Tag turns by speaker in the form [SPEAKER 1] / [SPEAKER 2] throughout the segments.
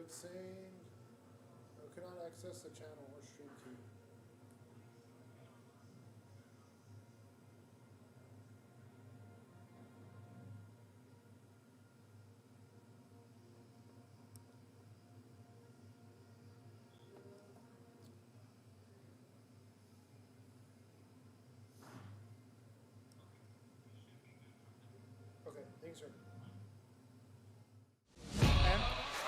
[SPEAKER 1] it's saying cannot access the channel or stream to. Okay, thanks, sir.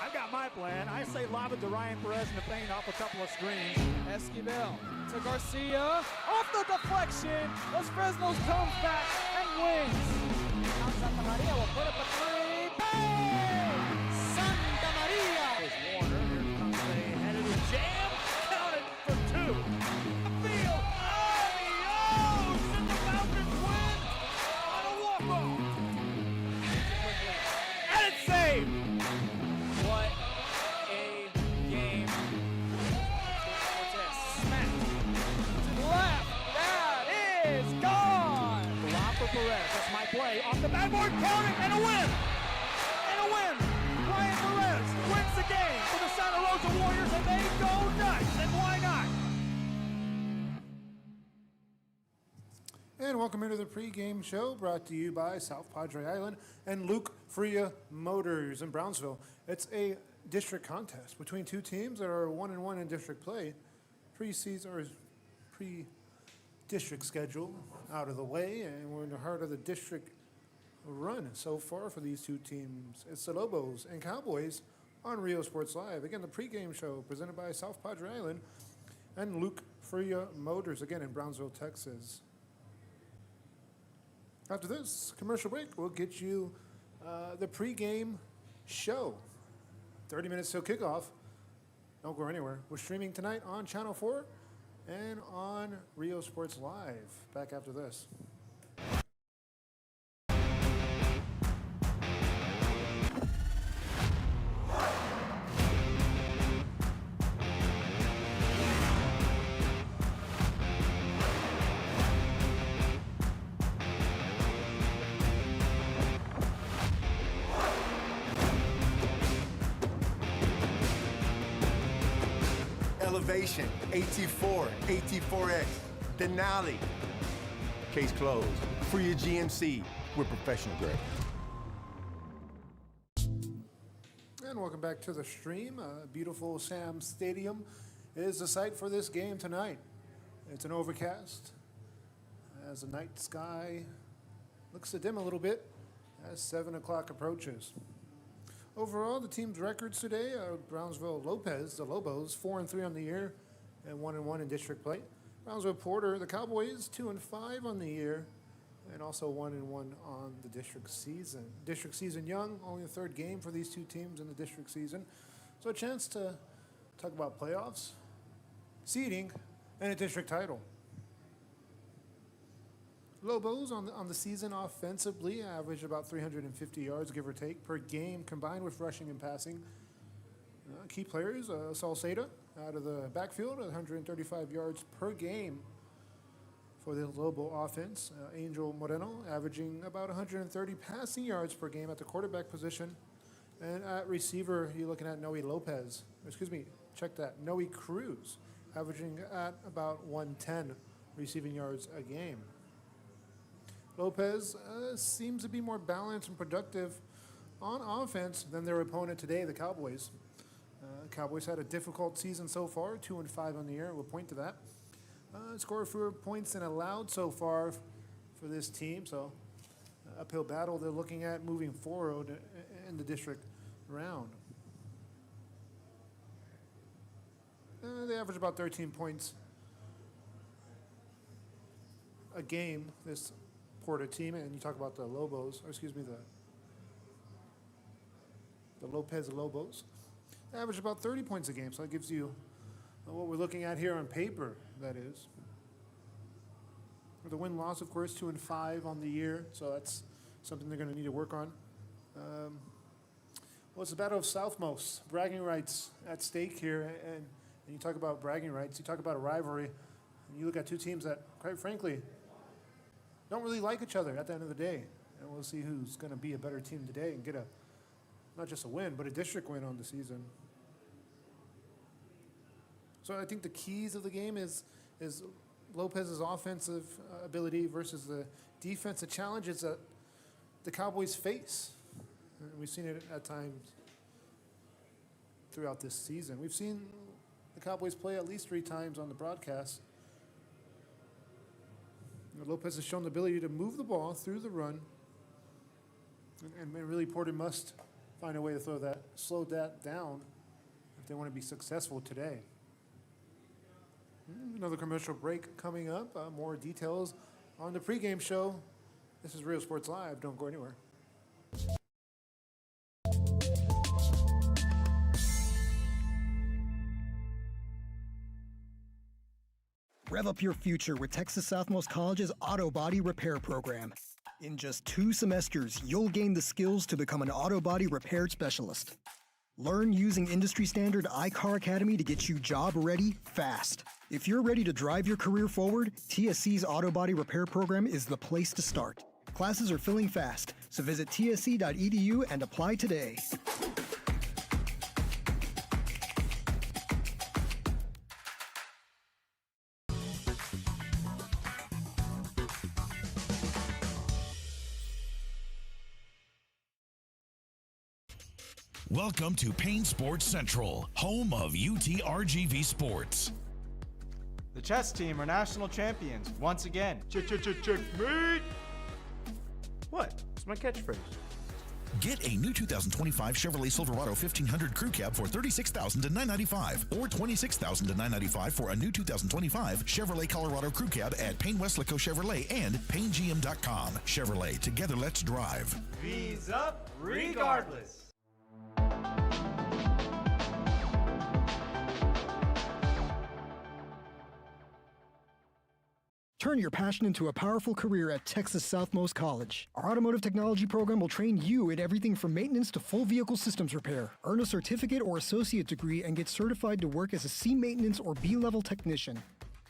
[SPEAKER 2] I've got my plan. I say lob it to Ryan Perez in the paint off a couple of screens.
[SPEAKER 3] Esquivel to Garcia. Off the deflection. Los Fresnos comes back and wins. Now Santa Maria will put up a three. Bang! Santa Maria.
[SPEAKER 2] There's Warner. Here comes a headed jam. Count it for two. Field. Adios! And the Falcons win on a walk-off. And it's saved.
[SPEAKER 3] What a game. Cortez smacked to the left. That is gone.
[SPEAKER 2] Lob for Perez. That's my play. Off the backboard. Count it. And a win. And a win. Ryan Perez wins the game for the Santa Rosa Warriors, and they go nuts. And why not?
[SPEAKER 1] And welcome into the pregame show brought to you by South Padre Island and Luke Freya Motors in Brownsville. It's a district contest between two teams that are 1-1 in district play. Pre-season or pre-district schedule out of the way, and we're in the heart of the district run so far for these two teams. It's the Lopez and Cowboys on Rio Sports Live. Again, the pregame show presented by South Padre Island and Luke Freya Motors, again in Brownsville, Texas. After this commercial break, we'll get you the pregame show. 30 minutes till kickoff. Don't go anywhere. We're streaming tonight on Channel 4 and on Rio Sports Live. Back after this.
[SPEAKER 4] Elevation, AT4, AT4X, Denali. Case closed. For your GMC, we're professional grade.
[SPEAKER 1] And welcome back to the stream. Beautiful Sam Stadium is the site for this game tonight. It's an overcast as the night sky looks to dim a little bit as 7 o'clock approaches. Overall, the team's records today are Brownsville Lopez, the Lobos, 4-3 on the year and 1-1 in district play. Brownsville Porter, the Cowboys, 2-5 on the year and also 1-1 on the district season. District season young, only the third game for these two teams in the district season. So a chance to talk about playoffs, seeding, and a district title. Lobos on the season offensively average about 350 yards, give or take, per game, combined with rushing and passing. Key players, Salceda out of the backfield, 135 yards per game for the Lobo offense. Angel Moreno averaging about 130 passing yards per game at the quarterback position. And at receiver, you're looking at Noe Cruz, averaging at about 110 receiving yards a game. Lopez seems to be more balanced and productive on offense than their opponent today, the Cowboys. Cowboys had a difficult season so far, 2-5 on the year. We'll point to that. Scored fewer points than allowed so far for this team. So uphill battle they're looking at moving forward in the district round. They average about 13 points a game, this Porter team, and you talk about the Lobos, or excuse me, the Lopez Lobos. They average about 30 points a game, so that gives you what we're looking at here on paper, that is. The win-loss, of course, 2-5 on the year, so that's something they're going to need to work on. Well, it's the battle of Southmost, bragging rights at stake here, and you talk about bragging rights, you talk about a rivalry, and you look at two teams that, quite frankly, don't really like each other at the end of the day. And we'll see who's going to be a better team today and get not just a win, but a district win on the season. So I think the keys of the game is Lopez's offensive ability versus the defensive challenges that the Cowboys face. And we've seen it at times throughout this season. We've seen the Cowboys play at least 3 times on the broadcast. Lopez has shown the ability to move the ball through the run, and really Porter must find a way to slow that down if they want to be successful today. Another commercial break coming up. More details on the pregame show. This is Real Sports Live. Don't go anywhere.
[SPEAKER 5] Rev up your future with Texas Southmost College's Auto Body Repair Program. In just 2 semesters, you'll gain the skills to become an auto body repair specialist. Learn using industry standard iCar Academy to get you job ready fast. If you're ready to drive your career forward, TSC's Auto Body Repair Program is the place to start. Classes are filling fast, so visit tsc.edu and apply today.
[SPEAKER 6] Welcome to Payne Sports Central, home of UTRGV Sports.
[SPEAKER 3] The chess team are national champions once again.
[SPEAKER 7] Checkmate! What? It's my catchphrase.
[SPEAKER 6] Get a new 2025 Chevrolet Silverado 1500 Crew Cab for $36,000 to $995, or $26,000 to $995 for a new 2025 Chevrolet Colorado Crew Cab at Payne Westlaco Chevrolet and PayneGM.com. Chevrolet, together let's drive.
[SPEAKER 3] V's up regardless.
[SPEAKER 5] Turn your passion into a powerful career at Texas Southmost College. Our automotive technology program will train you in everything from maintenance to full vehicle systems repair. Earn a certificate or associate degree and get certified to work as a C maintenance or B-level technician.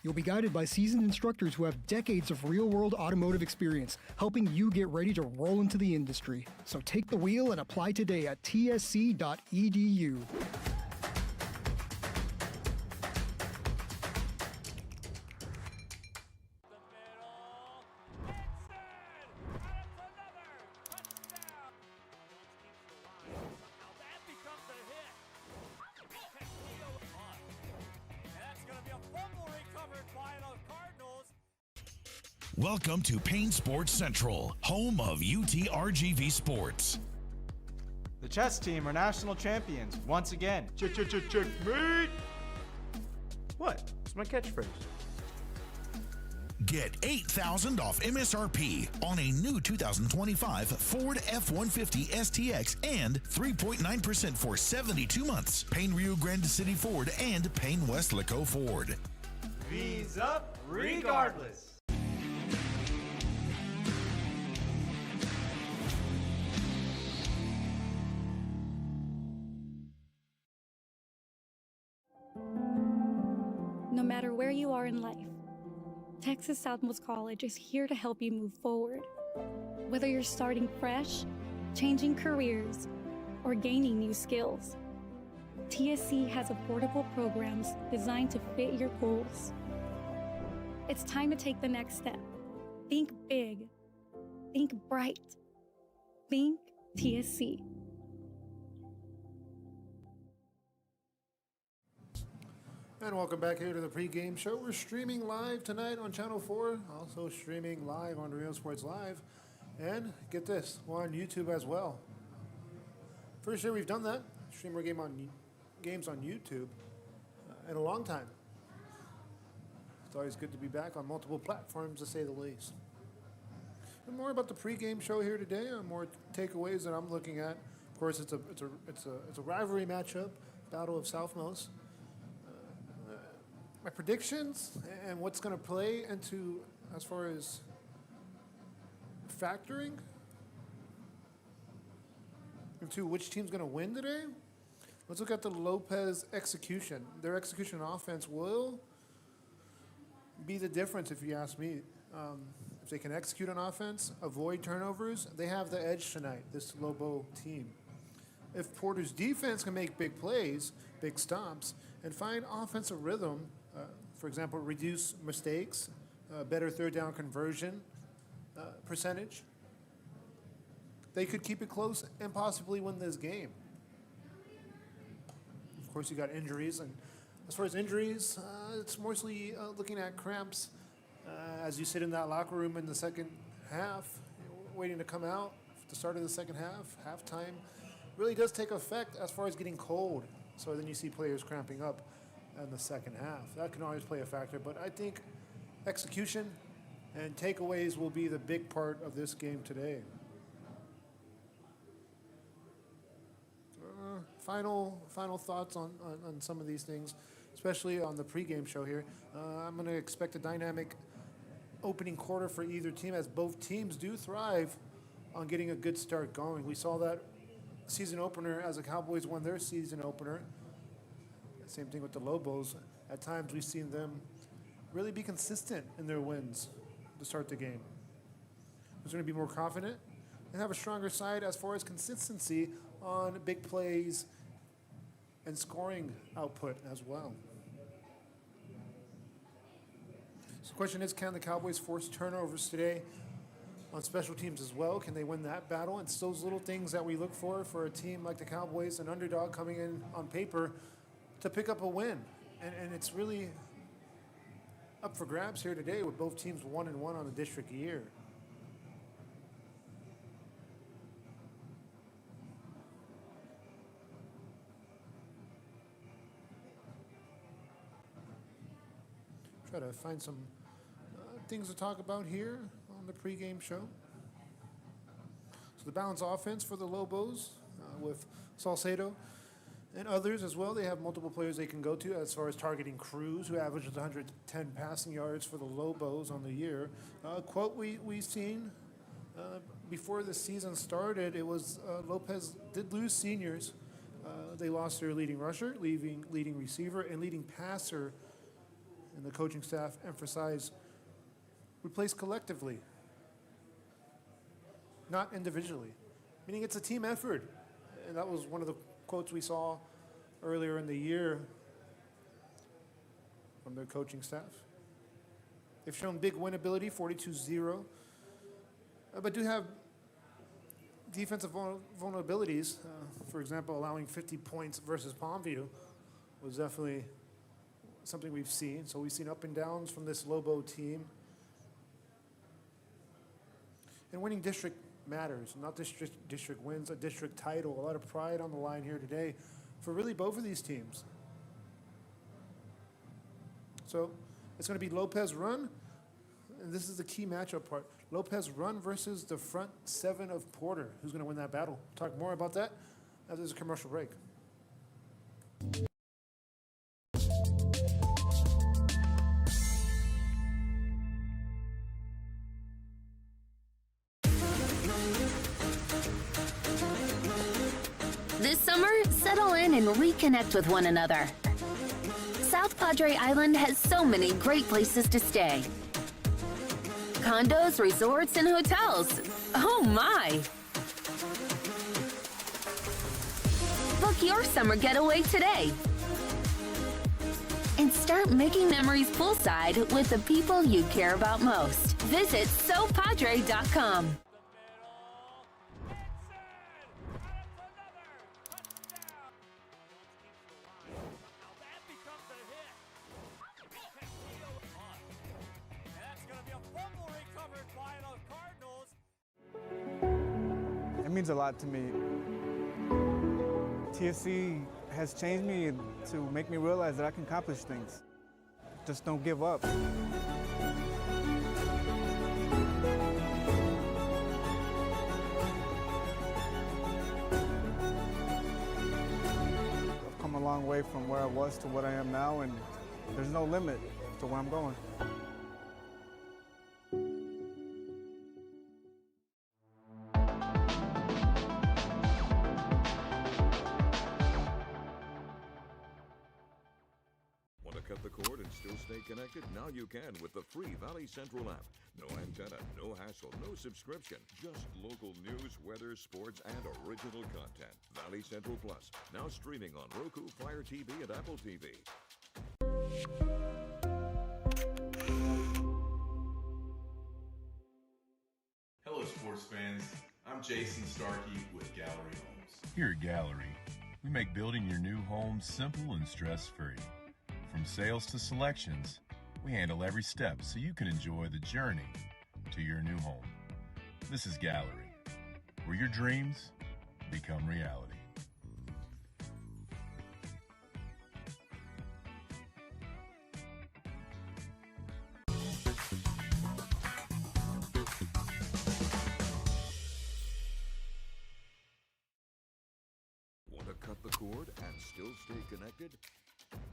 [SPEAKER 5] You'll be guided by seasoned instructors who have decades of real-world automotive experience, helping you get ready to roll into the industry. So take the wheel and apply today at tsc.edu.
[SPEAKER 6] Welcome to Payne Sports Central, home of UTRGV Sports.
[SPEAKER 3] The chess team are national champions once again.
[SPEAKER 7] Checkmate! What? It's my catchphrase.
[SPEAKER 6] Get $8,000 off MSRP on a new 2025 Ford F-150 STX and 3.9% for 72 months. Payne Rio Grande City Ford and Payne Westlaco Ford.
[SPEAKER 3] V's up regardless.
[SPEAKER 8] No matter where you are in life, Texas Southmost College is here to help you move forward. Whether you're starting fresh, changing careers, or gaining new skills, TSC has affordable programs designed to fit your goals. It's time to take the next step. Think big. Think bright. Think TSC.
[SPEAKER 1] And welcome back here to the pregame show. We're streaming live tonight on Channel 4, also streaming live on Real Sports Live. And get this, we're on YouTube as well. First year we've done that, stream our games on YouTube in a long time. It's always good to be back on multiple platforms, to say the least. And more about the pregame show here today, more takeaways that I'm looking at. Of course, it's a rivalry matchup, Battle of Southmost. My predictions and what's going to play into as far as factoring into which team's going to win today. Let's look at the Lopez execution. Their execution offense will be the difference, if you ask me. If they can execute on offense, avoid turnovers, they have the edge tonight, this Lobo team. If Porter's defense can make big plays, big stops, and find offensive rhythm. For example, reduce mistakes, better third down conversion percentage, they could keep it close and possibly win this game. Of course, you got injuries, and as far as injuries, it's mostly looking at cramps as you sit in that locker room in the second half, waiting to come out. The start of the second half, halftime, really does take effect as far as getting cold. So then you see players cramping up in the second half. That can always play a factor, but I think execution and takeaways will be the big part of this game today. Final thoughts on some of these things, especially on the pregame show here. I'm going to expect a dynamic opening quarter for either team, as both teams do thrive on getting a good start going. We saw that season opener as the Cowboys won their season opener. Same thing with the Lopez. At times we've seen them really be consistent in their wins to start the game. Who's going to be more confident and have a stronger side as far as consistency on big plays and scoring output as well. So the question is, can the Cowboys force turnovers today on special teams as well? Can they win that battle? It's those little things that we look for a team like the Cowboys, an underdog coming in on paper to pick up a win. And it's really up for grabs here today with both teams 1-1 on the district year. Try to find some things to talk about here on the pregame show. So the balanced offense for the Lobos with Salcedo and others as well. They have multiple players they can go to as far as targeting Cruz, who averages 110 passing yards for the Lobos on the year. Quote we've seen before the season started, it was Lopez did lose seniors. They lost their leading rusher, leading receiver, and leading passer. And the coaching staff emphasize replace collectively, not individually, meaning it's a team effort. And that was one of the quotes we saw earlier in the year from their coaching staff. They've shown big win ability, 42-0, but do have defensive vulnerabilities. For example, allowing 50 points versus Palmview was definitely something we've seen. So we've seen up and downs from this Lobo team. And winning district matters, not district wins, a district title. A lot of pride on the line here today for really both of these teams. So it's going to be Lopez run, and this is the key matchup part. Lopez run versus the front seven of Porter. Who's going to win that battle? Talk more about that after this commercial break.
[SPEAKER 9] This summer, settle in and reconnect with one another. South Padre Island has so many great places to stay. Condos, resorts, and hotels. Oh my! Book your summer getaway today. And start making memories poolside with the people you care about most. Visit SoPadre.com.
[SPEAKER 10] It means a lot to me. TSC has changed me to make me realize that I can accomplish things. Just don't give up. I've come a long way from where I was to what I am now, and there's no limit to where I'm going.
[SPEAKER 11] cut the cord and still stay connected? Now you can with the free Valley Central app. No antenna, no hassle, no subscription. Just local news, weather, sports, and original content. Valley Central Plus, now streaming on Roku, Fire TV, and Apple TV.
[SPEAKER 12] Hello, sports fans. I'm Jason Starkey with Gallery Homes.
[SPEAKER 13] Here at Gallery, we make building your new home simple and stress-free. From sales to selections, we handle every step so you can enjoy the journey to your new home. This is Gallery, where your dreams become reality.
[SPEAKER 11] Want to cut the cord and still stay connected?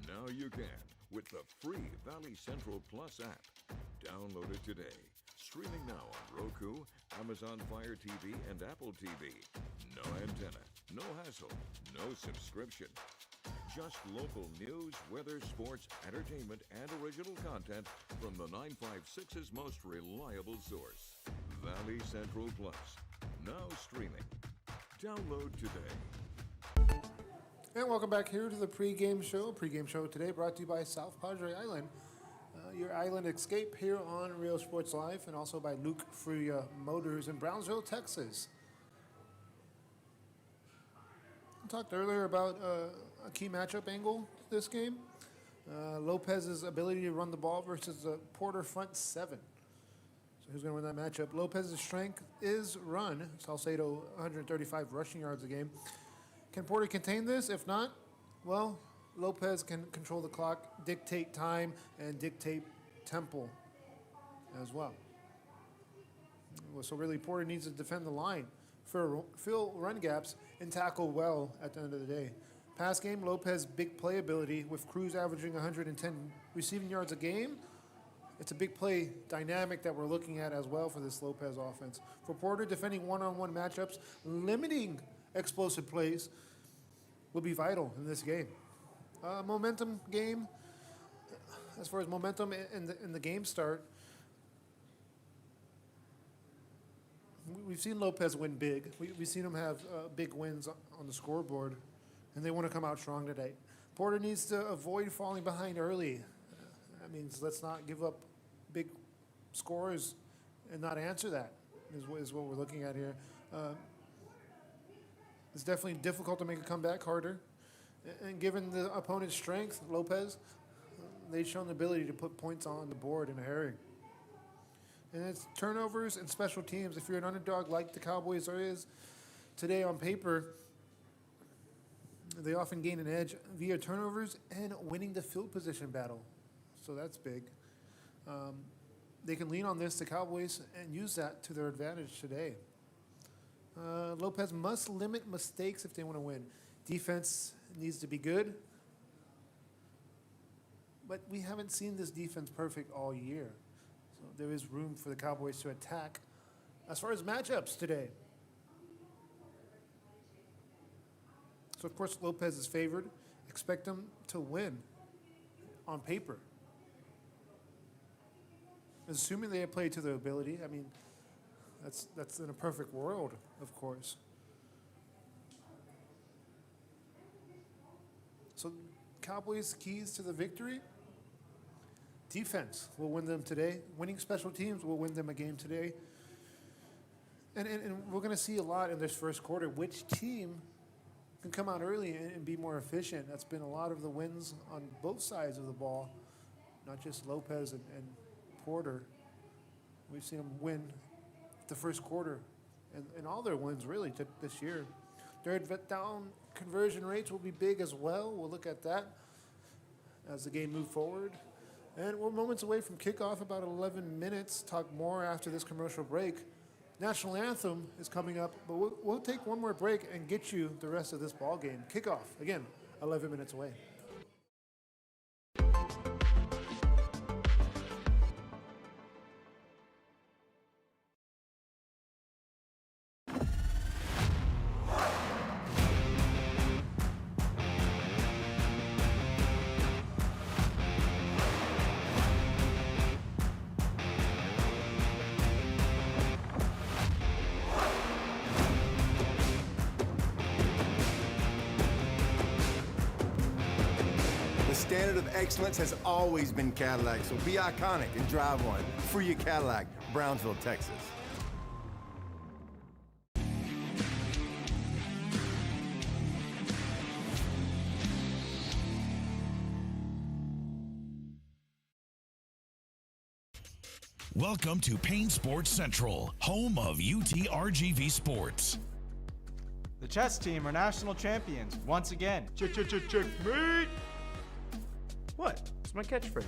[SPEAKER 11] Now you can with the free Valley Central Plus app. Download it today. Streaming now on Roku, Amazon Fire TV, and Apple TV. No antenna, no hassle, no subscription. Just local news, weather, sports, entertainment, and original content from the 956's most reliable source. Valley Central Plus. Now streaming. Download today.
[SPEAKER 1] And welcome back here to the pregame show. Pregame show today brought to you by South Padre Island. Your island escape here on Real Sports Live, and also by Luke Freya Motors in Brownsville, Texas. I talked earlier about a key matchup angle this game. Lopez's ability to run the ball versus the Porter front seven. So who's going to win that matchup? Lopez's strength is run. Salcedo 135 rushing yards a game. Can Porter contain this? If not, well, Lopez can control the clock, dictate time, and dictate tempo as well. So really, Porter needs to defend the line, fill run gaps, and tackle well at the end of the day. Pass game, Lopez big play ability with Cruz averaging 110 receiving yards a game. It's a big play dynamic that we're looking at as well for this Lopez offense. For Porter, defending one-on-one matchups, limiting explosive plays will be vital in this game. Momentum game, as far as momentum in the game start, we've seen Lopez win big. We've seen him have big wins on the scoreboard, and they want to come out strong today. Porter needs to avoid falling behind early. That means let's not give up big scores and not answer that, is what we're looking at here. It's definitely difficult to make a comeback harder. And given the opponent's strength, Lopez, they've shown the ability to put points on the board in a hurry. And it's turnovers and special teams. If you're an underdog like the Cowboys is today on paper, they often gain an edge via turnovers and winning the field position battle. So that's big. They can lean on this, the Cowboys, and use that to their advantage today. Lopez must limit mistakes if they want to win. Defense needs to be good, but we haven't seen this defense perfect all year. So there is room for the Cowboys to attack. As far as matchups today, so of course Lopez is favored. Expect them to win on paper. Assuming they play to their ability, I mean, that's in a perfect world, of course. So Cowboys' keys to the victory: defense will win them today. Winning special teams will win them a game today. And we're going to see a lot in this first quarter. Which team can come out early and be more efficient? That's been a lot of the wins on both sides of the ball, not just Lopez and Porter. We've seen them win the first quarter and all their wins really this year. Third down conversion rates will be big as well. We'll look at that as the game moves forward. And we're moments away from kickoff, about 11 minutes. Talk more after this commercial break. National anthem is coming up, but we'll take one more break and get you the rest of this ball game. Kickoff, again, 11 minutes away.
[SPEAKER 4] standard of excellence has always been Cadillac, so be iconic and drive one. Free your Cadillac, Brownsville, Texas.
[SPEAKER 6] Welcome to Payne Sports Central, home of UTRGV Sports.
[SPEAKER 3] The chess team are national champions once again.
[SPEAKER 7] Checkmate! What? It's my catchphrase.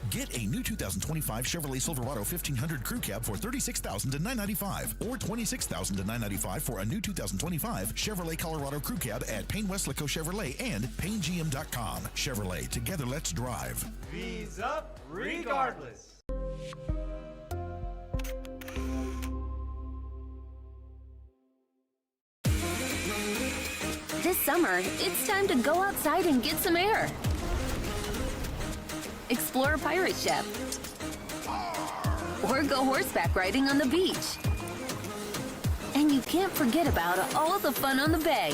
[SPEAKER 6] Get a new 2025 Chevrolet Silverado 1500 Crew Cab for $36,000 to $995, or $26,000 to $995 for a new 2025 Chevrolet Colorado Crew Cab at Payne Westlaco Chevrolet and PayneGM.com. Chevrolet, together let's drive.
[SPEAKER 3] V's up regardless.
[SPEAKER 9] This summer, it's time to go outside and get some air. Explore a pirate ship. Or go horseback riding on the beach. And you can't forget about all the fun on the bay.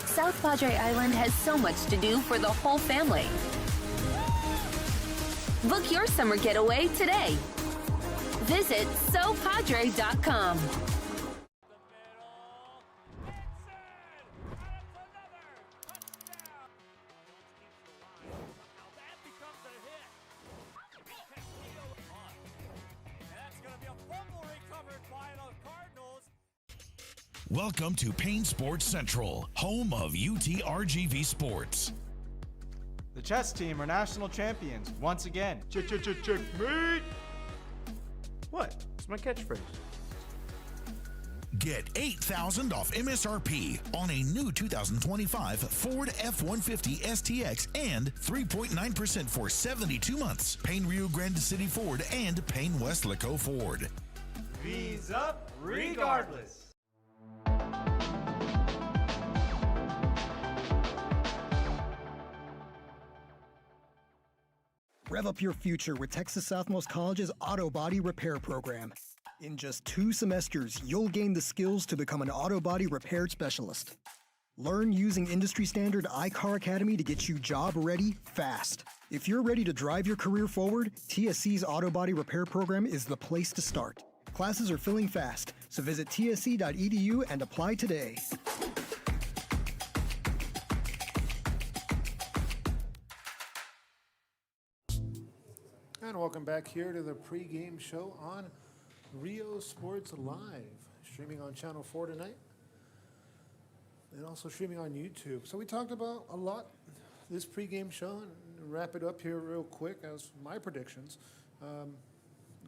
[SPEAKER 9] South Padre Island has so much to do for the whole family. Book your summer getaway today. Visit SoPadre.com.
[SPEAKER 6] Welcome to Payne Sports Central, home of UTRGV Sports.
[SPEAKER 3] The chess team are national champions once again.
[SPEAKER 7] Checkmate! What? It's my catchphrase.
[SPEAKER 6] Get $8,000 off MSRP on a new 2025 Ford F-150 STX and 3.9% for 72 months. Payne Rio Grande City Ford and Payne Westlaco Ford.
[SPEAKER 3] V's up regardless.
[SPEAKER 5] Rev up your future with Texas Southmost College's Auto Body Repair Program. In just 2 semesters, you'll gain the skills to become an auto body repair specialist. Learn using industry standard iCar Academy to get you job ready fast. If you're ready to drive your career forward, TSC's Auto Body Repair Program is the place to start. Classes are filling fast, so visit tsc.edu and apply today.
[SPEAKER 1] And welcome back here to the pregame show on Rio Sports Live, streaming on Channel 4 tonight, and also streaming on YouTube. So we talked about a lot this pregame show, and wrap it up here real quick as my predictions.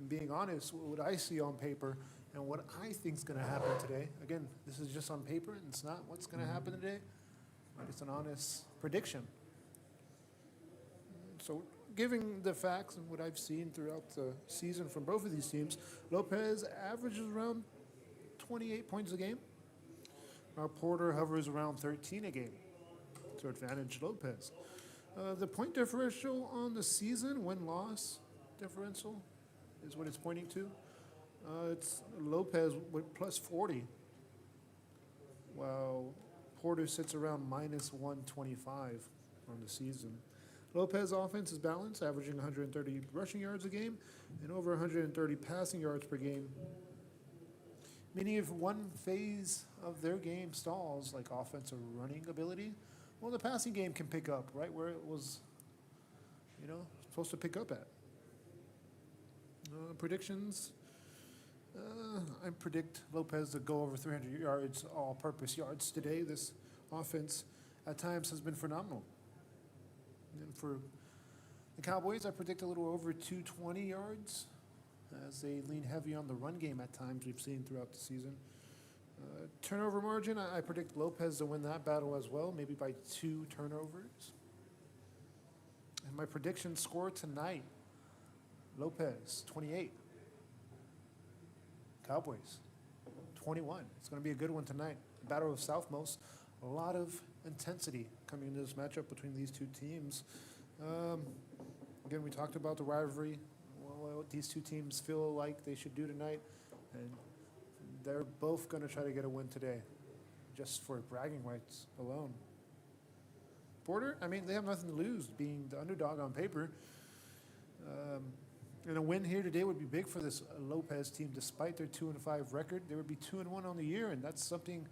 [SPEAKER 1] Being honest, what I see on paper and what I think is going to happen today. Again, this is just on paper, and it's not what's going to happen today, but it's an honest prediction. So, giving the facts and what I've seen throughout the season from both of these teams, Lopez averages around 28 points a game. Porter hovers around 13 a game to advantage Lopez. The point differential on the season, win-loss differential, is what it's pointing to. It's Lopez with plus 40, while Porter sits around minus 125 on the season. Lopez offense is balanced, averaging 130 rushing yards a game and over 130 passing yards per game. Meaning if one phase of their game stalls, like offensive running ability, well, the passing game can pick up right where it was, supposed to pick up at. Predictions. I predict Lopez to go over 300 yards, all-purpose yards today. This offense at times has been phenomenal. And for the Cowboys, I predict a little over 220 yards as they lean heavy on the run game at times we've seen throughout the season. Turnover margin, I predict Lopez to win that battle as well, maybe by 2 turnovers. And my prediction score tonight, Lopez, 28. Cowboys, 21. It's going to be a good one tonight. Battle of Southmost. A lot of intensity coming into this matchup between these two teams. Again, we talked about the rivalry, what these two teams feel like they should do tonight, and they're both going to try to get a win today, just for bragging rights alone. Porter, I mean, they have nothing to lose being the underdog on paper. And a win here today would be big for this Lopez team. Despite their 2-5 record, they would be 2-1 on the year, and that's something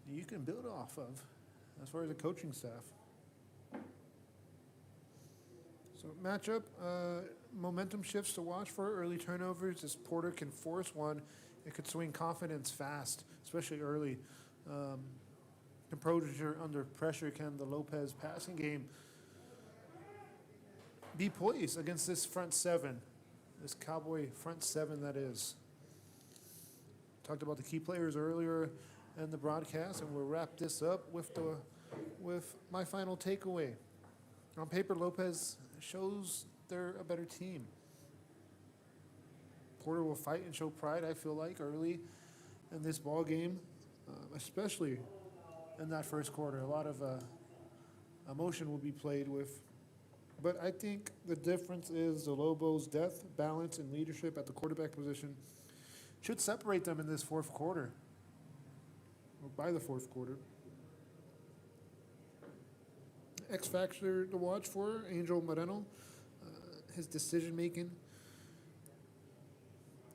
[SPEAKER 1] you can build off of as far as the coaching staff. So matchup, momentum shifts to watch for early turnovers. As Porter can force one, it could swing confidence fast, especially early. Composure under pressure. Can the Lopez passing game be poised against this front seven, this Cowboy front seven that is? Talked about the key players earlier in the broadcast, and we'll wrap this up with my final takeaway. On paper, Lopez shows they're a better team. Porter will fight and show pride, I feel like, early in this ball game, especially in that first quarter. A lot of emotion will be played with. But I think the difference is the Lobos' depth, balance, and leadership at the quarterback position should separate them in this fourth quarter, or by the fourth quarter. X factor to watch for, Angel Moreno, his decision making.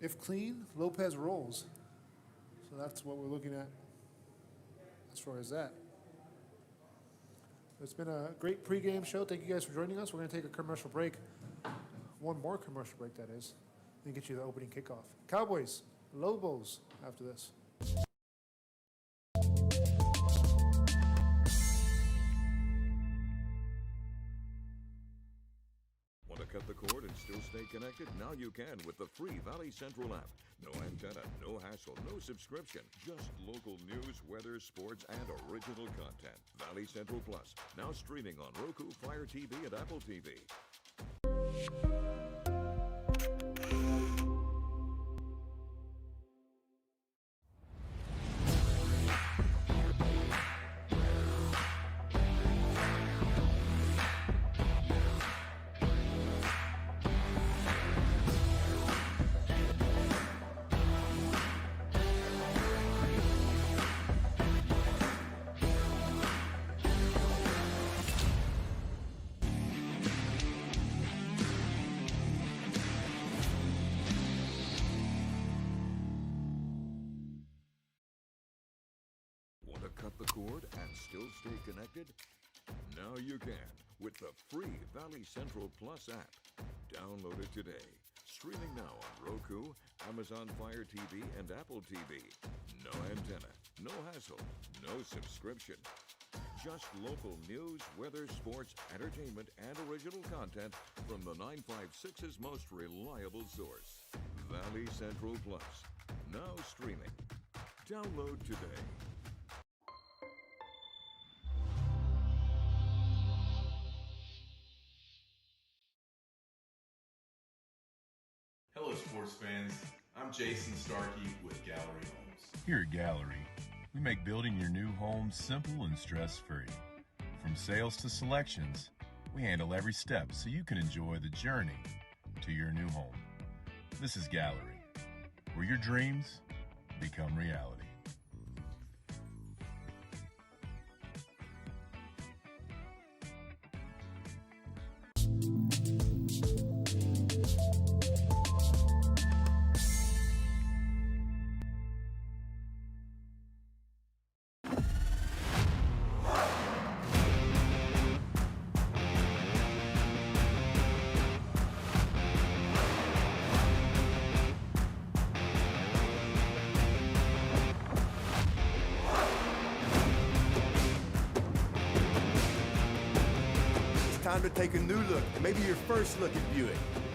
[SPEAKER 1] If clean, Lopez rolls. So that's what we're looking at as far as that. It's been a great pregame show. Thank you guys for joining us. We're going to take a commercial break. One more commercial break, that is. Then get you the opening kickoff. Cowboys, Lobos after this.
[SPEAKER 11] Want to cut the cord and still stay connected? Now you can with the free Valley Central app. No antenna, no hassle, no subscription. Just local news, weather, sports, and original content. Valley Central Plus, now streaming on Roku, Fire TV, and Apple TV. Cut the cord and still stay connected? Now you can with the free Valley Central Plus app. Download it today. Streaming now on Roku, Amazon Fire TV, and Apple TV. No antenna, no hassle, no subscription. Just local news, weather, sports, entertainment, and original content from the 956's most reliable source. Valley Central Plus. Now streaming. Download today.
[SPEAKER 12] Hello, sports fans. I'm Jason Starkey with Gallery Homes.
[SPEAKER 13] Here at Gallery, we make building your new home simple and stress-free. From sales to selections, we handle every step so you can enjoy the journey to your new home. This is Gallery, where your dreams become reality.
[SPEAKER 4] Time to take a new look, maybe your first look at Buick.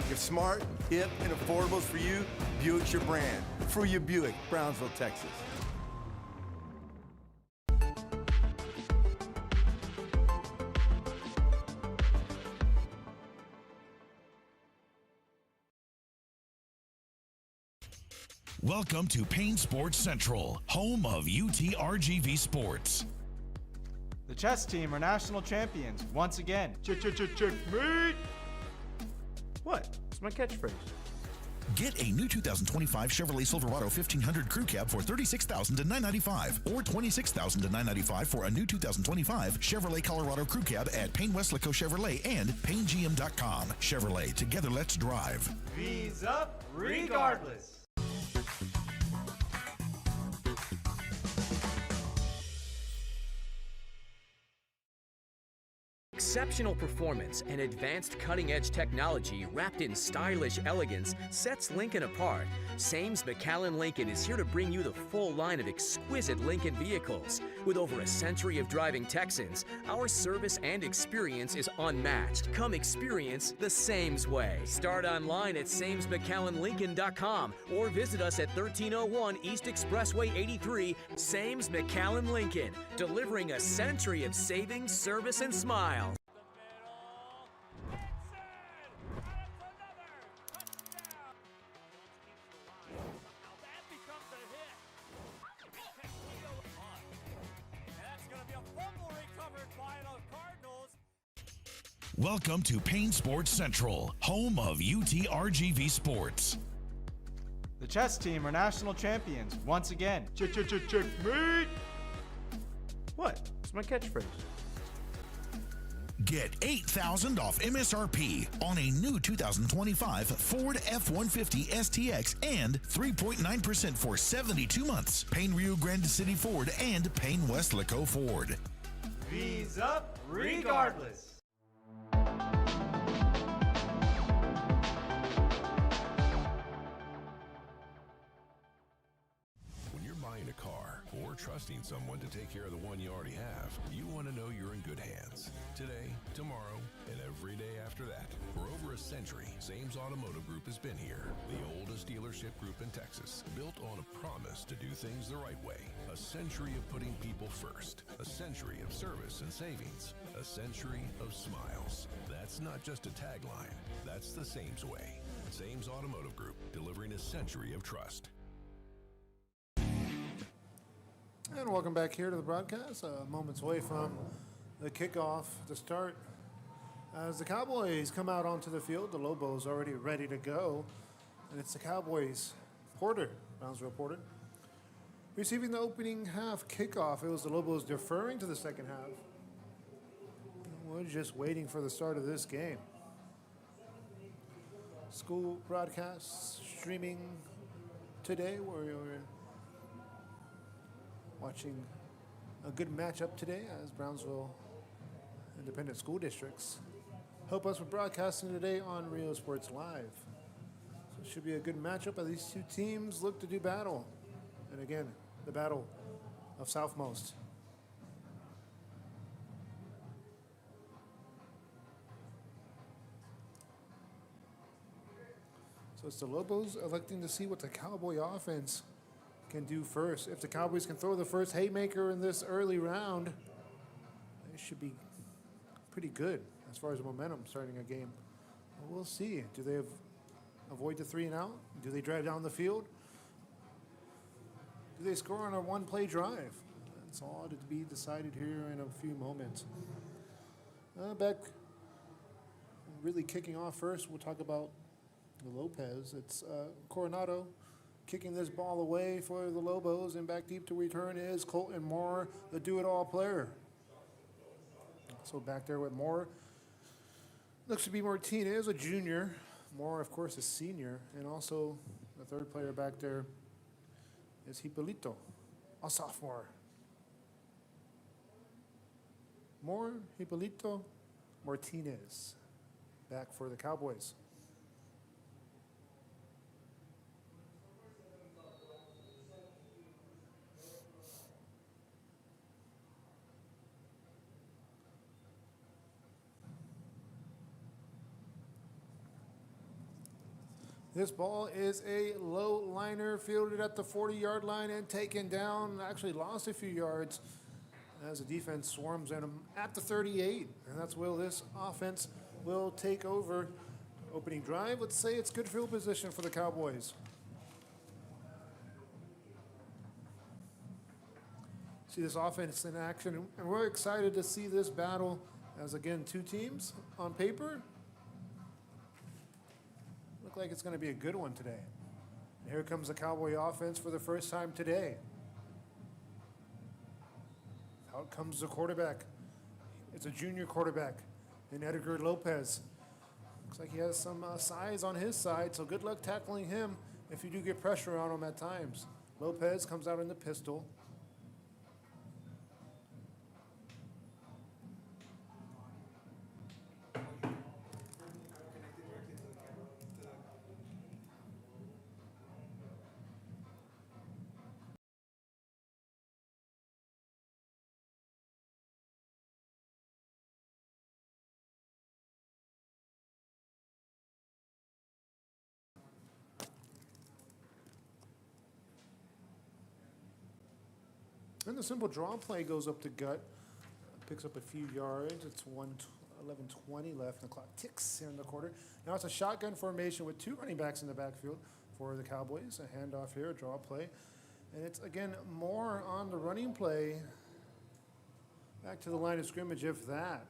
[SPEAKER 4] If smart, hip, and affordable is for you, Buick's your brand. For your Buick, Brownsville, Texas.
[SPEAKER 6] Welcome to Payne Sports Central, home of UTRGV Sports.
[SPEAKER 3] The chess team are national champions once again.
[SPEAKER 7] Checkmate! What? It's my catchphrase.
[SPEAKER 6] Get a new 2025 Chevrolet Silverado 1500 Crew Cab for $36,000 to $995 or $26,000 to $995 for a new 2025 Chevrolet Colorado Crew Cab at Payne Westlaco Chevrolet and PayneGM.com. Chevrolet, together let's drive.
[SPEAKER 3] V's up regardless.
[SPEAKER 14] Exceptional performance and advanced cutting-edge technology wrapped in stylish elegance sets Lincoln apart. Sames McAllen Lincoln is here to bring you the full line of exquisite Lincoln vehicles. With over a century of driving Texans, our service and experience is unmatched. Come experience the Sames way. Start online at SamesMcAllenLincoln.com or visit us at 1301 East Expressway 83. Sames McAllen Lincoln, delivering a century of savings, service, and smiles.
[SPEAKER 6] Welcome to Payne Sports Central, home of UTRGV Sports.
[SPEAKER 3] The chess team are national champions once again.
[SPEAKER 7] Checkmate! What? It's my catchphrase.
[SPEAKER 6] Get $8,000 off MSRP on a new 2025 Ford F-150 STX and 3.9% for 72 months. Payne Rio Grande City Ford and Payne Westlaco Ford.
[SPEAKER 3] V's up regardless.
[SPEAKER 15] When you're buying a car or trusting someone to take care of the one you already have, you want to know you're in good hands. Today, tomorrow, and every day after that. For over a century, Sames Automotive Group has been here. The oldest dealership group in Texas, built on a promise to do things the right way. A century of putting people first. A century of service and savings. A century of smiles. That's not just a tagline. That's the Sames way. Sames Automotive Group, delivering a century of trust.
[SPEAKER 1] And welcome back here to the broadcast. Moments away from the kickoff to start. As the Cowboys come out onto the field, the Lobos already ready to go. And it's the Cowboys, Porter, Brownsville Porter, receiving the opening half kickoff. It was the Lobos deferring to the second half. We're just waiting for the start of this game. School broadcasts streaming today. We're watching a good matchup today as Brownsville Independent School Districts help us with broadcasting today on Rio Sports Live. So it should be a good matchup as these two teams look to do battle. And again, the battle of Southmost. So it's the Lobos electing to see what the Cowboy offense can do first. If the Cowboys can throw the first haymaker in this early round, it should be pretty good as far as momentum starting a game. Well, we'll see. Do they avoid the 3 and out? Do they drive down the field? Do they score on a one-play drive? It's all to be decided here in a few moments. Back really kicking off first, we'll talk about the Lopez. It's Coronado kicking this ball away for the Lobos, and back deep to return is Colton Moore, the do-it-all player. So back there with Moore. Looks to be Martinez, a junior. Moore, of course, a senior. And also the third player back there is Hipólito, a sophomore. Moore, Hipólito, Martinez back for the Cowboys. This ball is a low liner fielded at the 40-yard line and taken down. Actually lost a few yards as the defense swarms at him at the 38. And that's where this offense will take over. Opening drive, let's say it's good field position for the Cowboys. See this offense in action, and we're excited to see this battle as, again, two teams on paper Look like it's going to be a good one today. And here comes the Cowboy offense for the first time today. Out comes the quarterback. It's a junior quarterback in Edgar Lopez. Looks like he has some size on his side, so good luck tackling him if you do get pressure on him at times. Lopez comes out in the pistol. And the simple draw play goes up the gut, picks up a few yards. It's 11:20 left, and the clock ticks here in the quarter. Now it's a shotgun formation with two running backs in the backfield for the Cowboys. A handoff here, a draw play. And it's, again, more on the running play. Back to the line of scrimmage, if that.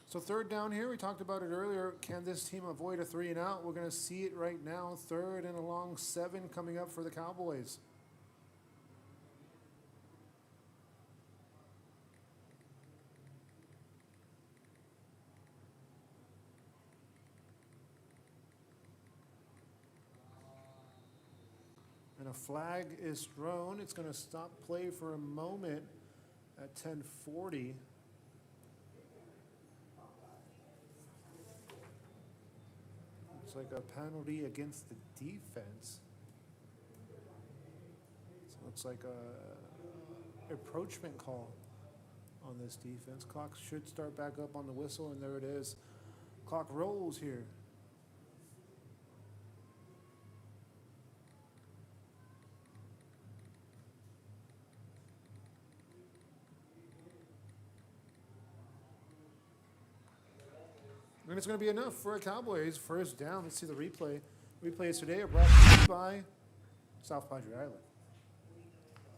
[SPEAKER 1] So third down here, we talked about it earlier. Can this team avoid a 3-and-out? We're going to see it right now. 3rd and a long 7 coming up for the Cowboys. And a flag is thrown. It's going to stop play for a moment at 10:40. Like a penalty against the defense. So it's like a approachment call on this defense. Clock should start back up on the whistle, and there it is. Clock rolls here. And it's going to be enough for a Cowboys first down. Let's see the replay. Replays today are brought to you by South Padre Island.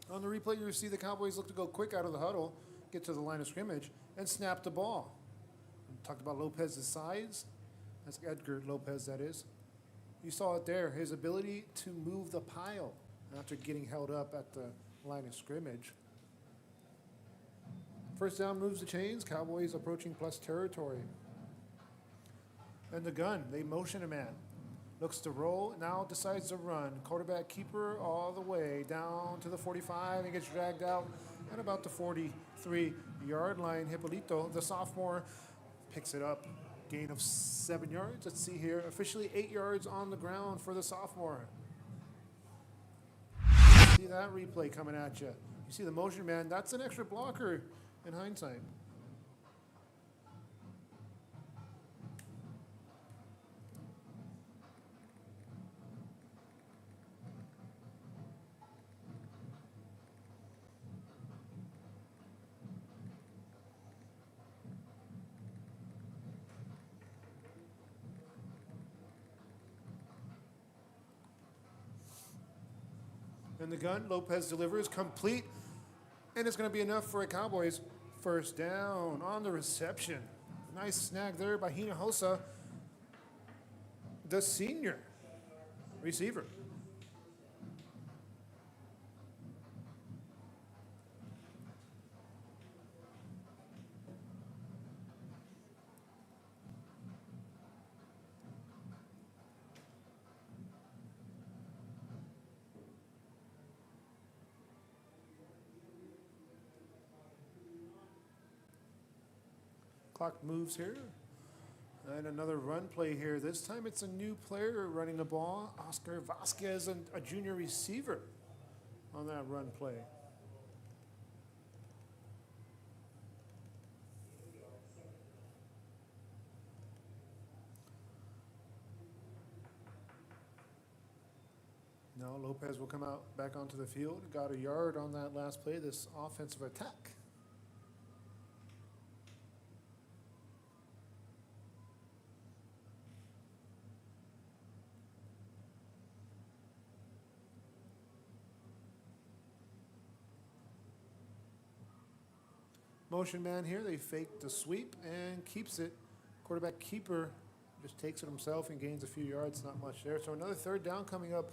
[SPEAKER 1] On the replay, you see the Cowboys look to go quick out of the huddle, get to the line of scrimmage, and snap the ball. We talked about Lopez's size. That's Edgar Lopez, that is. You saw it there, his ability to move the pile after getting held up at the line of scrimmage. First down moves the chains. Cowboys approaching plus territory. And the gun, they motion a man. Looks to roll, now decides to run. Quarterback keeper all the way down to the 45 and gets dragged out at about the 43-yard line. Hippolito, the sophomore, picks it up. Gain of 7 yards. Let's see here. Officially 8 yards on the ground for the sophomore. See that replay coming at you. You see the motion man. That's an extra blocker in hindsight. And the gun, Lopez delivers, complete, and it's going to be enough for a Cowboys first down on the reception. Nice snag there by Hinojosa, the senior receiver. Clock moves here. And another run play here. This time it's a new player running the ball. Oscar Vasquez, a junior receiver on that run play. Now Lopez will come out back onto the field. Got a yard on that last play, this offensive attack. Motion man here. They fake the sweep and keeps it. Quarterback keeper just takes it himself and gains a few yards. Not much there. So another third down coming up.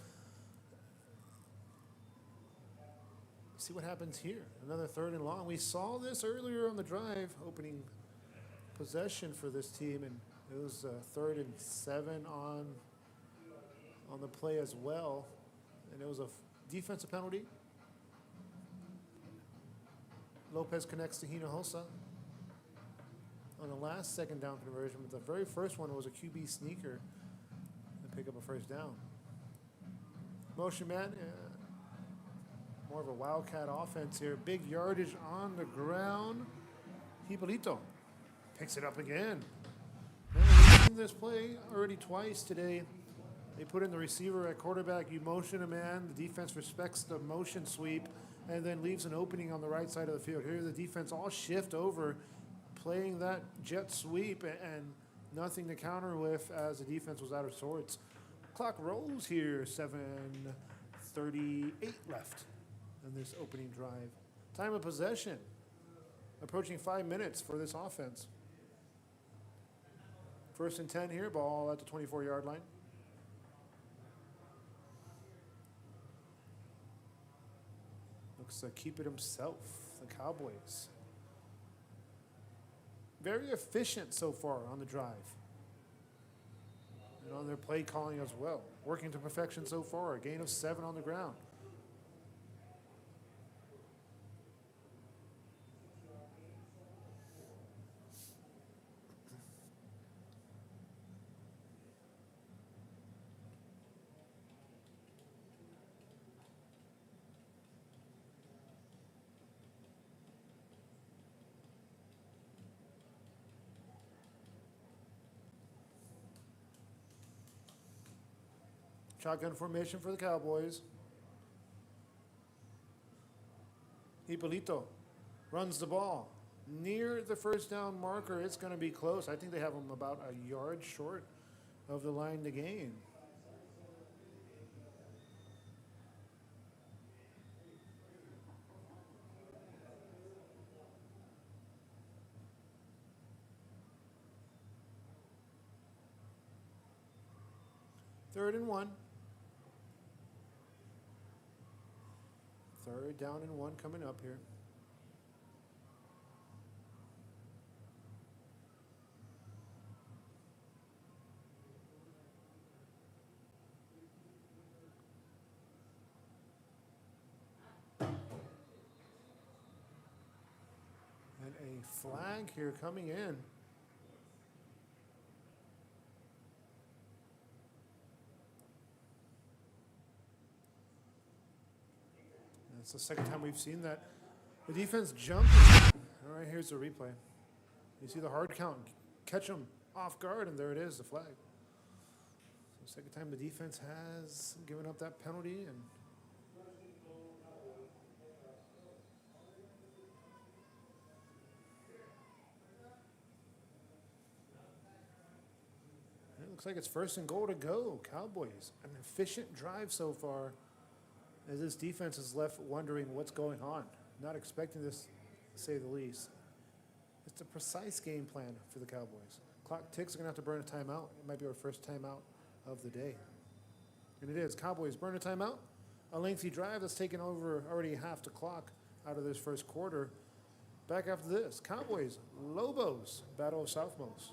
[SPEAKER 1] See what happens here. Another third and long. We saw this earlier on the drive, opening possession for this team, and it was 3rd and 7 on the play as well, and it was a defensive penalty. Lopez connects to Hinojosa on the last second down conversion, but the very first one was a QB sneaker and pick up a first down. Motion man, more of a wildcat offense here. Big yardage on the ground. Hipólito picks it up again. And we've seen this play already twice today. They put in the receiver at quarterback. You motion a man. The defense respects the motion sweep and then leaves an opening on the right side of the field. Here the defense all shift over, playing that jet sweep and nothing to counter with as the defense was out of sorts. Clock rolls here, 7:38 left in this opening drive. Time of possession, approaching 5 minutes for this offense. 1st and 10 here, ball at the 24-yard line. Looks to keep it himself, the Cowboys. Very efficient so far on the drive. And on their play calling as well. Working to perfection so far, a gain of 7 on the ground. Shotgun formation for the Cowboys. Hipólito runs the ball. Near the first down marker, it's going to be close. I think they have him about a yard short of the line to gain. Third and 1. 3rd down and 1 coming up here. And a flag here coming in. It's the second time we've seen that. The defense jumping. All right, here's the replay. You see the hard count. Catch them off guard, and there it is, the flag. So second time the defense has given up that penalty. And it looks like it's 1st and goal to go. Cowboys, an efficient drive so far, as this defense is left wondering what's going on. Not expecting this, to say the least. It's a precise game plan for the Cowboys. Clock ticks, are going to have to burn a timeout. It might be our first timeout of the day. And it is. Cowboys burn a timeout. A lengthy drive that's taken over already half the clock out of this first quarter. Back after this, Cowboys, Lobos, Battle of Southmost.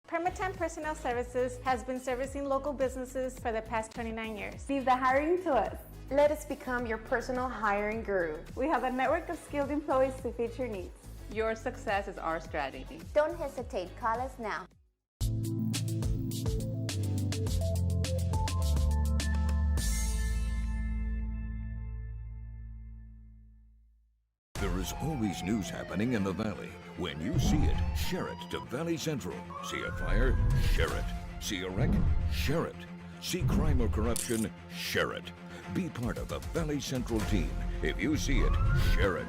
[SPEAKER 16] Permatemp Personnel Services has been servicing local businesses for the past 29 years.
[SPEAKER 17] Leave the hiring to us. Let us become your personal hiring guru.
[SPEAKER 16] We have a network of skilled employees to fit your needs.
[SPEAKER 17] Your success is our strategy.
[SPEAKER 18] Don't hesitate. Call us now.
[SPEAKER 11] There is always news happening in the Valley. When you see it, share it to Valley Central. See a fire? Share it. See a wreck? Share it. See crime or corruption? Share it. Be part of the Valley Central team. If you see it, share it.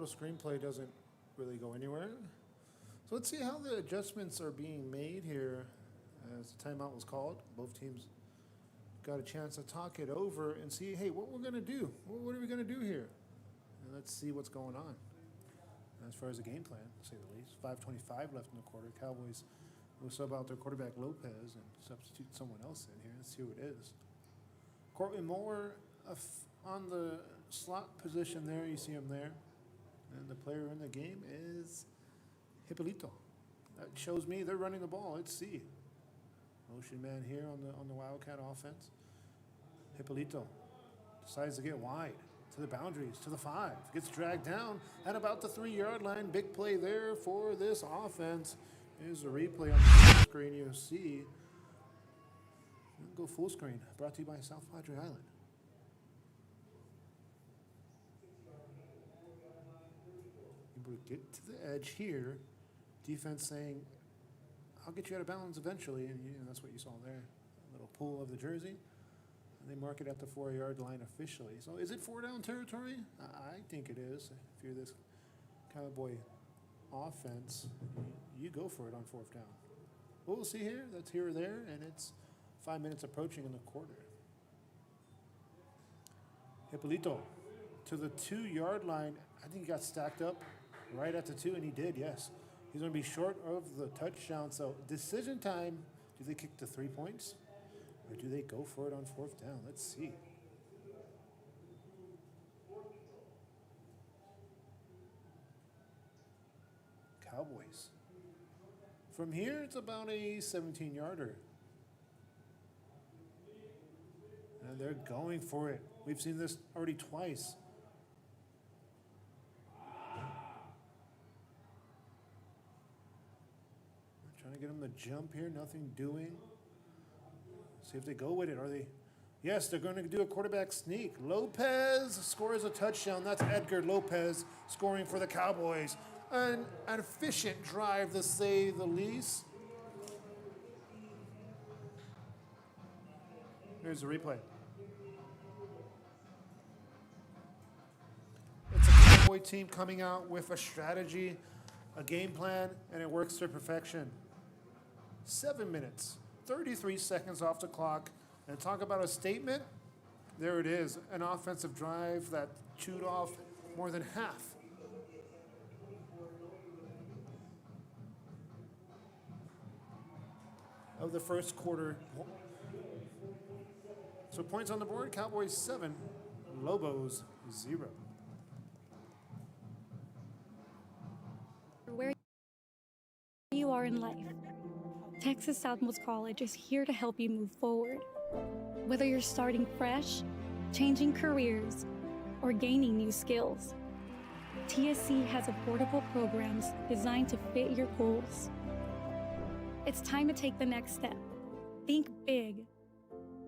[SPEAKER 1] screenplay doesn't really go anywhere. So let's see how the adjustments are being made here as the timeout was called. Both teams got a chance to talk it over and see, hey, what we're going to do. What are we going to do here? And let's see what's going on. As far as the game plan, to say the least. 5:25 left in the quarter. Cowboys will sub out their quarterback Lopez and substitute someone else in here. Let's see who it is. Courtney Moore on the slot position there. You see him there. And the player in the game is Hippolito. That shows me they're running the ball. Let's see. Motion man here on the Wildcat offense. Hippolito decides to get wide to the boundaries, to the 5. Gets dragged down at about the 3-yard line. Big play there for this offense. Here's a replay on the full screen. You see. Go full screen. Brought to you by South Padre Island. We get to the edge here. Defense saying, I'll get you out of bounds eventually, and that's what you saw there. A little pull of the jersey. And they mark it at the 4-yard line officially. So is it 4-down territory? I think it is. If you're this Cowboy offense, you go for it on 4th down. We'll see here. That's here or there, and it's 5 minutes approaching in the quarter. Hippolito to the 2-yard line. I think he got stacked up right at the 2, and he did, yes. He's going to be short of the touchdown. So decision time, do they kick the 3 points? Or do they go for it on 4th down? Let's see. Cowboys. From here, it's about a 17-yarder. And they're going for it. We've seen this already twice. Trying to get them to jump here, nothing doing. See if they go with it. Are they? Yes, they're going to do a quarterback sneak. Lopez scores a touchdown. That's Edgar Lopez scoring for the Cowboys. An efficient drive, to say the least. Here's the replay. It's a Cowboy team coming out with a strategy, a game plan, and it works to perfection. 7 minutes, 33 seconds off the clock. And talk about a statement. There it is, an offensive drive that chewed off more than half. Of the first quarter. So points on the board, Cowboys 7, Lobos 0.
[SPEAKER 8] Where you are in life, Texas Southmost College is here to help you move forward. Whether you're starting fresh, changing careers, or gaining new skills, TSC has affordable programs designed to fit your goals. It's time to take the next step. Think big.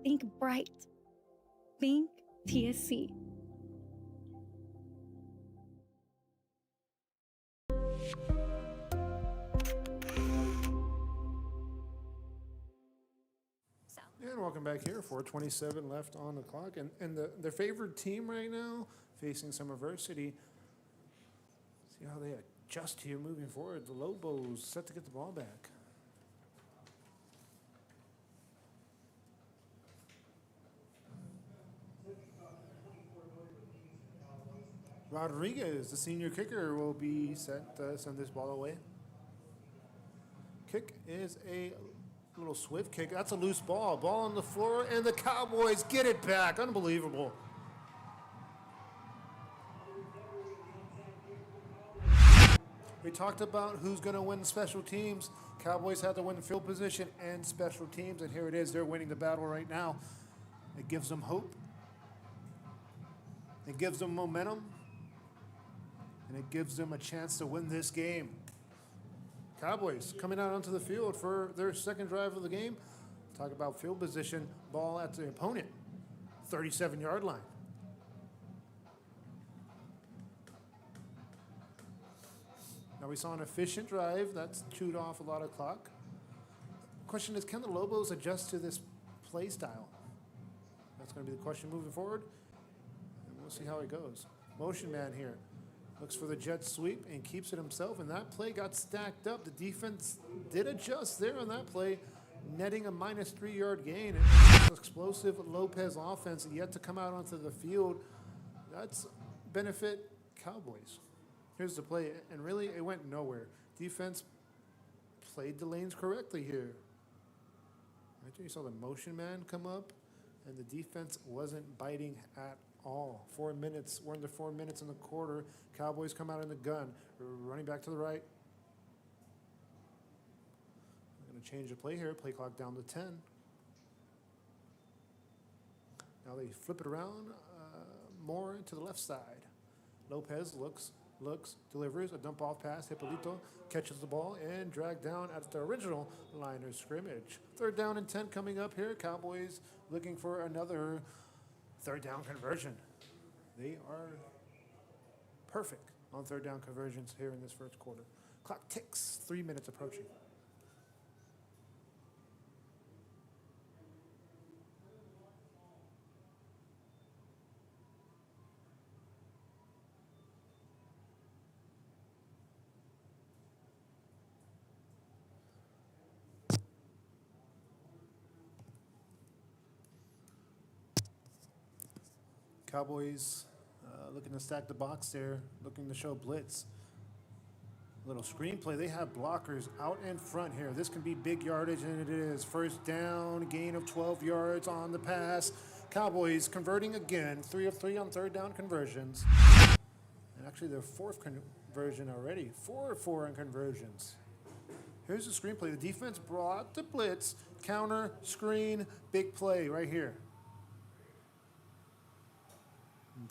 [SPEAKER 8] Think bright. Think TSC.
[SPEAKER 1] And welcome back here. 4:27 left on the clock. And their favored team right now, facing some adversity. See how they adjust here moving forward. The Lobos set to get the ball back. Rodriguez, the senior kicker, will be set to send this ball away. Kick is a little swift kick. That's a loose ball. Ball on the floor, and the Cowboys get it back. Unbelievable. We talked about who's going to win special teams. Cowboys have to win field position and special teams, and here it is. They're winning the battle right now. It gives them hope. It gives them momentum. And it gives them a chance to win this game. Cowboys coming out onto the field for their second drive of the game. Talk about field position. Ball at the opponent. 37-yard line. Now we saw an efficient drive. That's chewed off a lot of clock. Question is, can the Lobos adjust to this play style? That's going to be the question moving forward. And we'll see how it goes. Motion man here. Looks for the jet sweep and keeps it himself, and that play got stacked up. The defense did adjust there on that play, netting a minus 3-yard gain. And this explosive Lopez offense yet to come out onto the field. That's benefit Cowboys. Here's the play, and really it went nowhere. Defense played the lanes correctly here. Right there, you saw the motion man come up, and the defense wasn't biting at all. 4 minutes, we're into 4 minutes in the quarter. Cowboys come out in the gun, running back to the right. We're going to change the play here, play clock down to 10. Now they flip it around more to the left side. Lopez looks, delivers a dump off pass. Hippolito catches the ball and dragged down at the original line of scrimmage. 3rd down and 10 coming up here. Cowboys looking for another 3rd down conversion. They are perfect on 3rd down conversions here in this first quarter. Clock ticks, 3 minutes approaching. Cowboys looking to stack the box there, looking to show blitz. Little screenplay. They have blockers out in front here. This can be big yardage, and it is. 1st down, gain of 12 yards on the pass. Cowboys converting again, 3 of 3 on 3rd down conversions. And actually their 4th conversion already. 4 of 4 on conversions. Here's the screenplay. The defense brought the blitz, counter, screen, big play right here.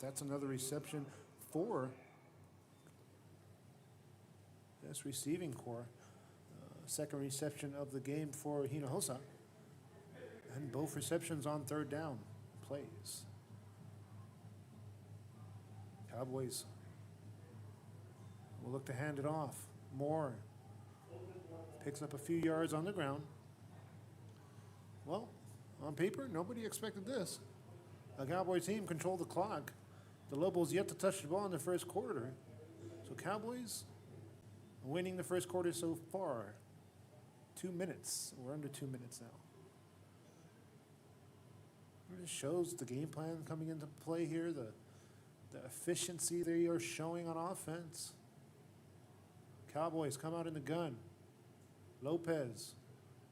[SPEAKER 1] That's another reception for this receiving core. 2nd reception of the game for Hinojosa. And both receptions on 3rd down plays. Cowboys will look to hand it off. Moore picks up a few yards on the ground. Well, on paper, nobody expected this. The Cowboys team controlled the clock. The Lobos yet to touch the ball in the first quarter. So Cowboys winning the first quarter so far. 2 minutes. We're under 2 minutes now. It just shows the game plan coming into play here, the efficiency they are showing on offense. Cowboys come out in the gun. Lopez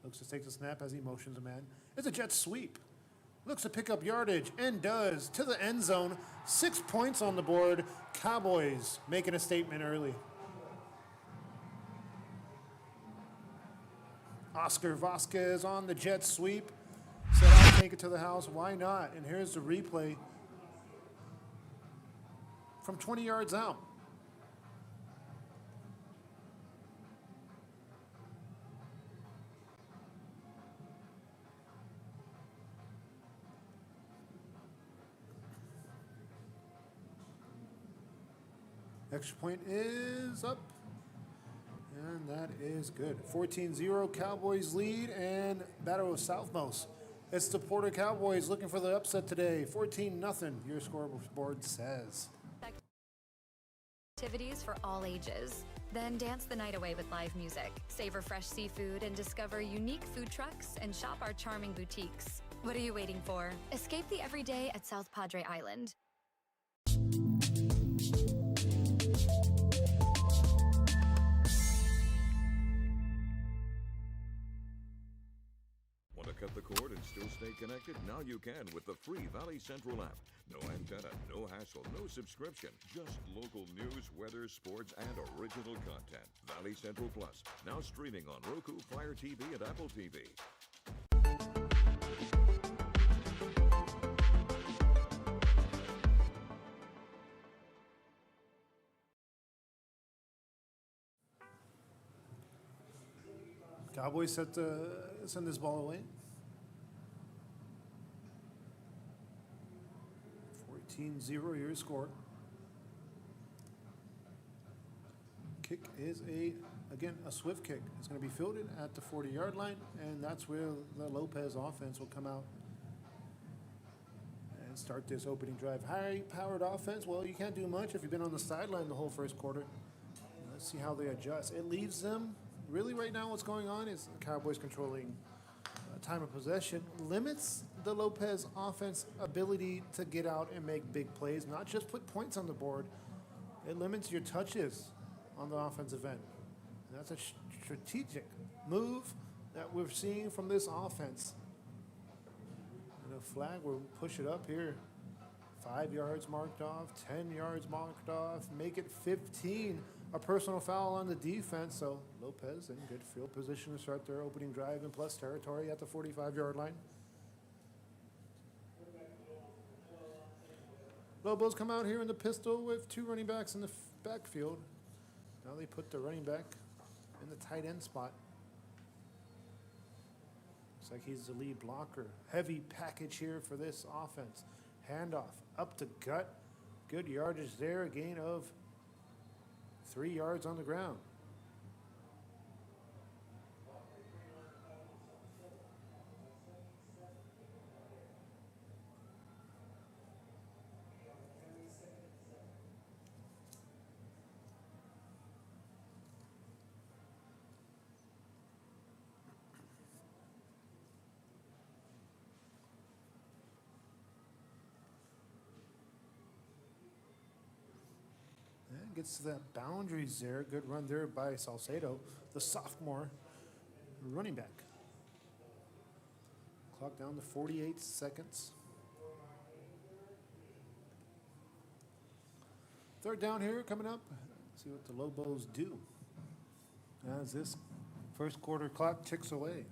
[SPEAKER 1] looks to take the snap as he motions a man. It's a jet sweep. Looks to pick up yardage and does to the end zone. 6 points on the board. Cowboys making a statement early. Oscar Vasquez on the jet sweep. Said, I'll take it to the house. Why not? And here's the replay from 20 yards out. Extra point is up, and that is good. 14-0, Cowboys lead, and battle of Southmost. It's the Porter Cowboys looking for the upset today. 14-0, your scoreboard says.
[SPEAKER 19] Activities for all ages. Then dance the night away with live music. Savor fresh seafood and discover unique food trucks and shop our charming boutiques. What are you waiting for? Escape the everyday at South Padre Island.
[SPEAKER 11] Want to cut the cord and still stay connected? Now you can with the free Valley Central app. No antenna, no hassle, no subscription. Just local news, weather, sports, and original content. Valley Central Plus, now streaming on Roku, Fire TV, and Apple TV.
[SPEAKER 1] Cowboys set to send this ball away. 14-0 your score. Kick is again a swift kick. It's going to be fielded at the 40-yard line, and that's where the Lopez offense will come out and start this opening drive. High-powered offense. Well, you can't do much if you've been on the sideline the whole first quarter. Let's see how they adjust. It leaves them, really right now what's going on is the Cowboys controlling time of possession, limits the Lopez offense ability to get out and make big plays, not just put points on the board. It limits your touches on the offensive end. And that's a strategic move that we're seeing from this offense. And a flag will push it up here. 5 yards marked off, 10 yards marked off, make it 15. A personal foul on the defense, so Lopez in good field position to start their opening drive in plus territory at the 45-yard line. Lobos come out here in the pistol with 2 running backs in the backfield. Now they put the running back in the tight end spot. Looks like he's the lead blocker. Heavy package here for this offense. Handoff up to gut. Good yardage there, a gain of 3 yards on the ground. Gets to that boundaries there. Good run there by Salcedo, the sophomore running back. Clock down to 48 seconds. Third down here coming up. Let's see what the Lobos do as this first quarter clock ticks away.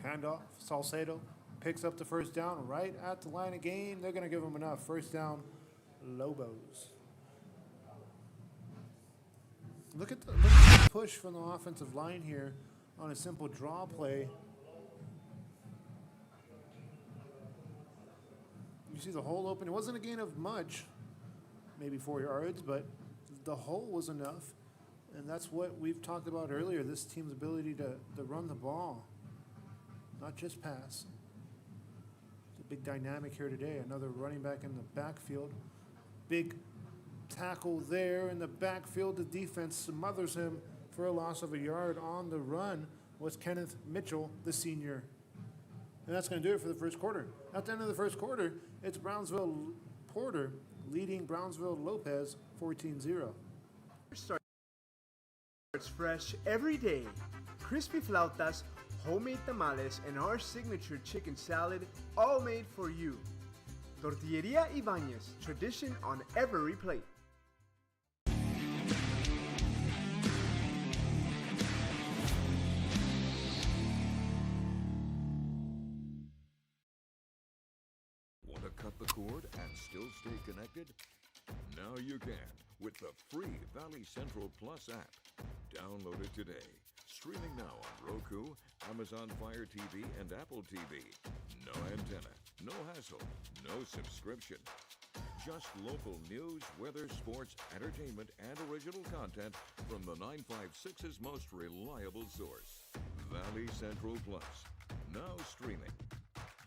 [SPEAKER 1] Handoff, Salcedo. Picks up the first down right at the line of game. They're going to give them enough. First down, Lobos. Look at the push from the offensive line here on a simple draw play. You see the hole open. It wasn't a gain of much, maybe 4 yards, but the hole was enough. And that's what we've talked about earlier, this team's ability to run the ball, not just pass. Big dynamic here today. Another running back in the backfield. Big tackle there in the backfield. The defense smothers him for a loss of a yard on the run was Kenneth Mitchell, the senior. And that's going to do it for the first quarter. At the end of the first quarter, it's Brownsville Porter leading Brownsville Lopez 14-0.
[SPEAKER 7] Starts fresh every day. Crispy flautas, homemade tamales, and our signature chicken salad, all made for you. Tortilleria Ibañez, tradition on every plate.
[SPEAKER 11] Want to cut the cord and still stay connected? Now you can with the free Valley Central Plus app. Download it today. Streaming now on Roku, Amazon Fire TV, and Apple TV. No antenna, no hassle, no subscription. Just local news, weather, sports, entertainment, and original content from the 956's most reliable source. Valley Central Plus. Now streaming.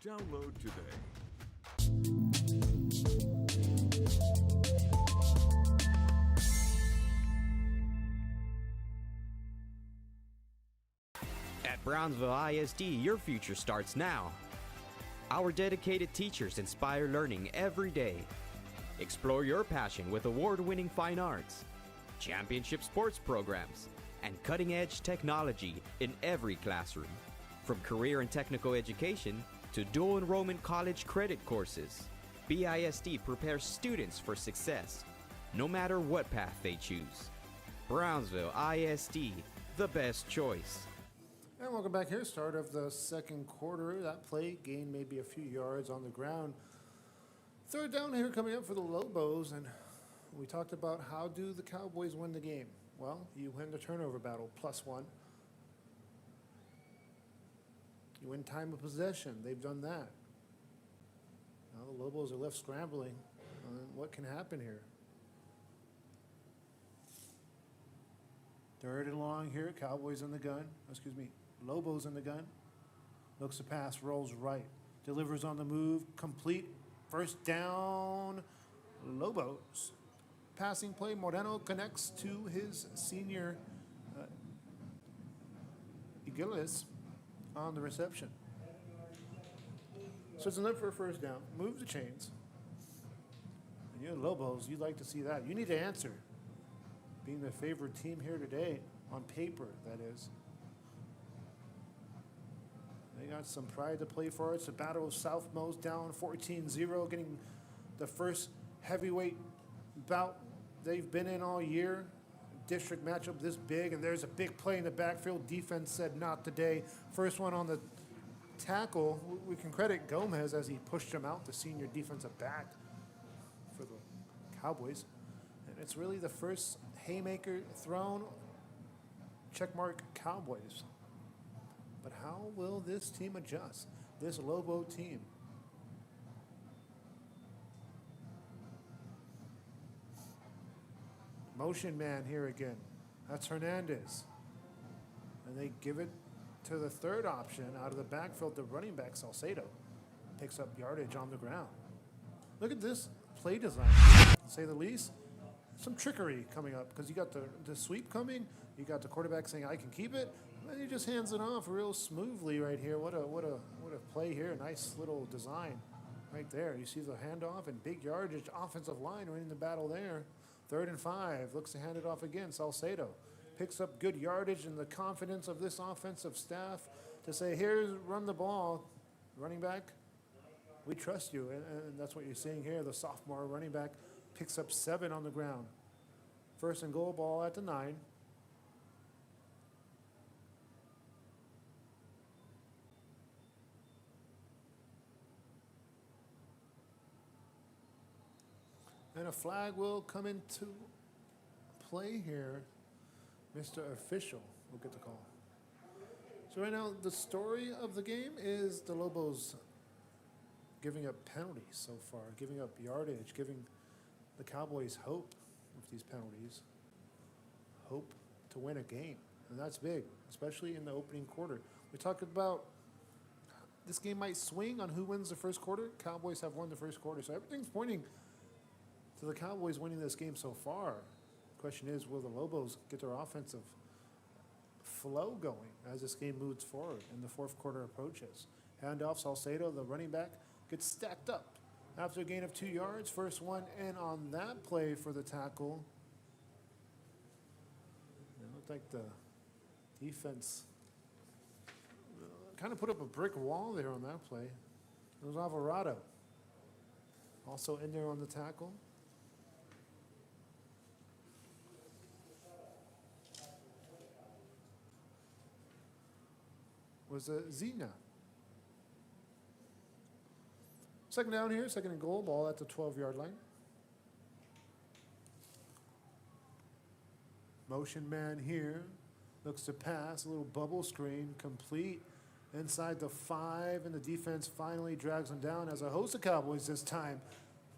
[SPEAKER 11] Download today.
[SPEAKER 20] At Brownsville ISD, your future starts now. Our dedicated teachers inspire learning every day. Explore your passion with award-winning fine arts, championship sports programs, and cutting-edge technology in every classroom. From career and technical education to dual enrollment college credit courses, BISD prepares students for success, no matter what path they choose. Brownsville ISD, the best choice.
[SPEAKER 1] And welcome back here. Start of the second quarter. That play gained maybe a few yards on the ground. Third down here coming up for the Lobos. And we talked about how do the Cowboys win the game. Well, you win the turnover battle, +1. You win time of possession. They've done that. Now the Lobos are left scrambling. What can happen here? Third and long here. Cowboys in the gun. Lobos in the gun. Looks to pass, rolls right. Delivers on the move, complete. First down, Lobos. Passing play, Moreno connects to his senior Igilis on the reception. So it's enough for a first down. Move the chains. And you're Lobos, you'd like to see that. You need to answer. Being the favored team here today, on paper, that is. They got some pride to play for. It's a battle of Southmost down 14-0, getting the first heavyweight bout they've been in all year. District matchup this big, and there's a big play in the backfield. Defense said not today. First one on the tackle. We can credit Gomez as he pushed him out, the senior defensive back for the Cowboys. And it's really the first haymaker thrown. Checkmark Cowboys. But how will this team adjust? This Lobo team. Motion man here again. That's Hernandez. And they give it to the third option out of the backfield, the running back, Salcedo. Picks up yardage on the ground. Look at this play design, to say the least. Some trickery coming up because you got the sweep coming. You got the quarterback saying, I can keep it. And he just hands it off real smoothly right here. What a play here. Nice little design right there. You see the handoff and big yardage. Offensive line winning the battle there. 3rd and 5. Looks to hand it off again. Salcedo picks up good yardage and the confidence of this offensive staff to say, here's, run the ball. Running back, we trust you. And that's what you're seeing here. The sophomore running back picks up 7 on the ground. 1st and goal, ball at the 9. And a flag will come into play here. Mr. Official will get the call. So right now, the story of the game is the Lobos giving up penalties so far, giving up yardage, giving the Cowboys hope with these penalties. Hope to win a game. And that's big, especially in the opening quarter. We talked about this game might swing on who wins the first quarter. Cowboys have won the first quarter, so everything's pointing to the Cowboys winning this game so far. The question is, will the Lobos get their offensive flow going as this game moves forward and the fourth quarter approaches? Handoff, Salcedo, the running back, gets stacked up after a gain of 2 yards. First one in on that play for the tackle. It looked like the defense kind of put up a brick wall there on that play. It was Alvarado also in there on the tackle. Was Zena. Second down here, 2nd and goal, ball at the 12-yard line. Motion man here, looks to pass, a little bubble screen, complete inside the 5, and the defense finally drags him down as a host of Cowboys this time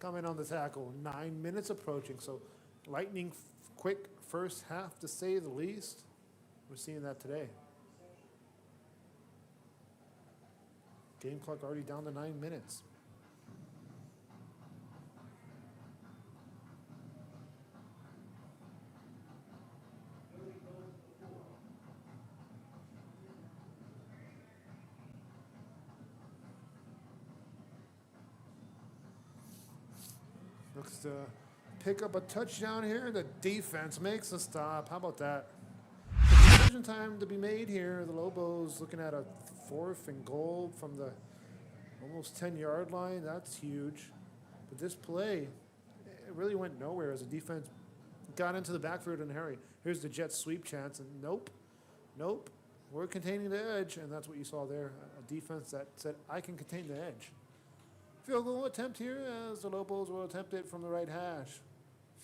[SPEAKER 1] coming on the tackle. 9 minutes approaching, so lightning quick first half to say the least. We're seeing that today. Game clock already down to 9 minutes. Looks to pick up a touchdown here. The defense makes a stop. How about that? Decision time to be made here. The Lobos looking at a 4th and goal from the almost 10-yard line. That's huge. But this play, it really went nowhere as the defense got into the backfield in a hurry. Here's the Jets sweep chance, and nope. We're containing the edge, and that's what you saw there. A defense that said, I can contain the edge. Field goal attempt here as the Lobos will attempt it from the right hash.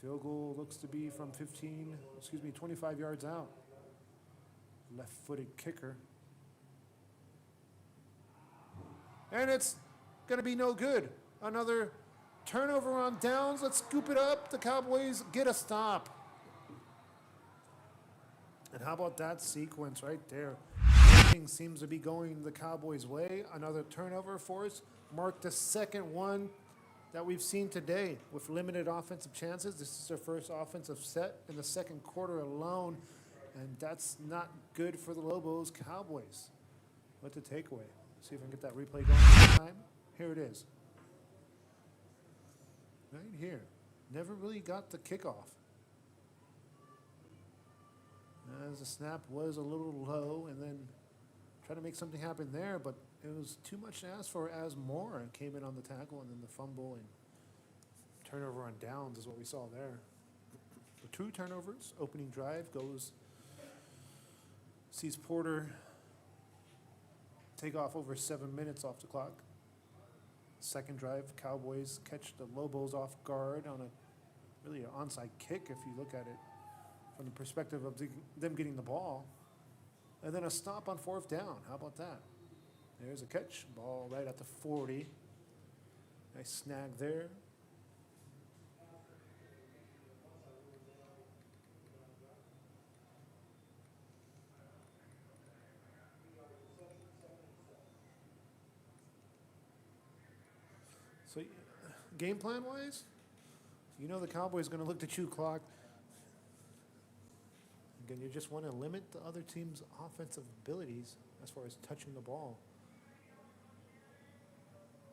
[SPEAKER 1] Field goal looks to be from 25 yards out. Left-footed kicker. And it's going to be no good. Another turnover on downs. Let's scoop it up. The Cowboys get a stop. And how about that sequence right there? things seems to be going the Cowboys' way. Another turnover for us. Marked the second one that we've seen today with limited offensive chances. This is their first offensive set in the second quarter alone, and that's not good for the Lobos Cowboys. What the takeaway? See if I can get that replay going this time. Here it is. Right here. Never really got the kickoff. As the snap was a little low, and then tried to make something happen there, but it was too much to ask for as Moore came in on the tackle, and then the fumble and turnover on downs is what we saw there. The 2 turnovers. Opening drive sees Porter take off over 7 minutes off the clock. Second drive, Cowboys catch the Lobos off guard on really an onside kick if you look at it from the perspective of them getting the ball. And then a stop on 4th down. How about that? There's a catch. Ball right at the 40. Nice snag there. So, game plan wise, you know the Cowboys are going to look to chew clock. Again, you just want to limit the other team's offensive abilities as far as touching the ball.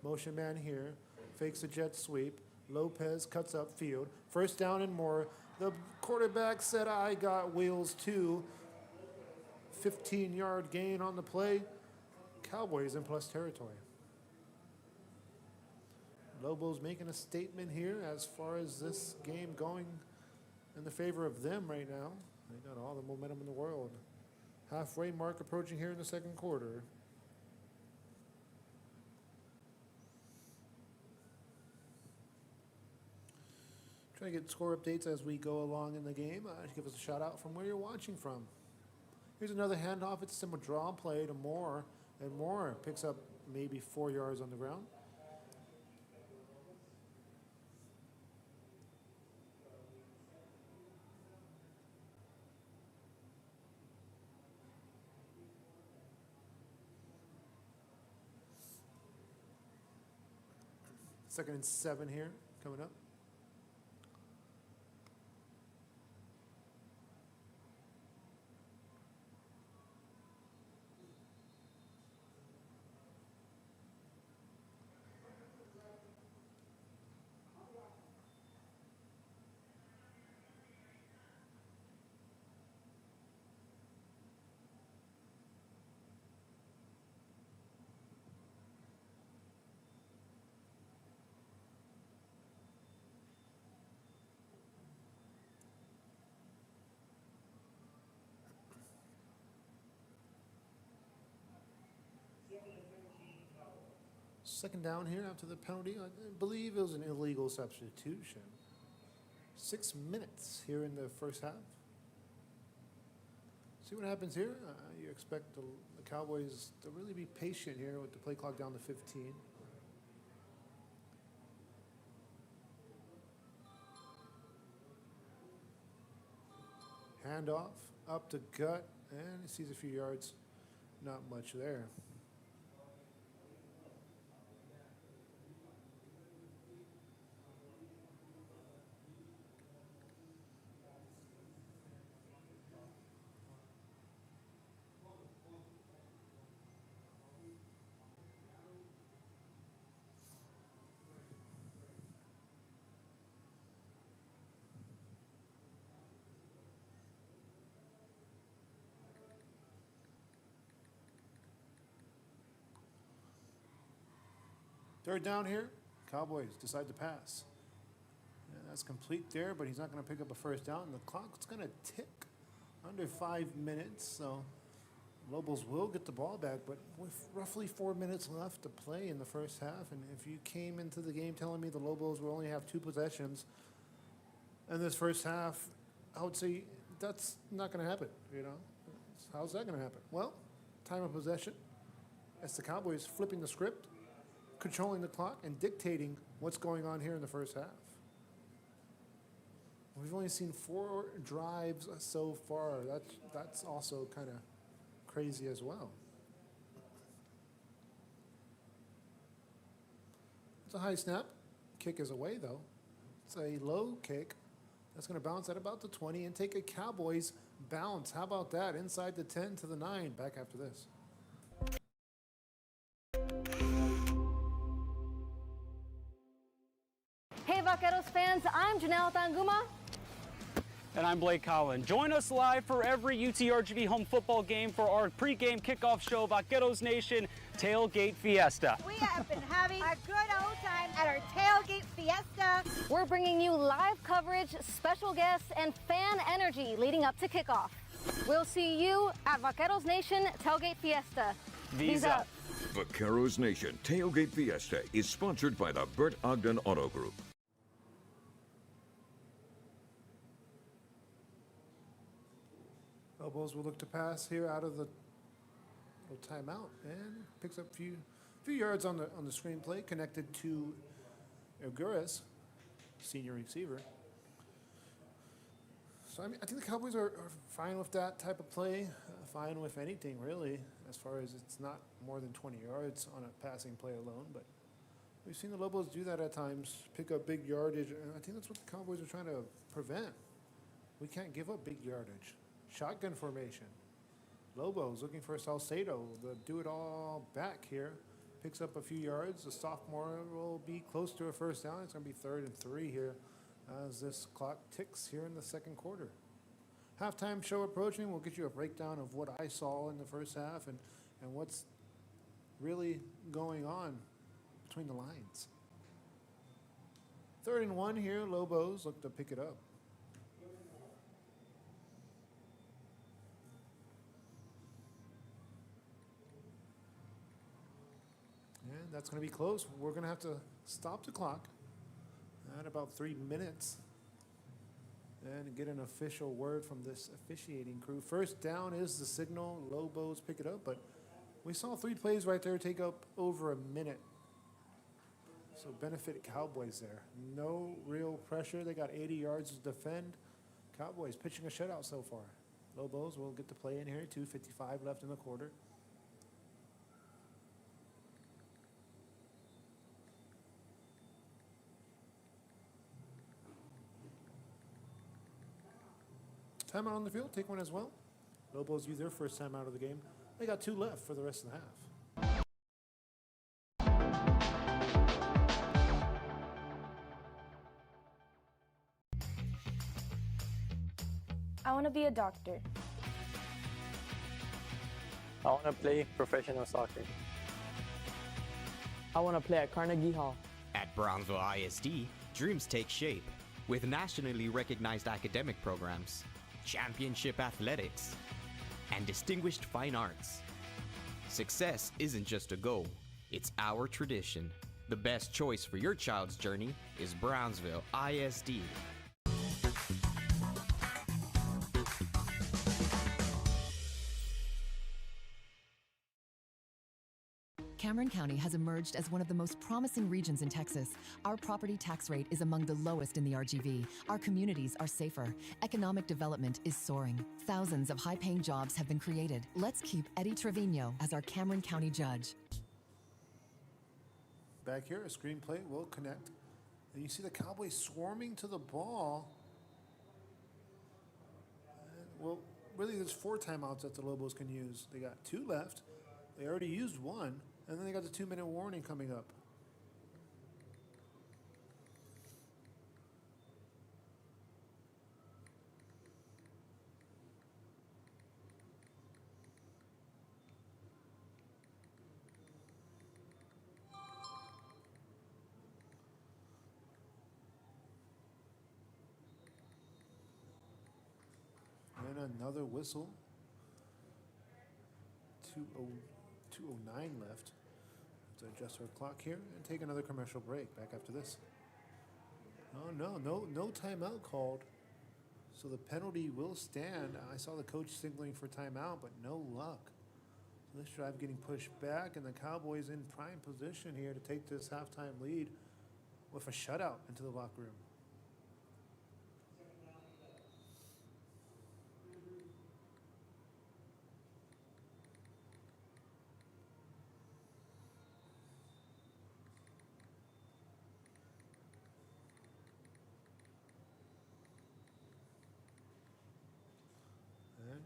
[SPEAKER 1] Motion man here, fakes a jet sweep. Lopez cuts up field. First down and more. The quarterback said, I got wheels too. 15-yard gain on the play. Cowboys in plus territory. Lobos making a statement here as far as this game going in the favor of them right now. They got all the momentum in the world. Halfway mark approaching here in the second quarter. Try to get score updates as we go along in the game. Give us a shout out from where you're watching from. Here's another handoff. It's a simple draw play to Moore, and Moore picks up maybe 4 yards on the ground. Second and 7 here, coming up. Second down here after the penalty. I believe it was an illegal substitution. 6 minutes here in the first half. See what happens here. You expect the Cowboys to really be patient here with the play clock down to 15. Handoff up to gut, and he sees a few yards. Not much there. Third down here, Cowboys decide to pass. And that's complete there, but he's not going to pick up a first down. The clock's going to tick under 5 minutes, so Lobos will get the ball back, but with roughly 4 minutes left to play in the first half, and if you came into the game telling me the Lobos will only have 2 possessions in this first half, I would say that's not going to happen, you know. How's that going to happen? Well, time of possession. It's the Cowboys flipping the script, controlling the clock, and dictating what's going on here in the first half. We've only seen 4 drives so far. That's also kind of crazy as well. It's a high snap. Kick is away, though. It's a low kick. That's going to bounce at about the 20 and take a Cowboys bounce. How about that? Inside the 10 to the 9. Back after this.
[SPEAKER 21] Hey, Vaqueros fans, I'm Janelle Tanguma.
[SPEAKER 22] And I'm Blake Collin. Join us live for every UTRGV home football game for our pregame kickoff show, Vaqueros Nation Tailgate Fiesta.
[SPEAKER 21] We have been having a good old time at our Tailgate Fiesta. We're bringing you live coverage, special guests, and fan energy leading up to kickoff. We'll see you at Vaqueros Nation Tailgate Fiesta.
[SPEAKER 22] V's up.
[SPEAKER 11] Vaqueros Nation Tailgate Fiesta is sponsored by the Bert Ogden Auto Group.
[SPEAKER 1] Lopez will look to pass here out of the little timeout and picks up a few yards on the screenplay, connected to Aguirre's senior receiver. So I think the Cowboys are fine with that type of play, fine with anything really, as far as it's not more than 20 yards on a passing play alone. But we've seen the Lobos do that at times, pick up big yardage, and I think that's what the Cowboys are trying to prevent. We can't give up big yardage. Shotgun formation. Lobos looking for Salcedo, the do-it-all back here. Picks up a few yards. The sophomore will be close to a first down. It's going to be 3rd and 3 here as this clock ticks here in the second quarter. Halftime show approaching. We'll get you a breakdown of what I saw in the first half and what's really going on between the lines. 3rd and 1 here. Lobos look to pick it up. And that's going to be close. We're going to have to stop the clock at about 3 minutes and get an official word from this officiating crew. First down is the signal. Lobos pick it up, but we saw 3 plays right there take up over a minute. So benefit Cowboys there. No real pressure. They got 80 yards to defend. Cowboys pitching a shutout so far. Lobos will get the play in here. 2:55 left in the quarter. Timeout on the field, take one as well. Lobos use their first time out of the game. They got 2 left for the rest of the half.
[SPEAKER 23] I want to be a doctor.
[SPEAKER 24] I want to play professional soccer.
[SPEAKER 3] I want to play at Carnegie Hall.
[SPEAKER 20] At Brownsville ISD, dreams take shape with nationally recognized academic programs, championship athletics, and distinguished fine arts. Success isn't just a goal, it's our tradition. The best choice for your child's journey is Brownsville ISD.
[SPEAKER 25] Cameron County has emerged as one of the most promising regions in Texas. Our property tax rate is among the lowest in the RGV. Our communities are safer. Economic development is soaring. Thousands of high-paying jobs have been created. Let's keep Eddie Trevino as our Cameron County judge.
[SPEAKER 1] Back here, a screenplay will connect. And you see the Cowboys swarming to the ball. Well, really, there's 4 timeouts that the Lobos can use. They got 2 left. They already used 1. And then they got the 2-minute warning coming up. And another whistle. 2:09 left. Let's adjust our clock here and take another commercial break. Back after this. Oh no timeout called. So the penalty will stand. I saw the coach signaling for timeout, but no luck. So this drive getting pushed back, and the Cowboys in prime position here to take this halftime lead with a shutout into the locker room.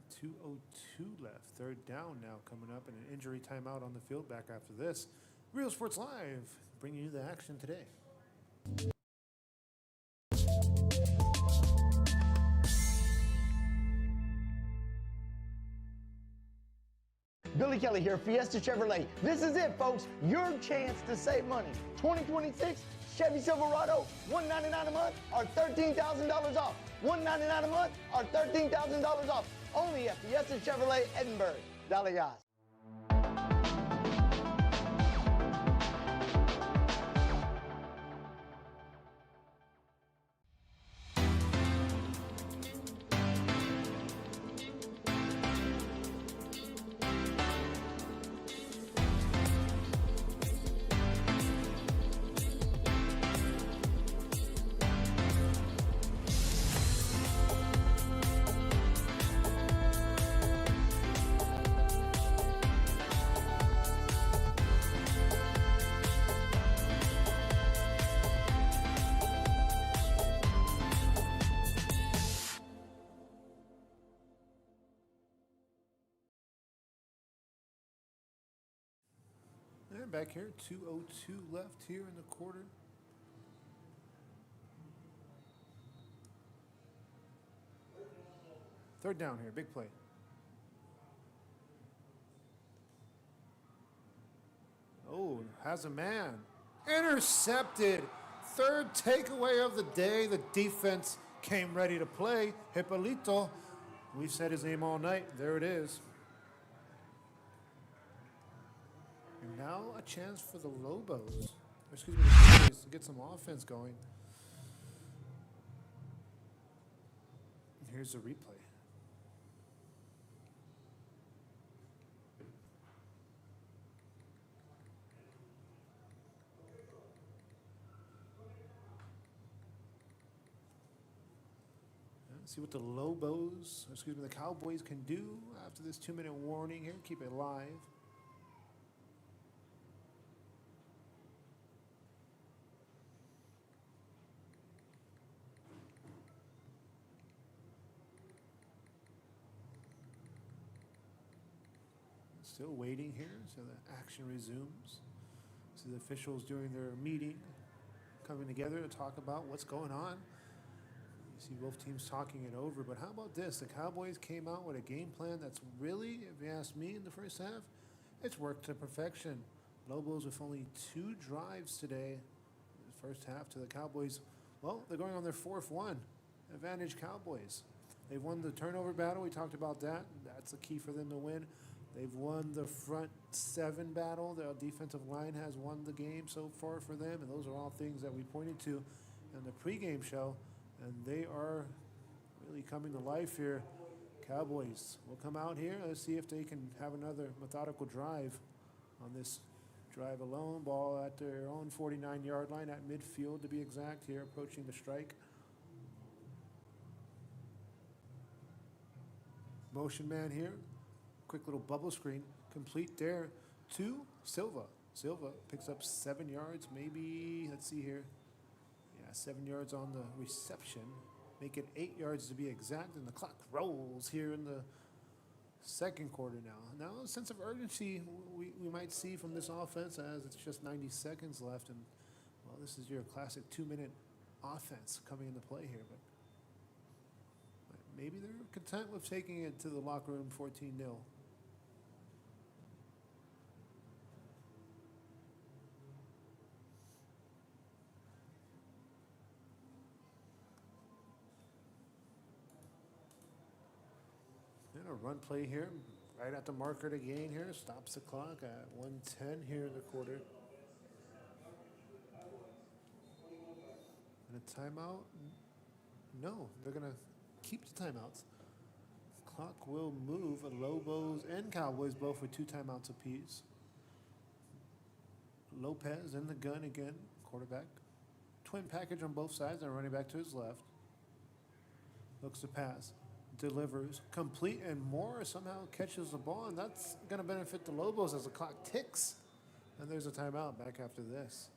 [SPEAKER 1] 2:02 left. Third down now coming up, and an injury timeout on the field back after this. Real Sports Live, bringing you the action today.
[SPEAKER 2] Billy Kelly here, Fiesta Chevrolet. This is it, folks. Your chance to save money. 2026 Chevy Silverado, $199 a month or $13,000 off. $199 a month or $13,000 off. Only at Fiesta Chevrolet Edinburgh. Dale gas.
[SPEAKER 1] And back here, 2:02 left here in the quarter. Third down here, big play. Oh, has a man. Intercepted. Third takeaway of the day. The defense came ready to play. Hippolito. We've said his name all night. There it is. And now a chance for the Lobos. Excuse me, the Cowboys to get some offense going. And here's the replay. See what the Lobos, excuse me, the Cowboys can do after this 2-minute warning here. Keep it live. Still waiting here, so the action resumes. See the officials during their meeting coming together to talk about what's going on. You see both teams talking it over, but how about this? The Cowboys came out with a game plan that's really, if you ask me, in the first half, it's worked to perfection. Lobos with only 2 drives today, in the first half to the Cowboys. Well, they're going on their 4th one. Advantage Cowboys. They've won the turnover battle. We talked about that. That's the key for them to win. They've won the front 7 battle. Their defensive line has won the game so far for them, and those are all things that we pointed to in the pregame show. And they are really coming to life here. Cowboys will come out here. Let's see if they can have another methodical drive on this drive alone. Ball at their own 49-yard line at midfield, to be exact, here approaching the strike. Motion man here. Quick little bubble screen. Complete there to Silva. Silva picks up 7 yards, maybe, let's see here. 7 yards on the reception. Make it 8 yards to be exact, and the clock rolls here in the second quarter now. Now, a sense of urgency we might see from this offense as it's just 90 seconds left, and, well, this is your classic 2-minute offense coming into play here, but maybe they're content with taking it to the locker room 14-0. A run play here, right at the marker to gain here, stops the clock at 1:10 here in the quarter. And a timeout? No, they're going to keep the timeouts. Clock will move. Lobos and Cowboys both with 2 timeouts apiece. Lopez in the gun again, quarterback. Twin package on both sides and running back to his left. Looks to pass. Delivers, complete, and Moore somehow catches the ball, and that's going to benefit the Lobos as the clock ticks. And there's a timeout back after this.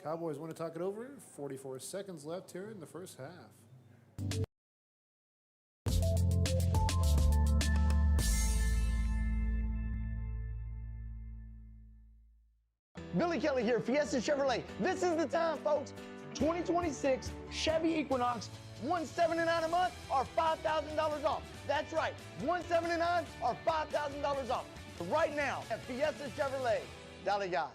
[SPEAKER 1] Cowboys want to talk it over. 44 seconds left here in the first half.
[SPEAKER 2] Billy Kelly here, Fiesta Chevrolet. This is the time, folks. 2026 Chevy Equinox, $179 a month or $5,000 off. That's right, $179 or $5,000 off. Right now at Fiesta Chevrolet. Dale gas.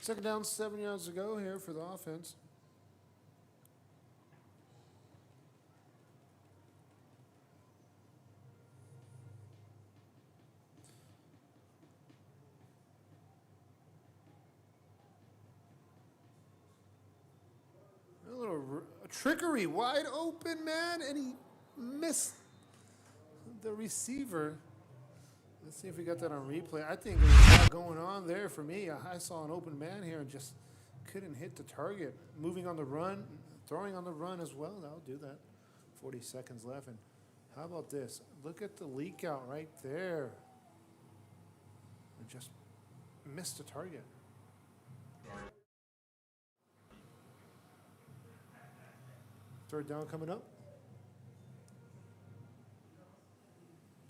[SPEAKER 1] Second down, 7 yards to go here for the offense. A little trickery, wide open, man, and he missed the receiver. Let's see if we got that on replay. I think there's a lot going on there for me. I saw an open man here and just couldn't hit the target. Moving on the run, throwing on the run as well. That'll do that. 40 seconds left. And how about this? Look at the leak out right there. And just missed the target. Third down coming up.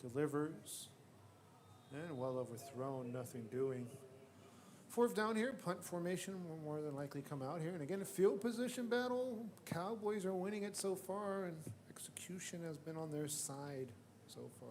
[SPEAKER 1] Delivers. And well overthrown, nothing doing. Fourth down here, punt formation will more than likely come out here. And again, a field position battle. Cowboys are winning it so far, and execution has been on their side so far.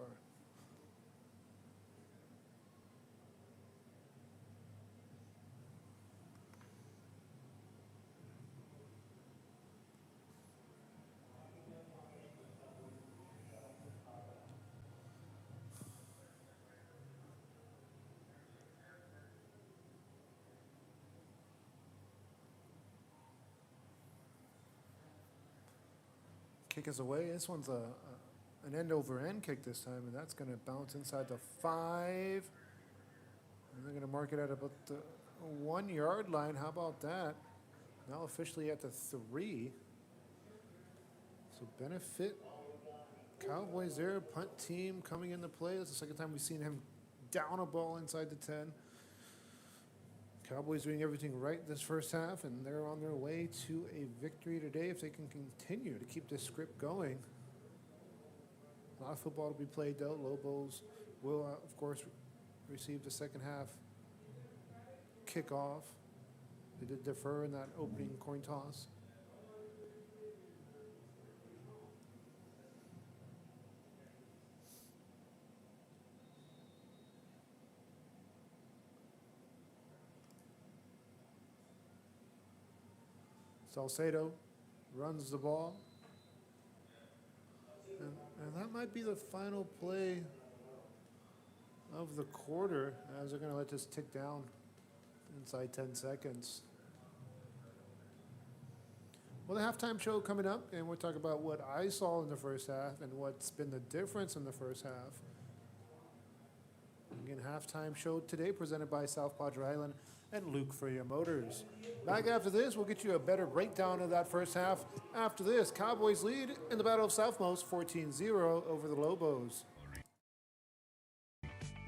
[SPEAKER 1] Kick is away. This one's an end-over-end kick this time, and that's going to bounce inside the 5. And they're going to mark it at about the 1 yard line. How about that? Now officially at the 3. So benefit Cowboys there. Punt team coming into play. That's the second time we've seen him down a ball inside the 10. Cowboys doing everything right this first half, and they're on their way to a victory today if they can continue to keep this script going. A lot of football to be played, though. Lopez will, of course, receive the second half kickoff. They did defer in that opening coin toss. Salcedo runs the ball. And that might be the final play of the quarter, as they're going to let this tick down inside 10 seconds. Well, the halftime show coming up, and we'll talk about what I saw in the first half and what's been the difference in the first half. Again, halftime show today presented by South Padre Island and Luke Freya Motors. Back after this, we'll get you a better breakdown of that first half. After this, Cowboys lead in the Battle of Southmost 14-0 over the Lobos.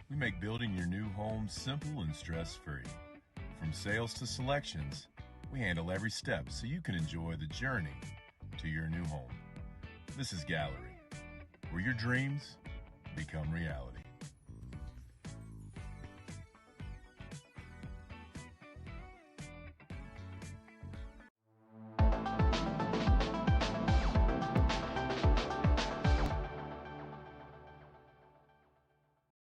[SPEAKER 5] We make building your new home simple and stress-free. From sales to selections, we handle every step so you can enjoy the journey to your new home. This is Gallery, where your dreams become reality.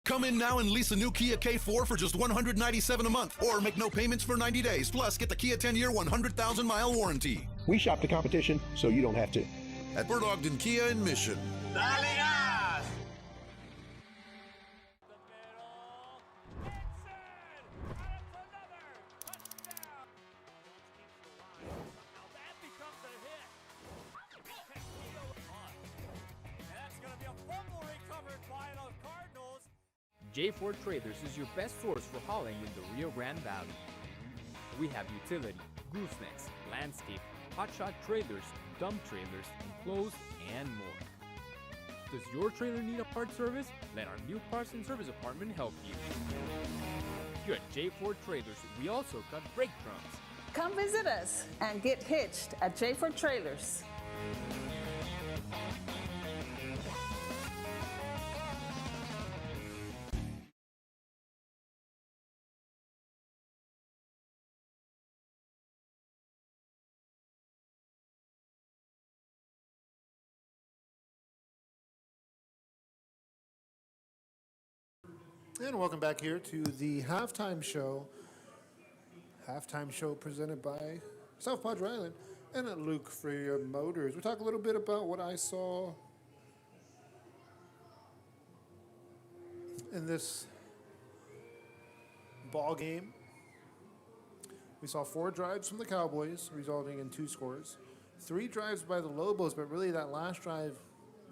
[SPEAKER 6] Come in now and lease a new Kia K4 for just $197 a month, or make no payments for 90 days. Plus, get the Kia 10-year, 100,000-mile warranty.
[SPEAKER 9] We shop the competition so you don't have to.
[SPEAKER 6] At Bert Ogden Kia in Mission.
[SPEAKER 4] J Ford Trailers is your best source for hauling in the Rio Grande Valley. We have utility, goosenecks, landscape, hotshot trailers, dump trailers, enclosed, and more. Does your trailer need a part service? Let our new parts and service department help you. Here at J Ford Trailers, we also cut brake drums.
[SPEAKER 10] Come visit us and get hitched at J Ford Trailers.
[SPEAKER 1] And welcome back here to the halftime show. Halftime show presented by South Padre Island and at Luke Freer Motors. We'll talk a little bit about what I saw in this ball game. We saw 4 drives from the Cowboys, resulting in 2 scores. 3 drives by the Lobos, but really that last drive,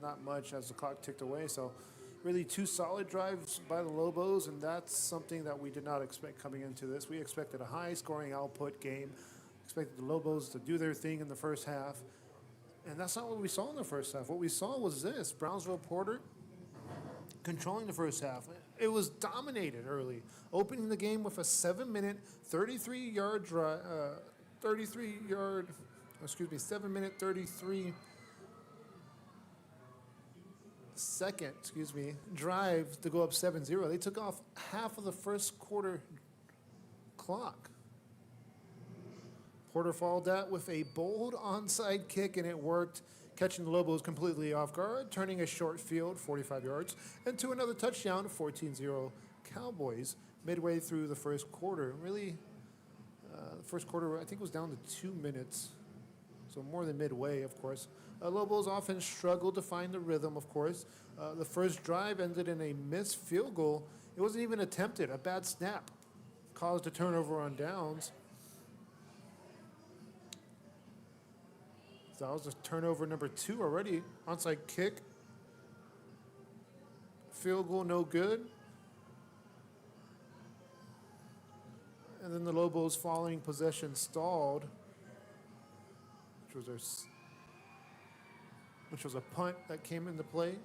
[SPEAKER 1] not much as the clock ticked away. So really 2 solid drives by the Lobos, and that's something that we did not expect coming into this. We expected a high-scoring output game, expected the Lobos to do their thing in the first half, and that's not what we saw in the first half. What we saw was this: Brownsville Porter controlling the first half. It was dominated early, opening the game with a 7-minute, 33-yard drive, 7-minute, 33-second, drive to go up 7-0. They took off half of the first quarter clock. Porter followed that with a bold onside kick, and it worked, catching the Lobos completely off guard, turning a short field, 45 yards, into another touchdown, 14-0 Cowboys, midway through the first quarter. Really, the first quarter, I think, was down to 2 minutes, so more than midway, of course. Lobos offense struggled to find the rhythm, of course. The first drive ended in a missed field goal. It wasn't even attempted. A bad snap caused a turnover on downs. So that was a turnover number 2 already. Onside kick. Field goal, no good. And then the Lobos following possession stalled, which was a punt that came into play,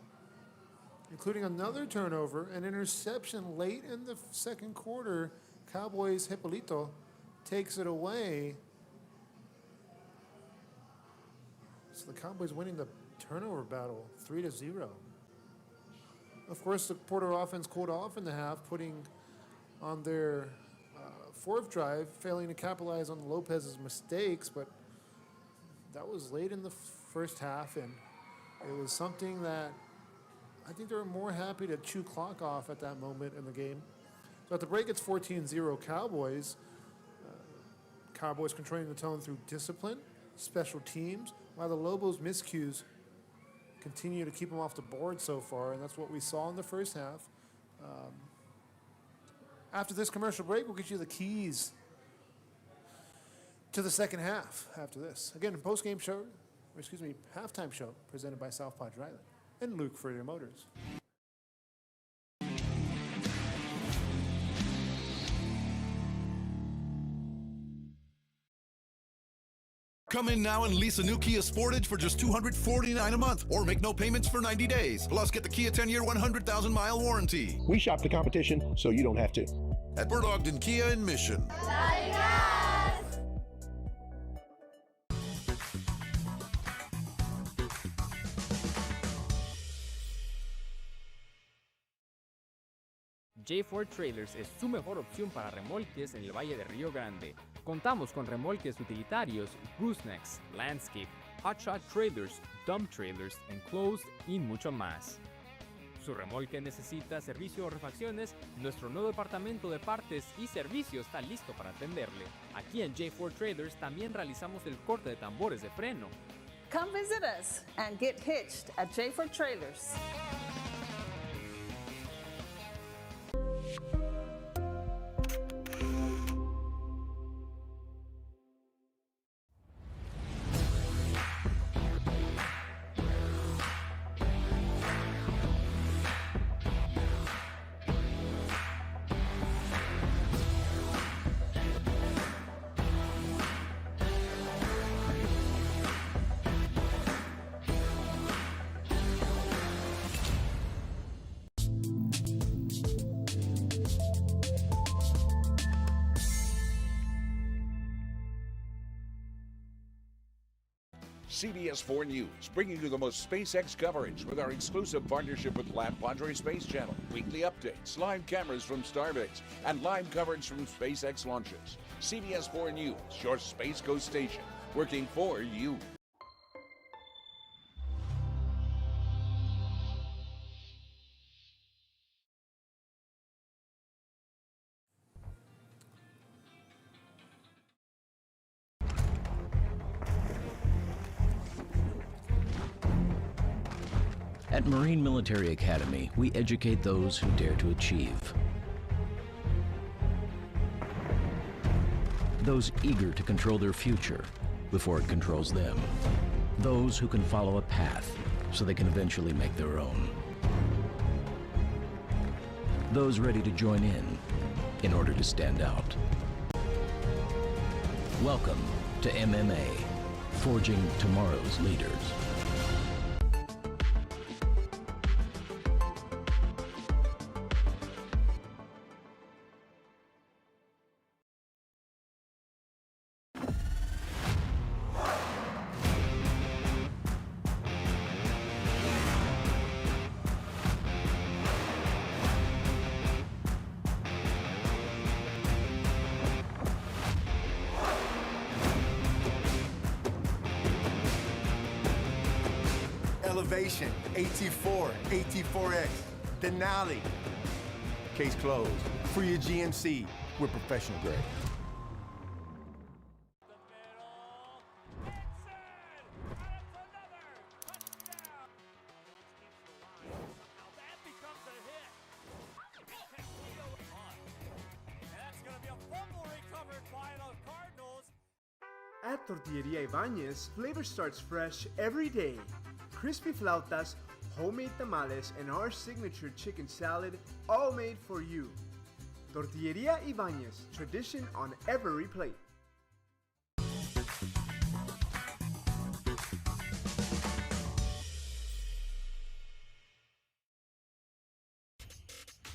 [SPEAKER 1] including another turnover, an interception late in the second quarter. Cowboys Hippolito takes it away. So the Cowboys winning the turnover battle, 3-0. Of course, the Porter offense cooled off in the half, putting on their 4th drive, failing to capitalize on Lopez's mistakes, but that was late in the first half, and it was something that I think they were more happy to chew clock off at that moment in the game. So at the break, it's 14-0 Cowboys. Cowboys controlling the tone through discipline, special teams, while the Lobos' miscues continue to keep them off the board so far, and that's what we saw in the first half. After this commercial break, we'll get you the keys to the second half after this. Again, halftime show presented by South Padre Island and Luke Freer Motors.
[SPEAKER 6] Come in now and lease a new Kia Sportage for just $249 a month, or make no payments for 90 days. Plus, get the Kia 10-year, 100,000-mile warranty.
[SPEAKER 9] We shop the competition so you don't have to.
[SPEAKER 6] At Bert Ogden Kia in Mission.
[SPEAKER 4] J Ford Trailers es su mejor opción para remolques en el Valle de Río Grande. Contamos con remolques utilitarios, goosenecks, landscape, hotshot trailers, dump trailers, enclosed y mucho más. Su remolque necesita servicio o refacciones, nuestro nuevo departamento de partes y servicio está listo para atenderle. Aquí en J Ford Trailers también realizamos el corte de tambores de freno.
[SPEAKER 10] Come visit us and get hitched at J Ford Trailers.
[SPEAKER 12] CBS 4 News, bringing you the most SpaceX coverage with our exclusive partnership with Lam Padre Space Channel. Weekly updates, live cameras from Starbase, and live coverage from SpaceX launches. CBS 4 News, your Space Coast station, working for you.
[SPEAKER 13] At Marine Military Academy, we educate those who dare to achieve. Those eager to control their future before it controls them. Those who can follow a path so they can eventually make their own. Those ready to join in order to stand out. Welcome to MMA, forging tomorrow's leaders.
[SPEAKER 14] Elevation, AT4, AT4X, Denali. Case closed. For your GMC, we're professional grade.
[SPEAKER 7] At Tortilleria Ibanez, flavor starts fresh every day. Crispy flautas, homemade tamales, and our signature chicken salad, all made for you. Tortilleria Ibanez, tradition on every plate.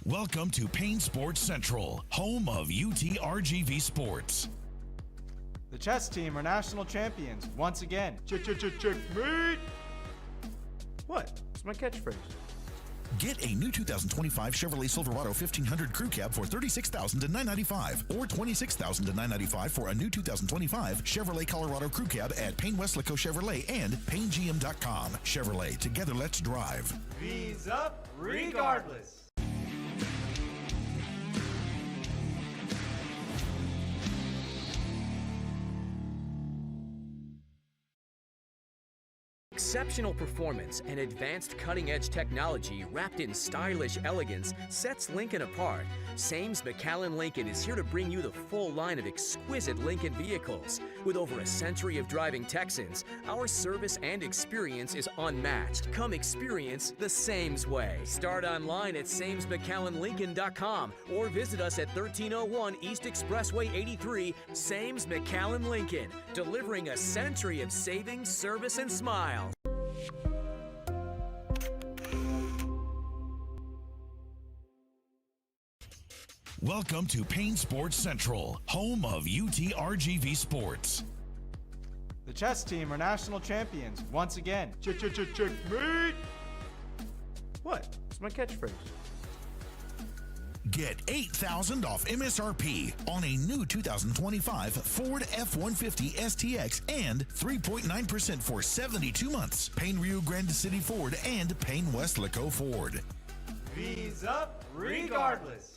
[SPEAKER 6] Welcome to Payne Sports Central, home of UTRGV Sports.
[SPEAKER 15] The chess team are national champions once again.
[SPEAKER 7] Checkmate!
[SPEAKER 15] What? It's my catchphrase.
[SPEAKER 6] Get a new 2025 Chevrolet Silverado 1500 Crew Cab for $36,000 to $995, or $26,000 to $995 for a new 2025 Chevrolet Colorado Crew Cab at Payne Westlaco Chevrolet and PayneGM.com. Chevrolet, together let's drive.
[SPEAKER 15] V's up regardless.
[SPEAKER 4] Exceptional performance and advanced cutting-edge technology wrapped in stylish elegance sets Lincoln apart. Sames McAllen Lincoln is here to bring you the full line of exquisite Lincoln vehicles. With over a century of driving Texans, our service and experience is unmatched. Come experience the Sames way. Start online at SamesMcAllenLincoln.com or visit us at 1301 East Expressway 83, Sames McAllen Lincoln, delivering a century of savings, service, and smiles.
[SPEAKER 6] Welcome to Payne Sports Central, home of UTRGV Sports.
[SPEAKER 15] The chess team are national champions once again.
[SPEAKER 7] Checkmate!
[SPEAKER 15] What? It's my catchphrase.
[SPEAKER 6] Get $8,000 off MSRP on a new 2025 Ford F-150 STX and 3.9% for 72 months. Payne Rio Grande City Ford and Payne Westlaco Ford.
[SPEAKER 15] V's up regardless.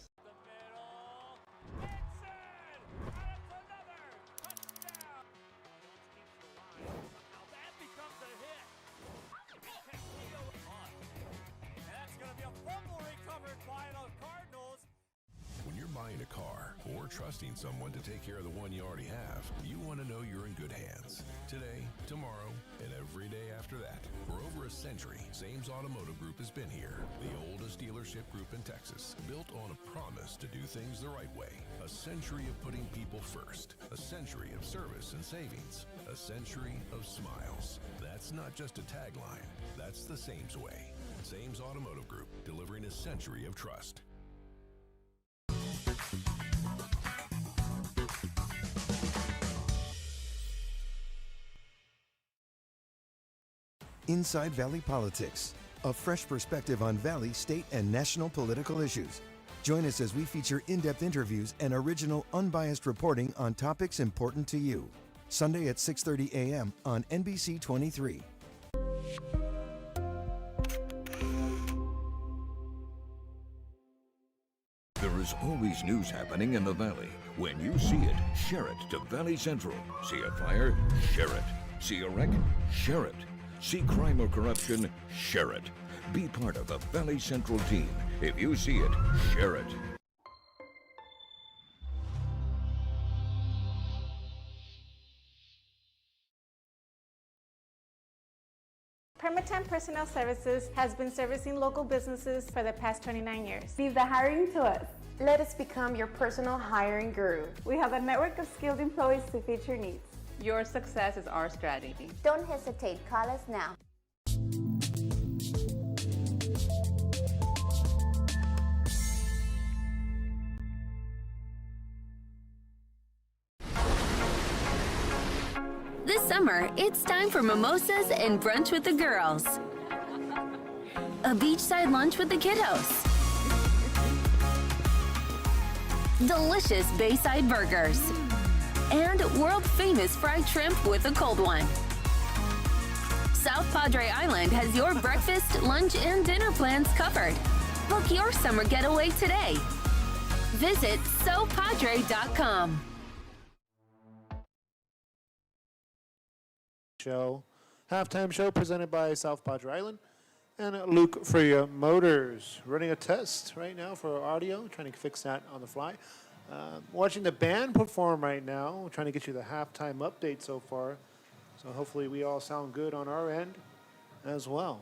[SPEAKER 5] Buying a car or trusting someone to take care of the one you already have, you want to know you're in good hands. Today, tomorrow, and every day after that. For over a century, Sames Automotive Group has been here. The oldest dealership group in Texas, built on a promise to do things the right way. A century of putting people first. A century of service and savings. A century of smiles. That's not just a tagline. That's the Sames way. Sames Automotive Group, delivering a century of trust.
[SPEAKER 8] Inside Valley Politics, a fresh perspective on Valley, state, and national political issues. Join us as we feature in-depth interviews and original, unbiased reporting on topics important to you. Sunday at 6:30 a.m. on NBC 23.
[SPEAKER 11] There is always news happening in the Valley. When you see it, share it to Valley Central. See a fire? Share it. See a wreck? Share it. See crime or corruption? Share it. Be part of the Valley Central team. If you see it, share it.
[SPEAKER 16] Permatemp Personnel Services has been servicing local businesses for the past 29 years.
[SPEAKER 17] Leave the hiring to us. Let us become your personal hiring guru.
[SPEAKER 16] We have a network of skilled employees to fit your needs.
[SPEAKER 18] Your success is our strategy.
[SPEAKER 17] Don't hesitate. Call us now.
[SPEAKER 19] This summer, it's time for mimosas and brunch with the girls. A beachside lunch with the kiddos. Delicious Bayside burgers. And world-famous fried shrimp with a cold one. South Padre Island has your breakfast, lunch, and dinner plans covered. Book your summer getaway today. Visit SoPadre.com.
[SPEAKER 1] Halftime show presented by South Padre Island and Luke Freya Motors. Running a test right now for audio, trying to fix that on the fly. Watching the band perform right now, trying to get you the halftime update so far. So hopefully we all sound good on our end as well.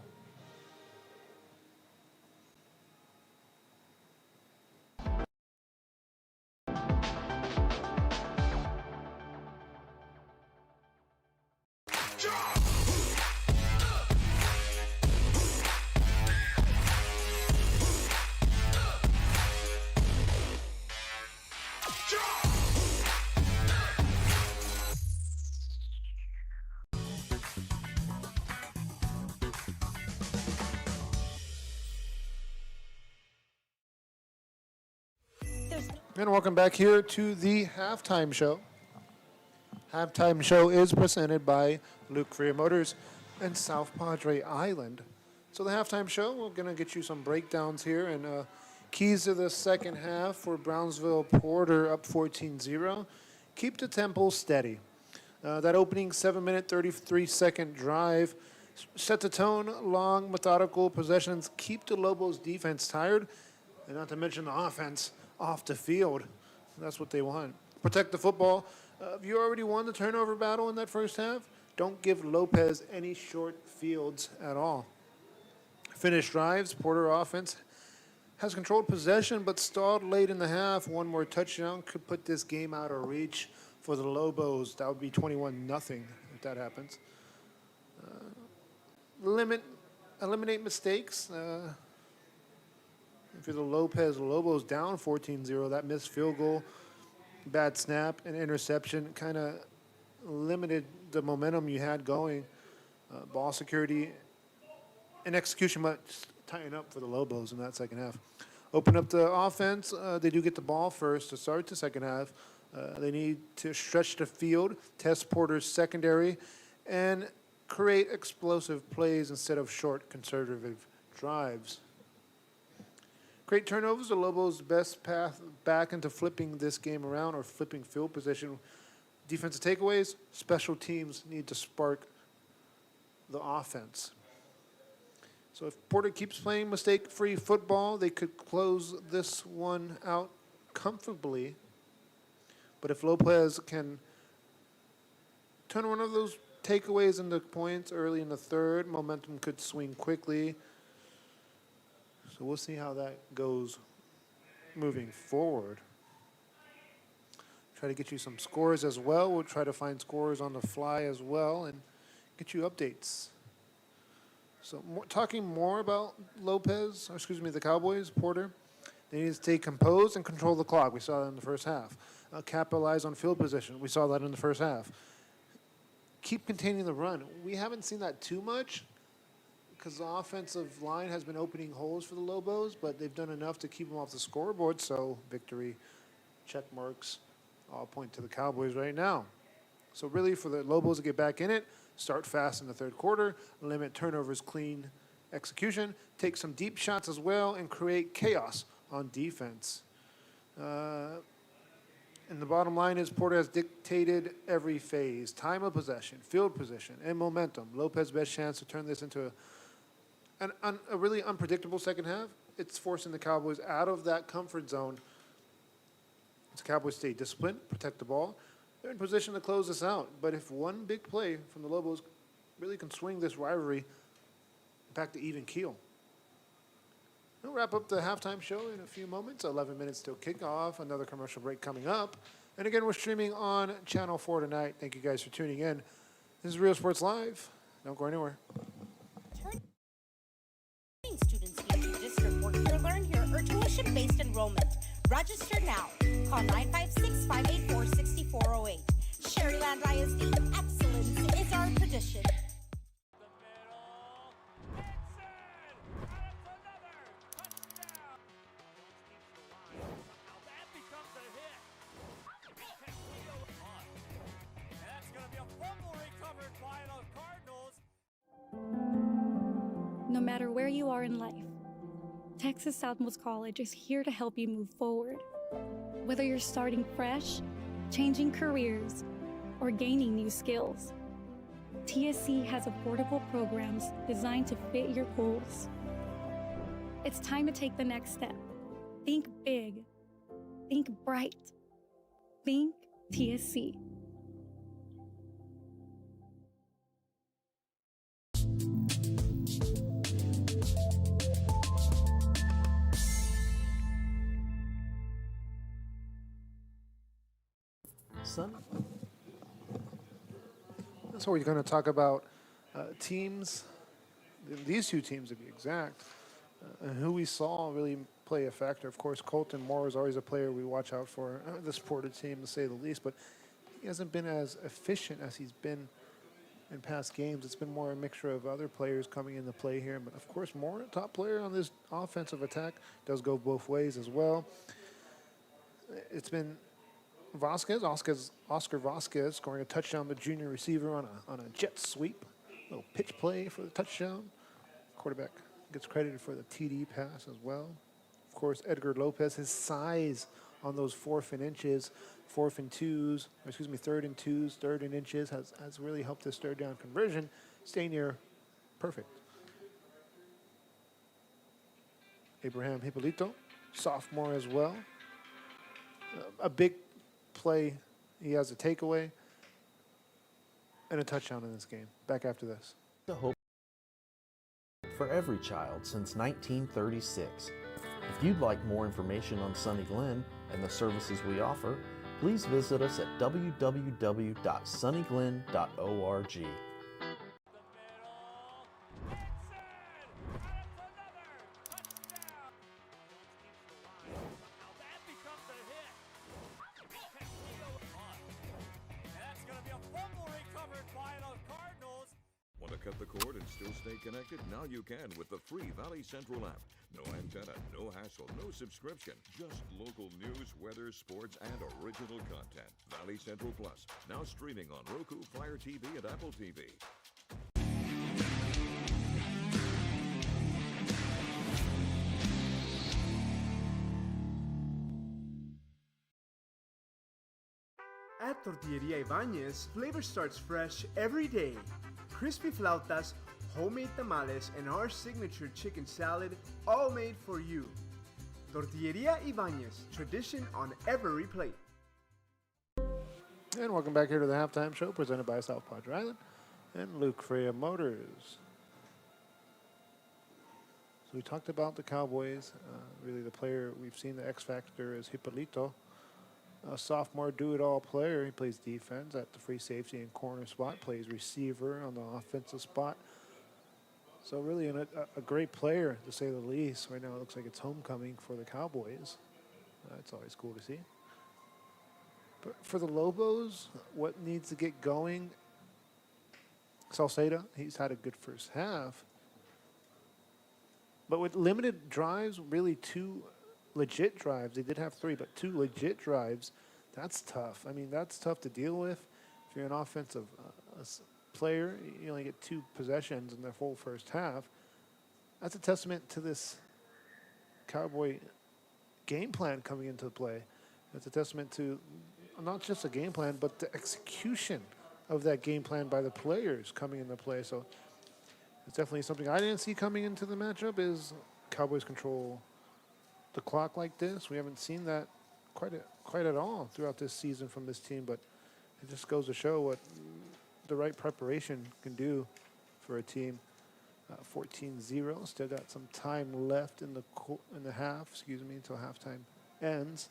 [SPEAKER 1] And welcome back here to the halftime show. Halftime show is presented by Luke Freya Motors and South Padre Island. So the halftime show, we're going to get you some breakdowns here and keys to the second half for Brownsville Porter up 14-0. Keep the tempo steady. That opening 7-minute, 33-second drive set the tone. Long, methodical possessions keep the Lobos defense tired, and not to mention the offense off the field. That's what they want. Protect the football. If you already won the turnover battle in that first half, don't give Lopez any short fields at all. Finished drives. Porter offense has controlled possession but stalled late in the half. One more touchdown could put this game out of reach for the Lobos. That would be 21-0 if that happens. Eliminate mistakes. If you're the Lopez Lobos down 14-0, that missed field goal, bad snap, and interception kind of limited the momentum you had going. Ball security and execution must tighten up for the Lobos in that second half. Open up the offense. They do get the ball first to start the second half. They need to stretch the field, test Porter's secondary, and create explosive plays instead of short, conservative drives. Great turnovers, the Lobos' best path back into flipping this game around or flipping field position. Defensive takeaways, special teams need to spark the offense. So if Porter keeps playing mistake-free football, they could close this one out comfortably. But if Lopez can turn one of those takeaways into points early in the third, momentum could swing quickly. So we'll see how that goes moving forward. Try to get you some scores as well. We'll try to find scores on the fly as well and get you updates. So talking more about the Cowboys, Porter, they need to stay composed and control the clock. We saw that in the first half. Capitalize on field position. We saw that in the first half. Keep containing the run. We haven't seen that too much, because the offensive line has been opening holes for the Lobos, but they've done enough to keep them off the scoreboard. So victory, check marks, all point to the Cowboys right now. So really for the Lobos to get back in it, start fast in the third quarter, limit turnovers, clean execution, take some deep shots as well, and create chaos on defense. And the bottom line is Porter has dictated every phase: time of possession, field position, and momentum. Lopez best chance to turn this into a really unpredictable second half. It's forcing the Cowboys out of that comfort zone. The Cowboys stay disciplined, protect the ball. They're in position to close this out. But if one big play from the Lobos really can swing this rivalry back to even keel. We'll wrap up the halftime show in a few moments. 11 minutes till kickoff. Another commercial break coming up. And again, we're streaming on Channel 4 tonight. Thank you guys for tuning in. This is Real Sports Live. Don't go anywhere.
[SPEAKER 3] Students need to district work here, learn here, or tuition-based enrollment. Register now. Call 956-584-6408. Sherryland ISD. Excellence is our tradition.
[SPEAKER 21] No matter where you are in life, Texas Southmost College is here to help you move forward. Whether you're starting fresh, changing careers, or gaining new skills, TSC has affordable programs designed to fit your goals. It's time to take the next step. Think big. Think bright. Think TSC.
[SPEAKER 1] So we're going to talk about teams, these two teams to be exact, and who we saw really play a factor. Of course, Colton Moore is always a player we watch out for, this Porter team to say the least, but he hasn't been as efficient as he's been in past games. It's been more a mixture of other players coming into play here. But of course, Moore, top player on this offensive attack, does go both ways as well. It's been Oscar Vasquez scoring a touchdown, the junior receiver on a jet sweep. Little pitch play for the touchdown. Quarterback gets credited for the TD pass as well. Of course, Edgar Lopez, his size on those third and twos, third and inches has really helped his third down conversion stay near perfect. Abraham Hippolito, sophomore as well. A big play. He has a takeaway and a touchdown in this game. Back after this.
[SPEAKER 22] The hope for every child since 1936. If you'd like more information on Sunny Glen and the services we offer, please visit us at www.sunnyglen.org.
[SPEAKER 11] Want to cut the cord and still stay connected? Now you can with the free Valley Central app. No antenna, no hassle, no subscription. Just local news, weather, sports, and original content. Valley Central Plus, now streaming on Roku, Fire TV, and Apple TV.
[SPEAKER 7] At Tortilleria Ibanez, flavor starts fresh every day. Crispy flautas, homemade tamales, and our signature chicken salad, all made for you. Tortilleria Ibanez, tradition on every plate.
[SPEAKER 1] And welcome back here to the halftime show presented by South Padre Island and Luke Freya Motors. So we talked about the Cowboys. Really the player we've seen, the X factor is Hippolito. A sophomore do-it-all player. He plays defense at the free safety and corner spot, plays receiver on the offensive spot. So really a great player, to say the least. Right now it looks like it's homecoming for the Cowboys. It's always cool to see. But for the Lobos, what needs to get going? Salceda, he's had a good first half. But with limited drives, really 2 legit drives. They did have 3, but 2 legit drives. That's tough. I mean, that's tough to deal with. If you're an offensive player, you only get 2 possessions in the whole first half. That's a testament to this Cowboy game plan coming into play. That's a testament to not just the game plan, but the execution of that game plan by the players coming into play. So it's definitely something I didn't see coming into the matchup is Cowboys control the clock like this. We haven't seen that quite at all throughout this season from this team, but it just goes to show what the right preparation can do for a team. 14-0, still got some time left in the half, until halftime ends.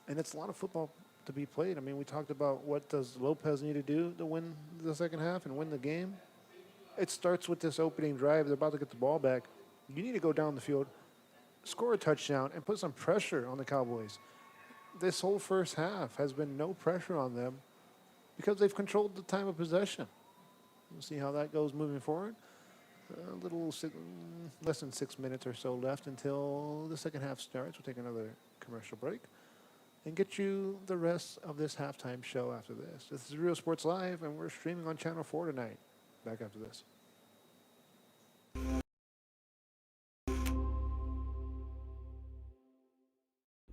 [SPEAKER 1] And it's a lot of football to be played. I mean, we talked about what does Lopez need to do to win the second half and win the game. It starts with this opening drive. They're about to get the ball back. You need to go down the field, score a touchdown, and put some pressure on the Cowboys. This whole first half has been no pressure on them because they've controlled the time of possession. We'll see how that goes moving forward. Less than 6 minutes or so left until the second half starts. We'll take another commercial break and get you the rest of this halftime show after this. This is Real Sports Live, and we're streaming on Channel 4 tonight. Back after this.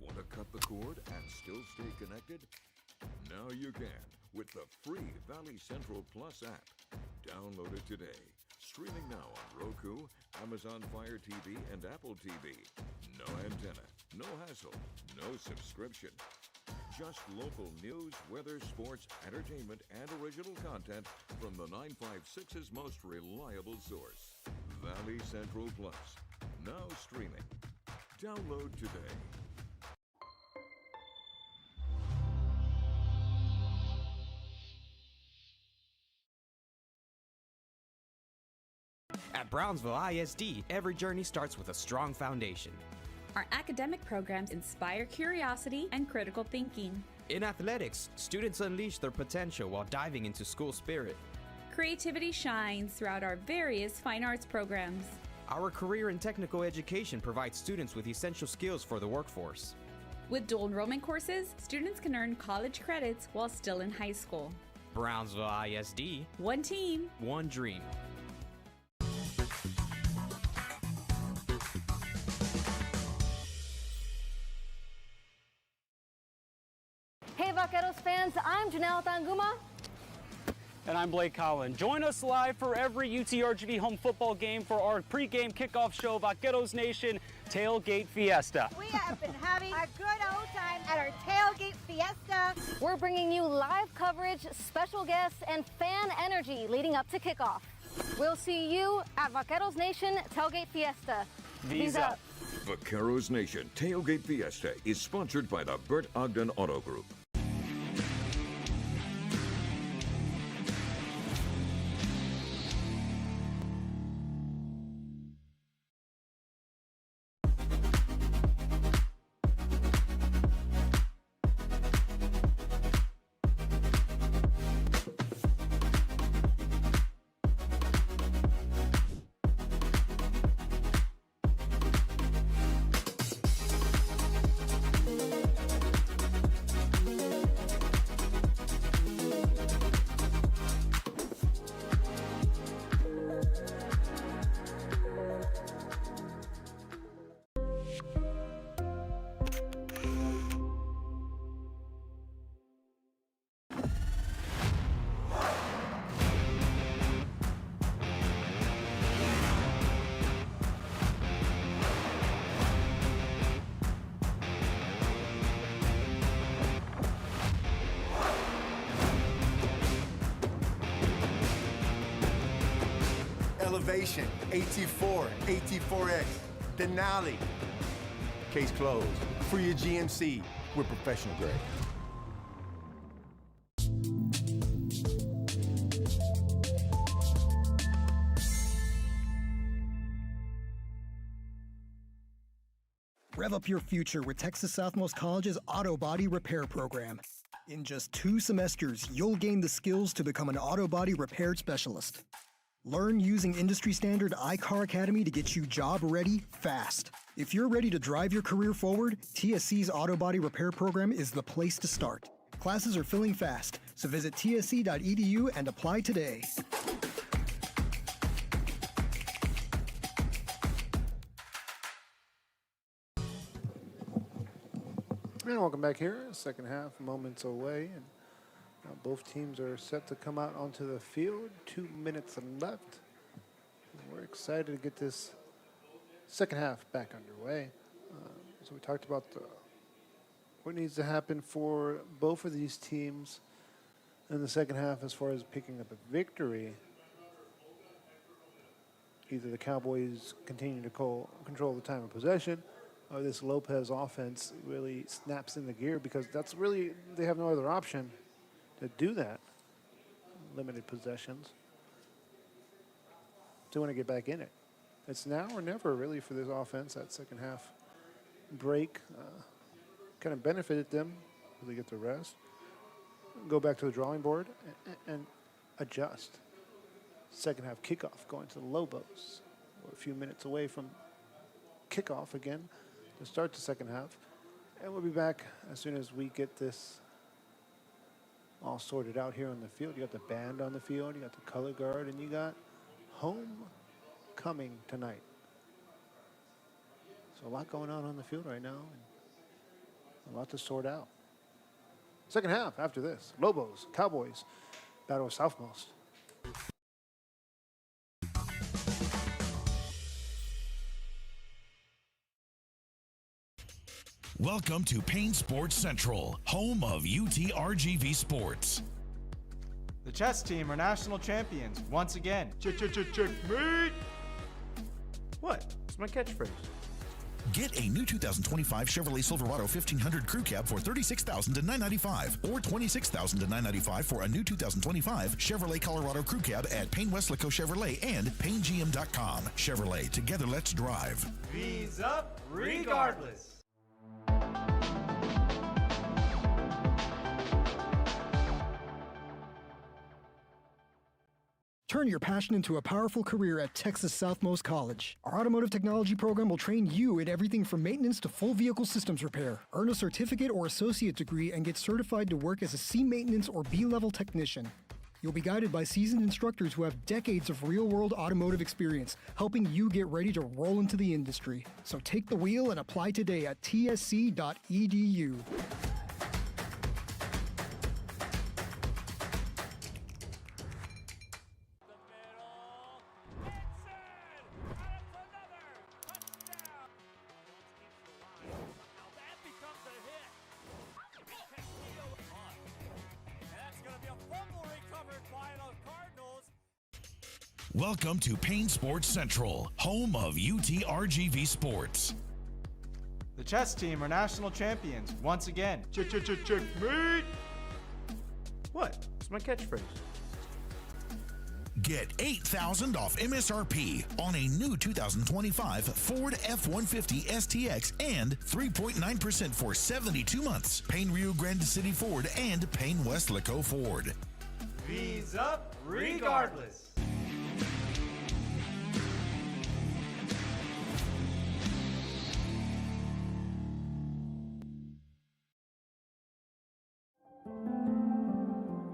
[SPEAKER 11] Want to cut the cord and still stay connected? Now you can with the free Valley Central Plus app. Download it today. Streaming now on Roku, Amazon Fire TV, and Apple TV. No antenna, no hassle, no subscription. Just local news, weather, sports, entertainment, and original content from the 956's most reliable source. Valley Central Plus. Now streaming. Download today.
[SPEAKER 2] At Brownsville ISD, every journey starts with a strong foundation.
[SPEAKER 20] Our academic programs inspire curiosity and critical thinking.
[SPEAKER 2] In athletics, students unleash their potential while diving into school spirit.
[SPEAKER 20] Creativity shines throughout our various fine arts programs.
[SPEAKER 2] Our career and technical education provides students with essential skills for the workforce.
[SPEAKER 20] With dual enrollment courses, students can earn college credits while still in high school.
[SPEAKER 2] Brownsville ISD.
[SPEAKER 20] One team.
[SPEAKER 2] One dream.
[SPEAKER 23] Hey Vaqueros fans, I'm Janelle Tanguma.
[SPEAKER 24] And I'm Blake Collin. Join us live for every UTRGV home football game for our pregame kickoff show, Vaqueros Nation Tailgate Fiesta.
[SPEAKER 25] We have been having a good old time at our Tailgate Fiesta.
[SPEAKER 23] We're bringing you live coverage, special guests, and fan energy leading up to kickoff. We'll see you at Vaqueros Nation Tailgate Fiesta.
[SPEAKER 24] V's up.
[SPEAKER 11] Vaqueros Nation Tailgate Fiesta is sponsored by the Bert Ogden Auto Group.
[SPEAKER 14] Elevation, AT4, AT4X, Denali. Case closed. For your GMC, we're professional grade.
[SPEAKER 26] Rev up your future with Texas Southmost College's Auto Body Repair Program. In just 2 semesters, you'll gain the skills to become an auto body repair specialist. Learn using industry standard iCar Academy to get you job ready fast. If you're ready to drive your career forward, TSC's Auto Body Repair Program is the place to start. Classes are filling fast, so visit tsc.edu and apply today.
[SPEAKER 1] And welcome back here. Second half, moments away. And now both teams are set to come out onto the field. 2 minutes left. We're excited to get this second half back underway. So we talked about what needs to happen for both of these teams in the second half as far as picking up a victory. Either the Cowboys continue to control the time of possession, or this Lopez offense really snaps in the gear, because that's really, they have no other option to do that. Limited possessions. To want to get back in it. It's now or never really for this offense. That second half break kind of benefited them as they get the rest. Go back to the drawing board and adjust. Second half kickoff going to the Lopez. We're a few minutes away from kickoff again to start the second half. And we'll be back as soon as we get this all sorted out here on the field. You got the band on the field, you got the color guard, and you got homecoming tonight. So a lot going on the field right now, and a lot to sort out. Second half after this. Lobos, Cowboys, battle of Southmost.
[SPEAKER 4] Welcome to Payne Sports Central, home of UTRGV Sports.
[SPEAKER 15] The chess team are national champions once again.
[SPEAKER 7] Checkmate!
[SPEAKER 22] What? It's my catchphrase.
[SPEAKER 4] Get a new 2025 Chevrolet Silverado 1500 Crew Cab for $36,995 or $26,995 for a new 2025 Chevrolet Colorado Crew Cab at Payne Westlaco Chevrolet and PayneGM.com. Chevrolet, together let's drive.
[SPEAKER 15] V's up regardless.
[SPEAKER 26] Turn your passion into a powerful career at Texas Southmost College. Our automotive technology program will train you in everything from maintenance to full vehicle systems repair. Earn a certificate or associate degree and get certified to work as a C maintenance or B-level technician. You'll be guided by seasoned instructors who have decades of real-world automotive experience, helping you get ready to roll into the industry. So take the wheel and apply today at tsc.edu.
[SPEAKER 4] Welcome to Payne Sports Central, home of UTRGV Sports.
[SPEAKER 15] The chess team are national champions once again.
[SPEAKER 7] Checkmate!
[SPEAKER 22] What? It's my catchphrase.
[SPEAKER 4] Get $8,000 off MSRP on a new 2025 Ford F-150 STX and 3.9% for 72 months. Payne Rio Grande City Ford and Payne Westlaco Ford.
[SPEAKER 15] V's up regardless.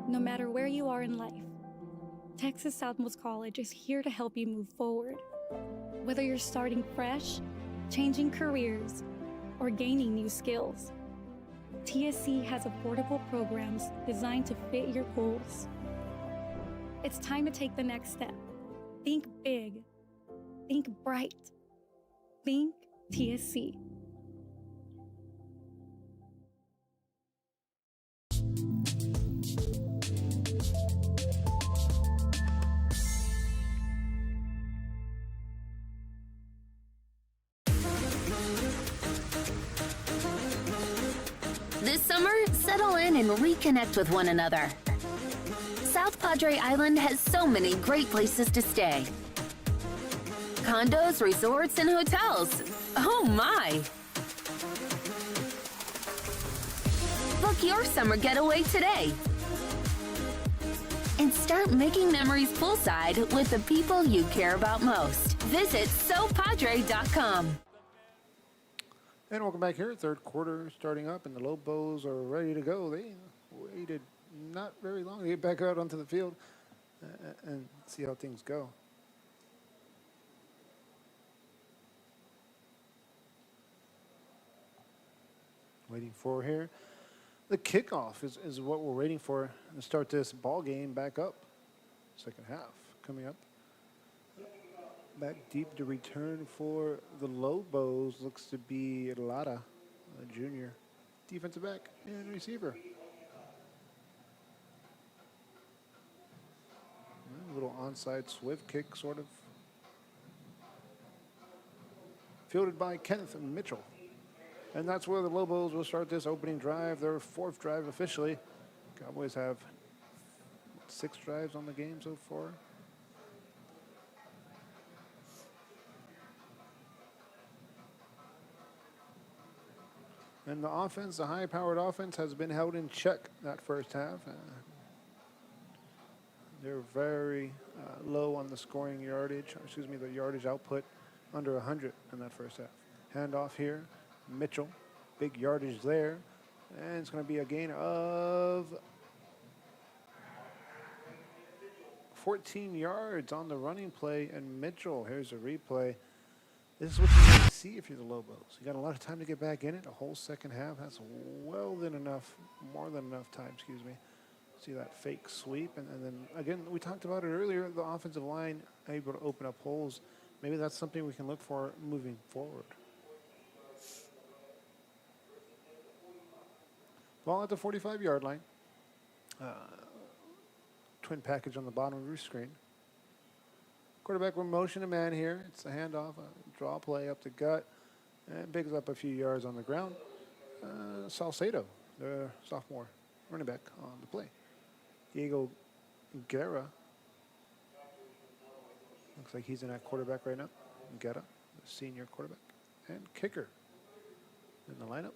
[SPEAKER 21] No matter where you are in life, Texas Southmost College is here to help you move forward. Whether you're starting fresh, changing careers, or gaining new skills, TSC has affordable programs designed to fit your goals. It's time to take the next step. Think big. Think bright. Think TSC.
[SPEAKER 19] This summer, settle in and reconnect with one another. South Padre Island has so many great places to stay. Condos, resorts, and hotels. Oh my! Book your summer getaway today. And Start making memories poolside with the people you care about most. Visit SoPadre.com.
[SPEAKER 1] And welcome back here. Third quarter starting up, and the Lopez are ready to go. They waited not very long to get back out onto the field and see how things go. Waiting for here. The kickoff is what we're waiting for to start this ball game back up. Second half coming up. Back deep to return for the Lobos looks to be Lada, a junior. Defensive back and receiver. A little onside swift kick, sort of. Fielded by Kenneth Mitchell. And that's where the Lobos will start this opening drive, their fourth drive officially. Cowboys have 6 drives on the game so far. And the offense, the high-powered offense, has been held in check that first half. They're very low on the scoring yardage, the yardage output, under 100 in that first half. Handoff here, Mitchell, big yardage there. And it's going to be a gain of 14 yards on the running play. And Mitchell, here's a replay. This is what you need to see if you're the Lobos. You got a lot of time to get back in it. A whole second half. That's more than enough time, See that fake sweep. And then, again, we talked about it earlier, the offensive line able to open up holes. Maybe that's something we can look for moving forward. Ball at the 45-yard line. Twin package on the bottom of your screen. Quarterback will motion a man here. It's a handoff, a draw play up the gut, and picks up a few yards on the ground. Salcedo, the sophomore running back on the play. Diego Guerra. Looks like he's in at quarterback right now. Guerra, the senior quarterback. And kicker in the lineup.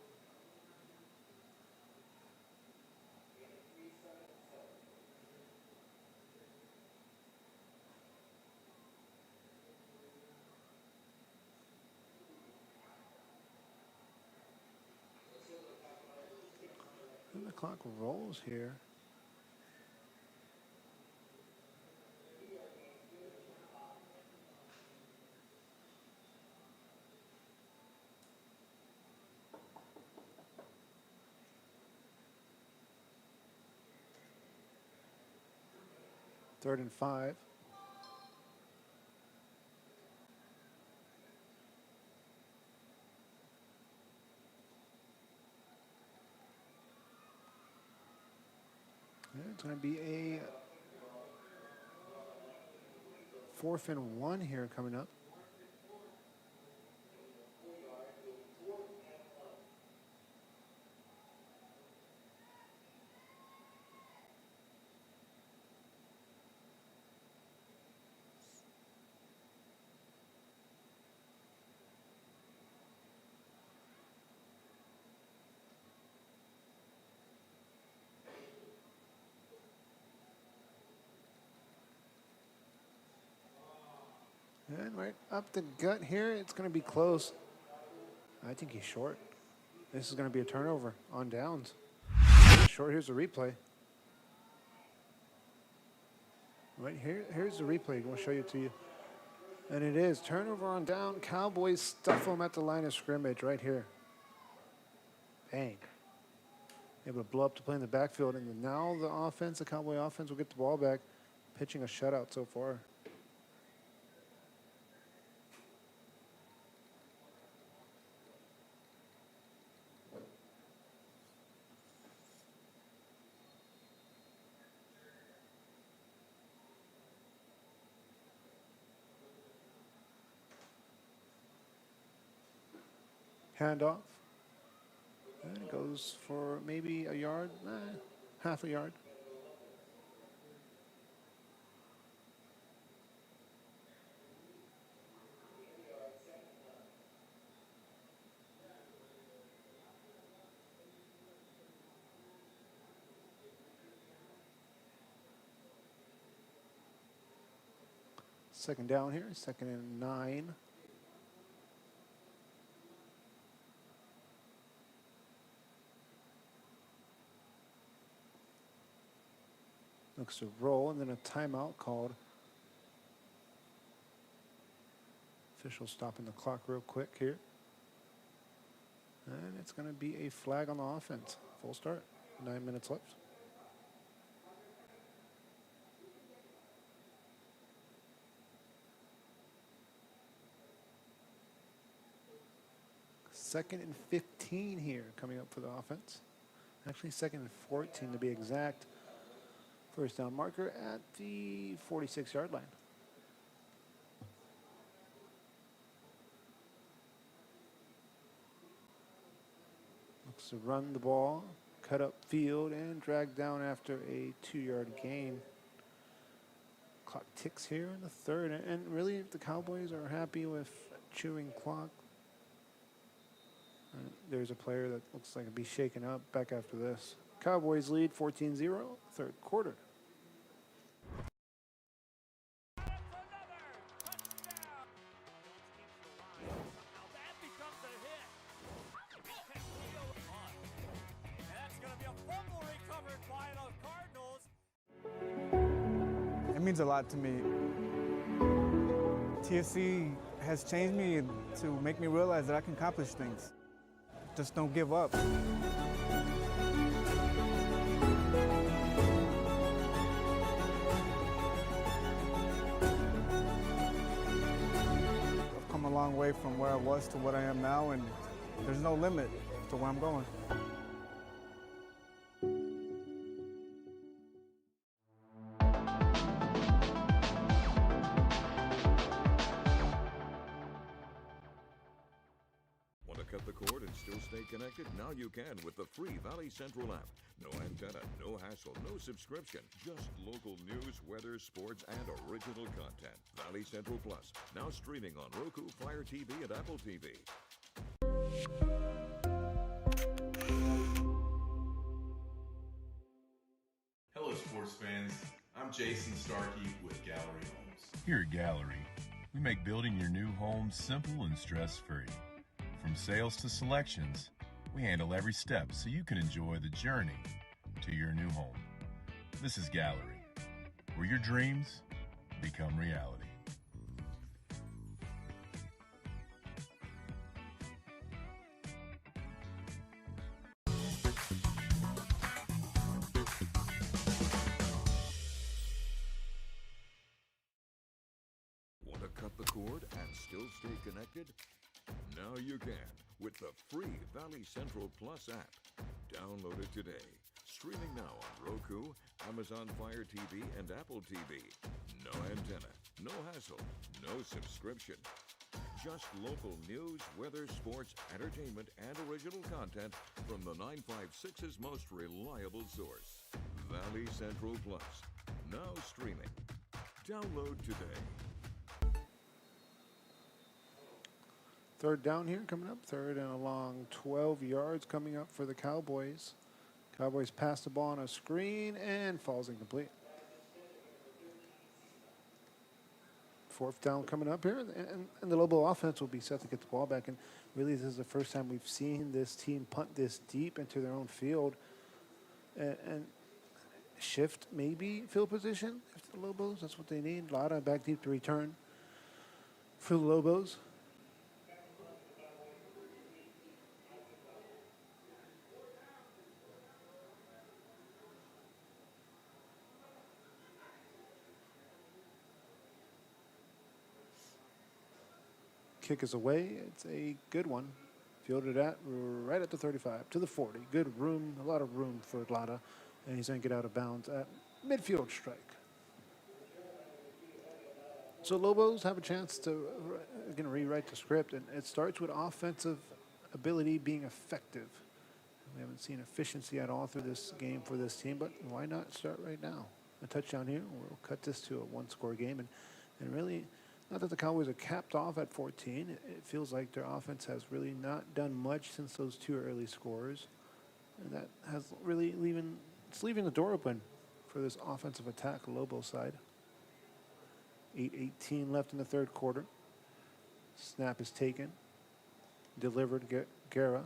[SPEAKER 1] And the clock rolls here. Third and 5. Yeah, it's going to be a 4th and 1 here coming up. And right up the gut here, it's going to be close. I think he's short. This is going to be a turnover on downs. Short, here's a replay. Right here, here's the replay. We'll show you to you. And it is turnover on down. Cowboys stuff them at the line of scrimmage right here. Bang. Able to blow up the play in the backfield. And now the offense, the Cowboy offense, will get the ball back. Pitching a shutout so far. Handoff. And it goes for maybe a yard, half a yard. Second down here, 2nd and 9. Looks to roll, and then a timeout called. Official stopping the clock real quick here. And it's going to be a flag on the offense. Full start. 9 minutes left. Second and 15 here coming up for the offense. Actually, 2nd and 14 to be exact. First down marker at the 46-yard line. Looks to run the ball, cut up field, and drag down after a 2-yard gain. Clock ticks here in the 3rd, and really if the Cowboys are happy with chewing clock, there's a player that looks like it'll be shaken up back after this. Cowboys lead 14-0, 3rd quarter.
[SPEAKER 5] It means a lot to me. TSC has changed me to make me realize that I can accomplish things. Just don't give up. I've come a long way from where I was to what I am now, and there's no limit to where I'm going.
[SPEAKER 11] Cut the cord and still stay connected? Now you can with the free Valley Central app. No antenna, no hassle, no subscription. Just local news, weather, sports, and original content. Valley Central Plus, now streaming on Roku, Fire TV, and Apple TV.
[SPEAKER 6] Hello, sports fans. I'm Jason Starkey with Gallery Homes.
[SPEAKER 9] Here at Gallery, we make building your new home simple and stress-free. From sales to selections, we handle every step so you can enjoy the journey to your new home. This is Gallery, where your dreams become reality.
[SPEAKER 11] Want to cut the cord and still stay connected? Now you can with the free Valley Central Plus app. Download it today. Streaming now on Roku, Amazon Fire TV, and Apple TV. No antenna, no hassle, no subscription. Just local news, weather, sports, entertainment, and original content from the 956's most reliable source. Valley Central Plus. Now streaming. Download today.
[SPEAKER 1] 3rd down here coming up. 3rd and a long 12 yards coming up for the Cowboys. Cowboys pass the ball on a screen and falls incomplete. 4th down coming up here. And the Lobo offense will be set to get the ball back. And really this is the first time we've seen this team punt this deep into their own field. And shift maybe field position if the Lobos. That's what they need. Lotta back deep to return for the Lobos. Kick is away. It's a good one. Fielded at right at the 35 to the 40. Good room, a lot of room for Lotta. And he's going to get out of bounds at midfield strike. So Lobos have a chance to again rewrite the script, and it starts with offensive ability being effective. We haven't seen efficiency at all through this game for this team, but why not start right now? A touchdown here. We'll cut this to a 1-score game, and really, not that the Cowboys are capped off at 14. It feels like their offense has really not done much since those 2 early scores, and that has really leaving the door open for this offensive attack, Lobo side. 8:18 left in the third quarter. Snap is taken. Delivered Guerra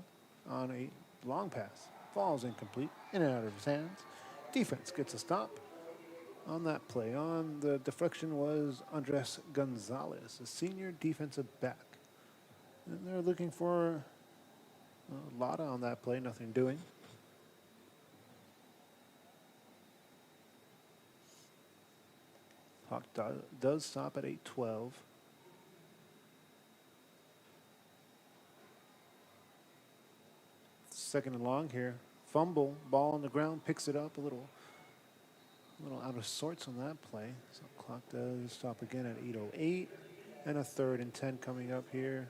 [SPEAKER 1] on a long pass. Falls incomplete, in and out of his hands. Defense gets a stop on that play. On the deflection was Andres Gonzalez, a senior defensive back. And they're looking for Lotta on that play, nothing doing. Clock does stop at 8:12. Second and long here. Fumble, ball on the ground, picks it up a little out of sorts on that play. So clock does stop again at 8:08. And a 3rd and 10 coming up here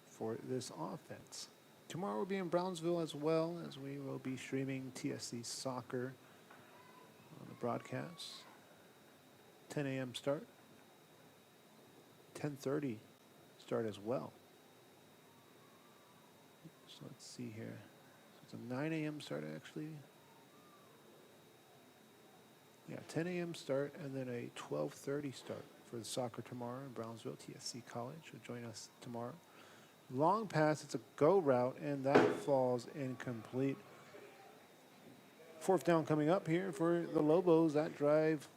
[SPEAKER 1] for this offense. Tomorrow we'll be in Brownsville as well, as we will be streaming TSC Soccer on the broadcast. 10 a.m. start. 10:30 start as well. So let's see here. So it's a 9 a.m. start actually. Yeah, 10 a.m. start and then a 12:30 start for the soccer tomorrow in Brownsville. TSC College will join us tomorrow. Long pass, it's a go route, and that falls incomplete. 4th down coming up here for the Lobos. That drive,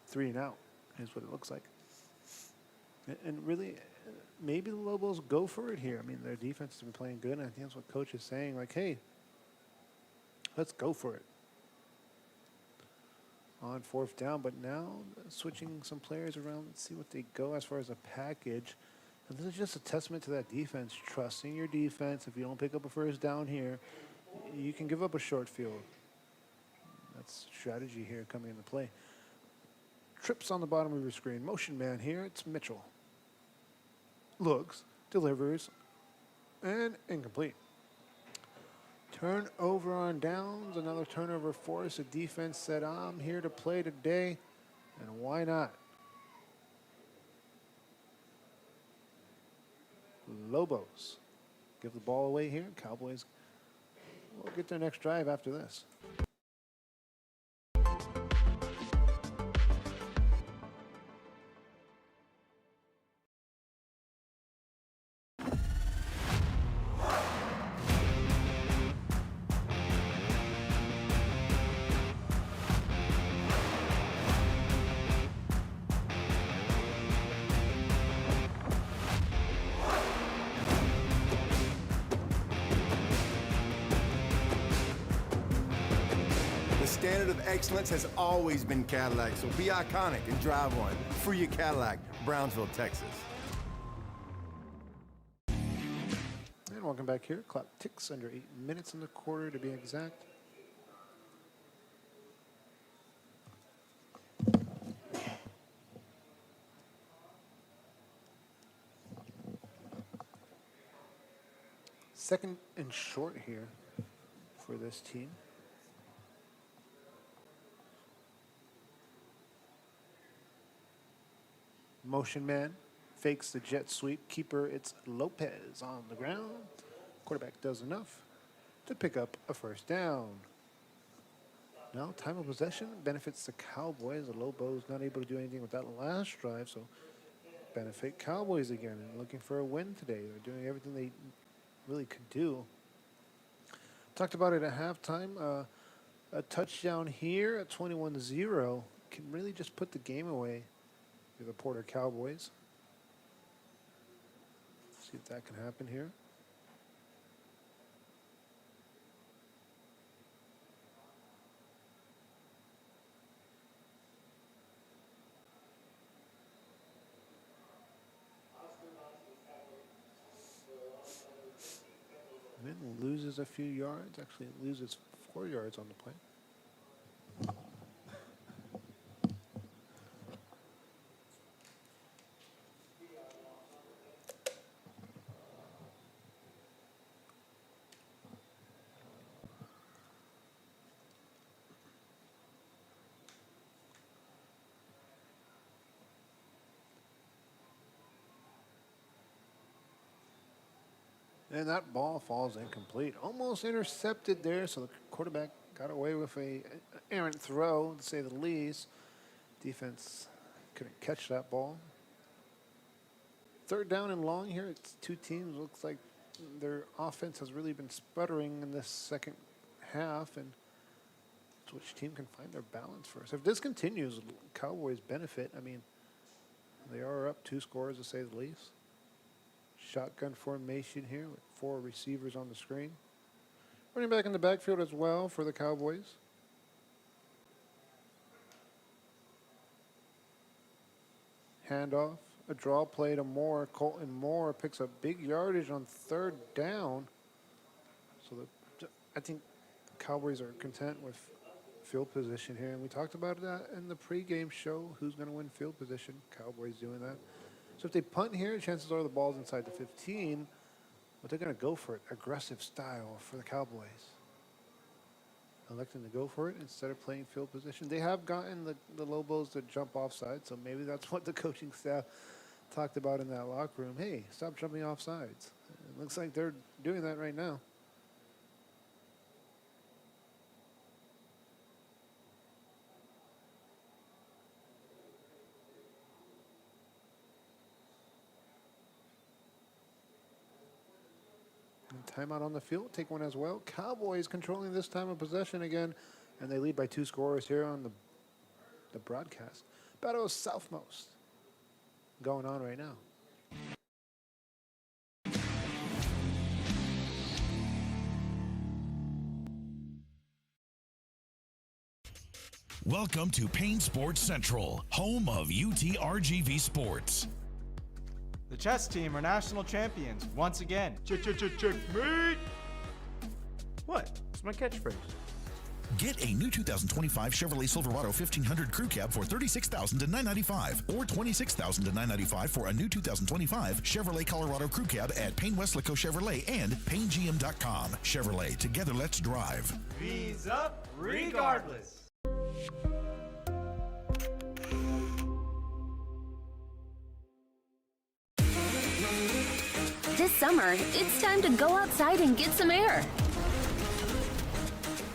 [SPEAKER 1] 3 and out is what it looks like. And really, maybe the Lobos go for it here. I mean, their defense has been playing good, and I think that's what coach is saying. Like, hey, let's go for it. On 4th down, but now switching some players around. Let's see what they go as far as a package. And this is just a testament to that defense, trusting your defense. If you don't pick up a 1st down here, you can give up a short field. That's strategy here coming into play. Trips on the bottom of your screen. Motion man here, it's Mitchell. Looks, delivers, and incomplete. Turnover on downs, another turnover for us. The defense said, I'm here to play today, and why not? Lobos give the ball away here. Cowboys will get their next drive after this.
[SPEAKER 14] The standard of excellence has always been Cadillac, so be iconic and drive one. Free your Cadillac, Brownsville, Texas.
[SPEAKER 1] And welcome back here. Clock ticks under 8 minutes in the quarter to be exact. Second and short here for this team. Motion man fakes the jet sweep. Keeper, it's Lopez on the ground. Quarterback does enough to pick up a 1st down. Now, time of possession benefits the Cowboys. The Lobos not able to do anything with that last drive, so benefit Cowboys again and looking for a win today. They're doing everything they really could do. Talked about it at halftime. A touchdown here at 21-0 can really just put the game away for the Porter Cowboys. See if that can happen here. And then loses a few yards. Actually, it loses 4 yards on the play. And that ball falls incomplete. Almost intercepted there, so the quarterback got away with a errant throw, to say the least. Defense couldn't catch that ball. Third down and long here. It's two teams. Looks like their offense has really been sputtering in this second half, and which team can find their balance first. If this continues, Cowboys benefit. I mean, they are up 2 scores to say the least. Shotgun formation here with 4 receivers on the screen. Running back in the backfield as well for the Cowboys. Handoff, a draw play to Moore. Colton Moore picks up big yardage on third down. So I think Cowboys are content with field position here, and we talked about that in the pregame show. Who's going to win field position? Cowboys doing that. So if they punt here, chances are the ball's inside the 15, but they're going to go for it. Aggressive style for the Cowboys. Electing to go for it instead of playing field position. They have gotten the Lopez to jump offside, so maybe that's what the coaching staff talked about in that locker room. Hey, stop jumping off sides. It looks like they're doing that right now. And timeout on the field, take one as well. Cowboys controlling this time of possession again, and they lead by 2 scores here on the broadcast. Battle of Southmost going on right now.
[SPEAKER 4] Welcome to Payne Sports Central, home of UTRGV Sports.
[SPEAKER 15] The chess team are national champions once again.
[SPEAKER 7] Checkmate! What? It's my catchphrase.
[SPEAKER 4] Get a new 2025 Chevrolet Silverado 1500 Crew Cab for $36,000 to $995, or $26,000 to $995 for a new 2025 Chevrolet Colorado Crew Cab at Payne Westlaco Chevrolet and PayneGM.com. Chevrolet, together let's drive.
[SPEAKER 15] V's up regardless.
[SPEAKER 19] This summer, it's time to go outside and get some air.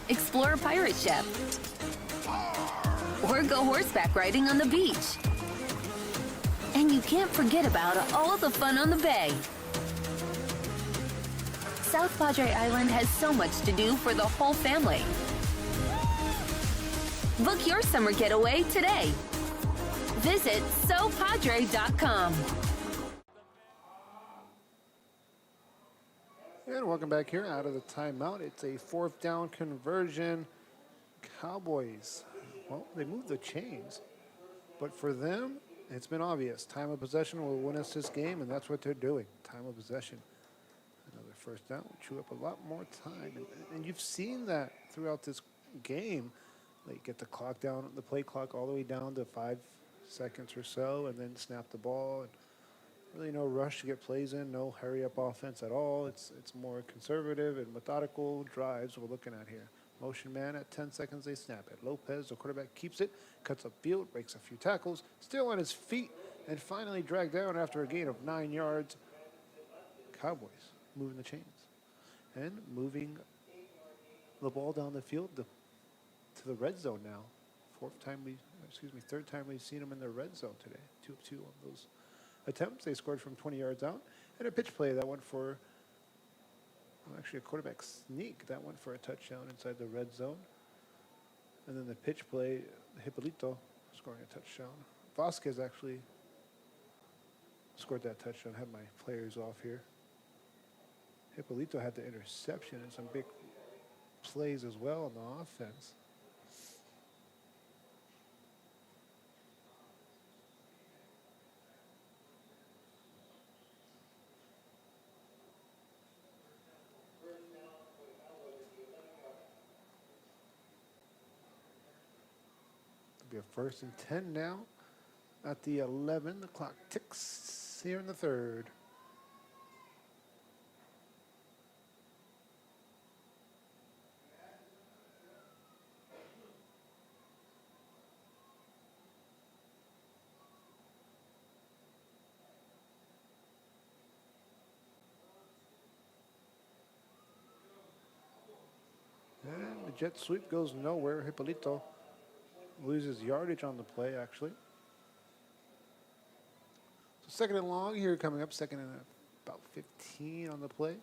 [SPEAKER 19] Explore a pirate ship. Or go horseback riding on the beach. And you can't forget about all the fun on the bay. South Padre Island has so much to do for the whole family. Book your summer getaway today. Visit SoPadre.com.
[SPEAKER 1] And welcome back here out of the timeout. It's a 4th down conversion. Cowboys, well, they moved the chains. But for them, it's been obvious. Time of possession will win us this game, and that's what they're doing. Time of possession. Another 1st down will chew up a lot more time. And you've seen that throughout this game. They get the clock down, the play clock all the way down to 5 seconds or so, and then snap the ball. And really no rush to get plays in, no hurry-up offense at all. It's more conservative and methodical drives we're looking at here. Motion man at 10 seconds, they snap it. Lopez, the quarterback, keeps it, cuts up field, breaks a few tackles, still on his feet, and finally dragged down after a gain of 9 yards. Cowboys moving the chains and moving the ball down the field to the red zone now. Third time we've seen them in the red zone today. 2 of 2 on those attempts. They scored from 20 yards out. And a pitch play that went for, actually a quarterback sneak that went for a touchdown inside the red zone. And then the pitch play, Hippolito scoring a touchdown. Vasquez actually scored that touchdown. I have my players off here. Hippolito had the interception and some big plays as well on the offense. It'll be a 1st and 10 now at the 11. The clock ticks here in the 3rd. And the jet sweep goes nowhere. Hippolito loses yardage on the play, actually. So second and long here coming up. Second and about 15 on the play.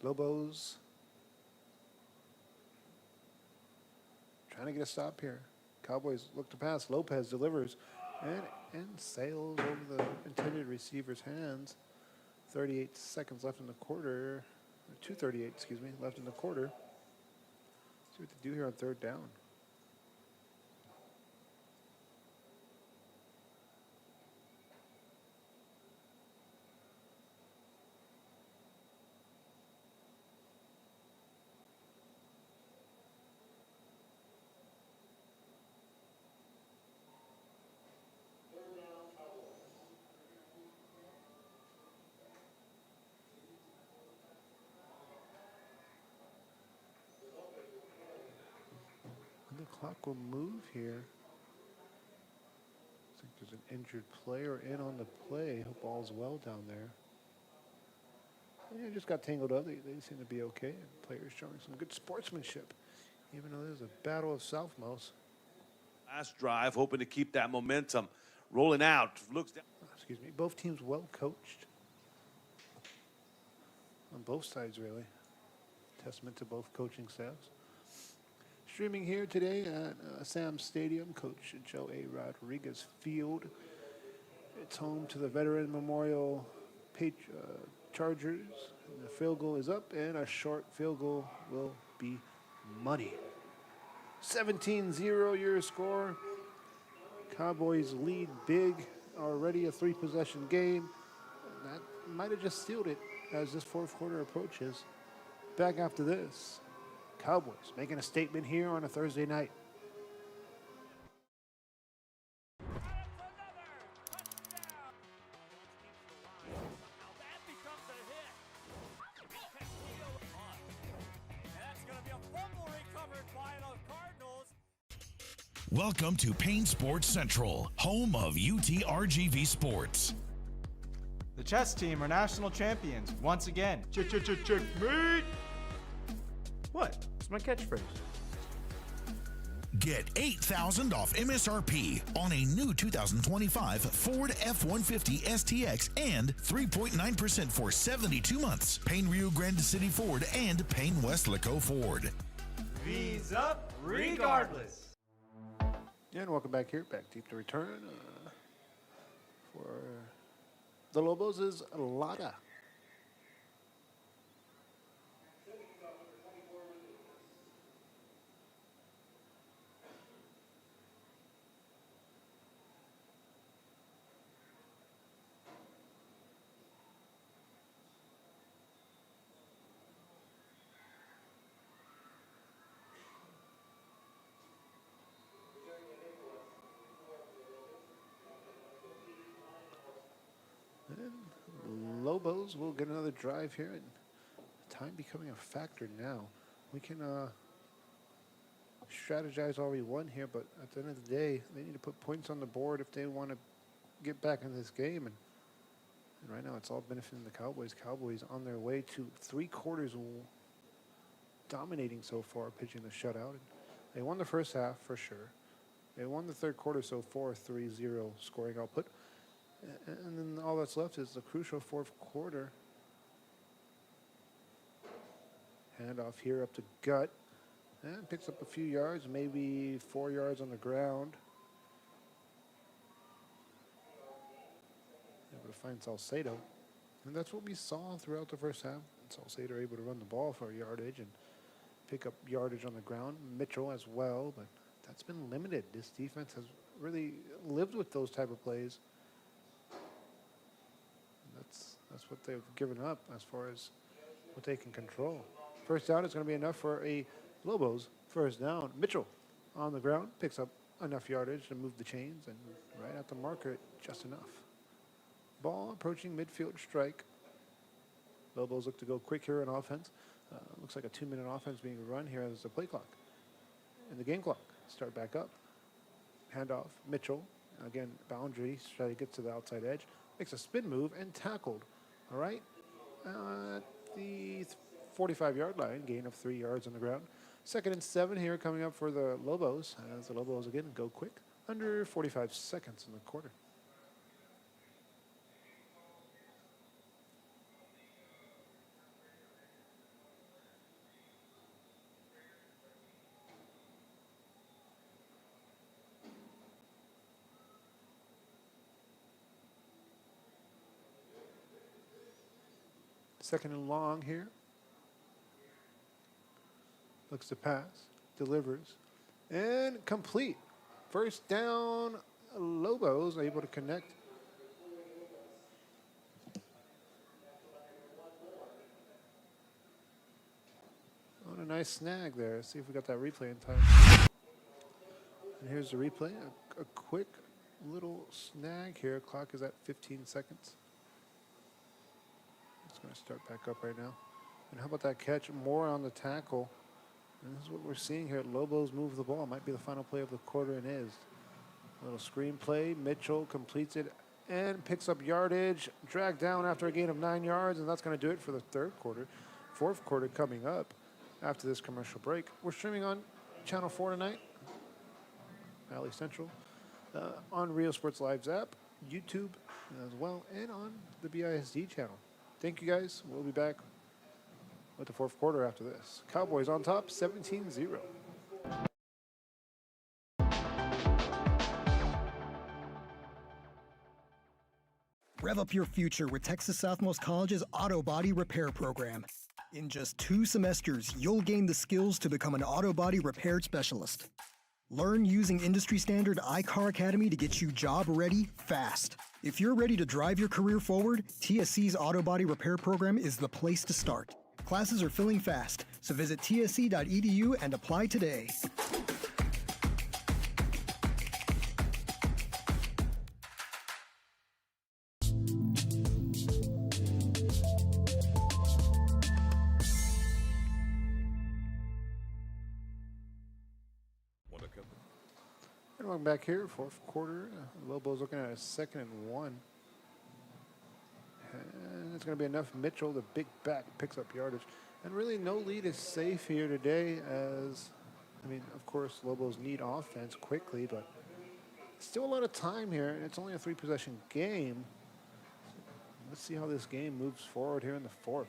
[SPEAKER 1] Lopez trying to get a stop here. Cowboys look to pass. Lopez delivers and sails over the intended receiver's hands. 38 seconds left in the quarter. 2:38, excuse me, left in the quarter. See what they do here on third down. The clock will move here. I think there's an injured player in on the play. Hope all's well down there. Yeah, just got tangled up. They seem to be okay. And players showing some good sportsmanship, even though there's a battle of Southmost.
[SPEAKER 8] Last drive, hoping to keep that momentum rolling out. Looks down.
[SPEAKER 1] Excuse me. Both teams well coached on both sides, really. Testament to both coaching staffs. Streaming here today at Sam Stadium, Coach Joe A. Rodriguez Field. It's home to the Veteran Memorial Chargers. And the field goal is up, and a short field goal will be money. 17-0 your score. Cowboys lead big, already a 3-possession game. That might have just sealed it as this fourth quarter approaches. Back after this. Cowboys making a statement here on a Thursday night.
[SPEAKER 4] Welcome to Payne Sports Central, home of UTRGV Sports.
[SPEAKER 15] The chess team are national champions once again.
[SPEAKER 7] Checkmate! What? It's my catchphrase.
[SPEAKER 4] Get $8,000 off MSRP on a new 2025 Ford F-150 STX and 3.9% for 72 months. Payne Rio Grande City Ford and Payne Westlaco Ford.
[SPEAKER 15] V's up regardless.
[SPEAKER 1] And welcome back here, back deep to return for the Lobos is Lada. And Lobos will get another drive here, and time becoming a factor now. We can strategize all we want here, but at the end of the day, they need to put points on the board if they want to get back in this game. And right now, it's all benefiting the Cowboys. Cowboys on their way to 3 quarters dominating so far, pitching the shutout. And they won the first half for sure. They won the third quarter so far, 3-0 scoring output. And then all that's left is the crucial fourth quarter. Handoff here up to Gut. And picks up a few yards, maybe 4 yards on the ground. Able to find Salcedo. And that's what we saw throughout the first half. Salcedo able to run the ball for yardage and pick up yardage on the ground. Mitchell as well, but that's been limited. This defense has really lived with those type of plays. That's what they've given up as far as what they can control. First down is going to be enough for a Lobos first down. Mitchell on the ground picks up enough yardage to move the chains, and right at the marker, just enough. Ball approaching midfield strike. Lobos look to go quick here on offense. Looks like a 2-minute offense being run here as the play clock and the game clock start back up. Handoff, Mitchell. Again, boundary, try to get to the outside edge. Makes a spin move and tackled. All right. At the 45-yard line, gain of 3 yards on the ground. 2nd and 7 here coming up for the Lobos. As the Lobos again go quick. Under 45 seconds in the quarter. Second and long here. Looks to pass, delivers, and complete. First down, Lobos able to connect. On a nice snag there. Let's see if we got that replay in time. And here's the replay. A quick little snag here. Clock is at 15 seconds. It's going to start back up right now. And how about that catch? More on the tackle. And this is what we're seeing here. Lobos move the ball. Might be the final play of the quarter and is. A little screen play. Mitchell completes it and picks up yardage. Dragged down after a gain of 9 yards. And that's going to do it for the third quarter. Fourth quarter coming up after this commercial break. We're streaming on Channel 4 tonight. Valley Central. On Rio Sports Live's app. YouTube as well. And on the BISD channel. Thank you guys. We'll be back with the fourth quarter after this. Cowboys on top, 17-0.
[SPEAKER 26] Rev up your future with Texas Southmost College's Auto Body Repair Program. In just 2 semesters, you'll gain the skills to become an auto body repair specialist. Learn using industry standard iCar Academy to get you job ready fast. If you're ready to drive your career forward, TSC's Auto Body Repair Program is the place to start. Classes are filling fast, so visit tsc.edu and apply today.
[SPEAKER 1] And welcome back here, fourth quarter. Lobos looking at a 2nd and 1. And it's going to be enough. Mitchell, the big back, picks up yardage. And really no lead is safe here today as, of course, Lobos need offense quickly, but still a lot of time here. And it's only a 3-possession game. Let's see how this game moves forward here in the fourth.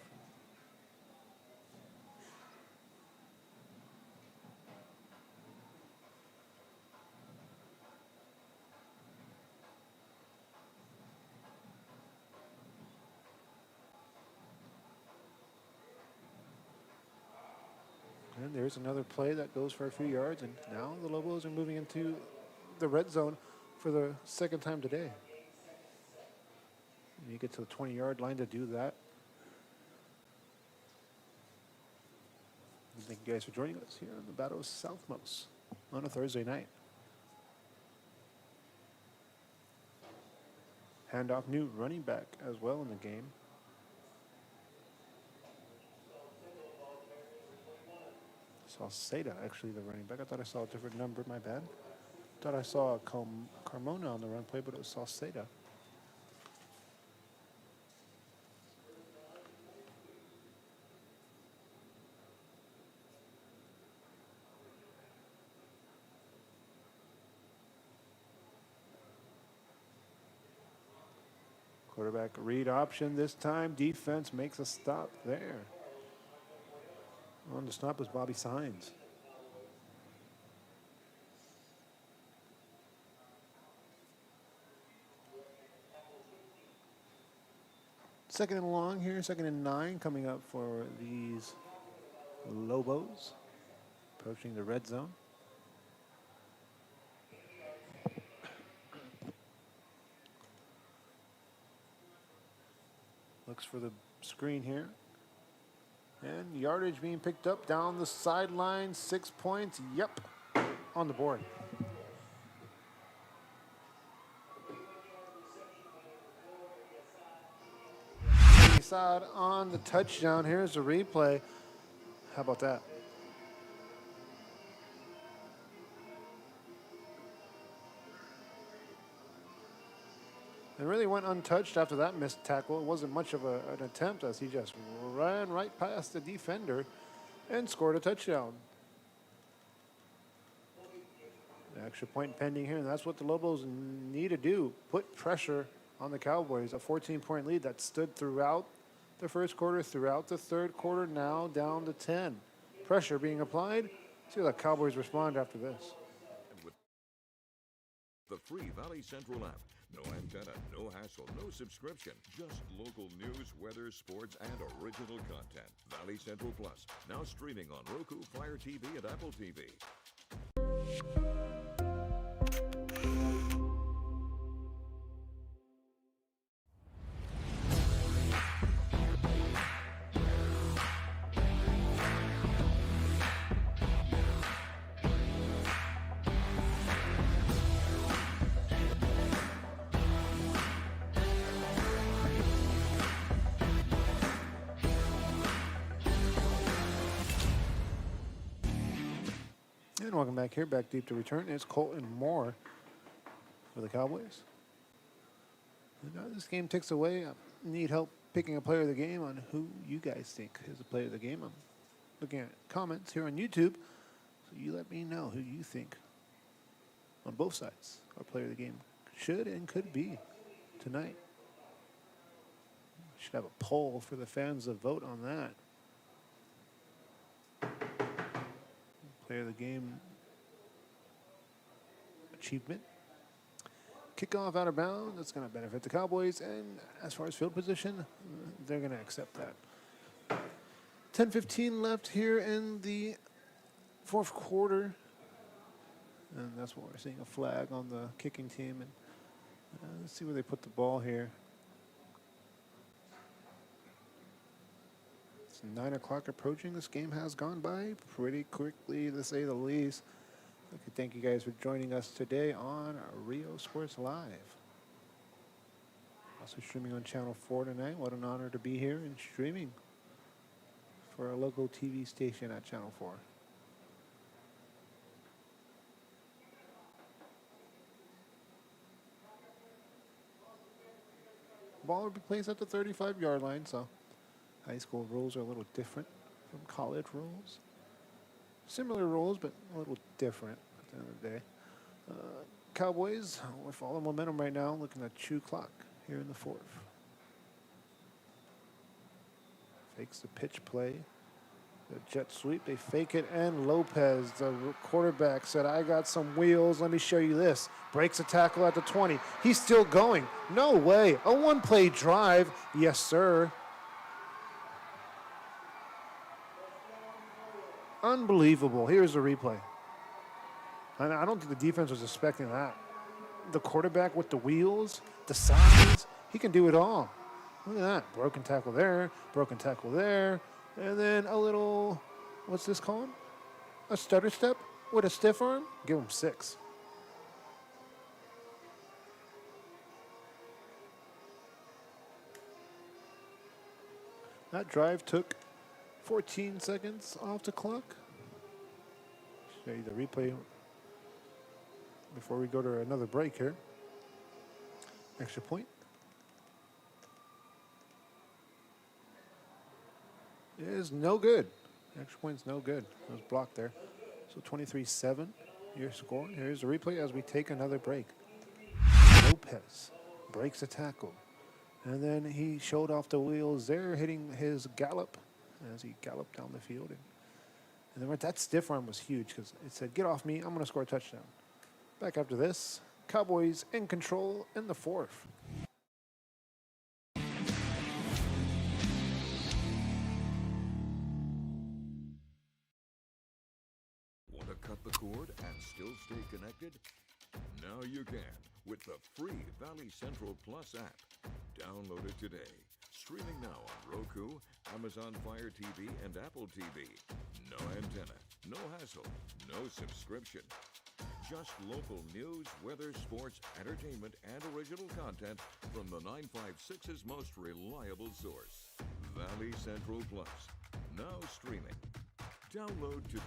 [SPEAKER 1] And there's another play that goes for a few yards, and now the Lobos are moving into the red zone for the 2nd time today. And you get to the 20-yard line to do that. And thank you guys for joining us here on the Battle of Southmost on a Thursday night. Handoff, new running back as well in the game. Seda, actually, the running back. I thought I saw a different number. My bad. Thought I saw Carmona on the run play, but it was Seda. Quarterback read option this time. Defense makes a stop there. On the stop was Bobby Signs. Second and long here, 2nd and 9 coming up for these Lobos. Approaching the red zone. Looks for the screen here. And yardage being picked up down the sideline. 6 points. Yep. On the board. Side on the touchdown. Here's the replay. How about that? And really went untouched after that missed tackle. It wasn't much of an attempt as he just ran right past the defender and scored a touchdown. An extra point pending here, and that's what the Lobos need to do. Put pressure on the Cowboys. A 14-point lead that stood throughout the first quarter, throughout the third quarter, now down to 10. Pressure being applied. See how the Cowboys respond after this.
[SPEAKER 11] With the free Valley Central app. No antenna, no hassle, no subscription. Just local news, weather, sports, and original content. Valley Central Plus, now streaming on Roku, Fire TV, and Apple TV.
[SPEAKER 1] And welcome back here, back deep to return. It's Colton Moore for the Cowboys. And now this game ticks away. I need help picking a player of the game on who you guys think is the player of the game. I'm looking at comments here on YouTube, so you let me know who you think on both sides our player of the game should and could be tonight. Should have a poll for the fans to vote on that. Player of the game achievement. Kickoff out of bounds. That's going to benefit the Cowboys. And as far as field position, they're going to accept that. 10:15 left here in the fourth quarter. And that's what we're seeing, a flag on the kicking team. And let's see where they put the ball here. It's 9 o'clock approaching. This game has gone by pretty quickly, to say the least. I'd like to thank you guys for joining us today on Rio Sports Live. Also streaming on Channel 4 tonight. What an honor to be here and streaming for our local TV station at Channel 4. Ball will be placed at the 35-yard line, so high school rules are a little different from college rules. Similar rules, but a little different at the end of the day. Cowboys, with all the momentum right now, looking at chew clock here in the fourth. Fakes the pitch play. The jet sweep, they fake it, and Lopez, the quarterback, said, I got some wheels, let me show you this. Breaks a tackle at the 20. He's still going. No way. A one-play drive. Yes, sir. Unbelievable. Here's the replay. And I don't think the defense was expecting that. The quarterback with the wheels, the size, he can do it all. Look at that. Broken tackle there, and then a little, what's this called? A stutter step with a stiff arm? Give him 6. That drive took 14 seconds off the clock. Show you the replay before we go to another break here. Extra point. It is no good. Extra point's no good. It was blocked there. So 23-7, your score. Here's the replay as we take another break. Lopez breaks a tackle. And then he showed off the wheels there, hitting his gallop as he galloped down the field. And then that stiff arm was huge because it said, get off me, I'm going to score a touchdown. Back after this, Cowboys in control in the fourth.
[SPEAKER 11] Want to cut the cord and still stay connected? Now you can with the free Valley Central Plus app. Download it today. Streaming now on Roku, Amazon Fire TV, and Apple TV. No antenna, no hassle, no subscription. Just local news, weather, sports, entertainment, and original content from the 956's most reliable source. Valley Central Plus. Now streaming. Download today.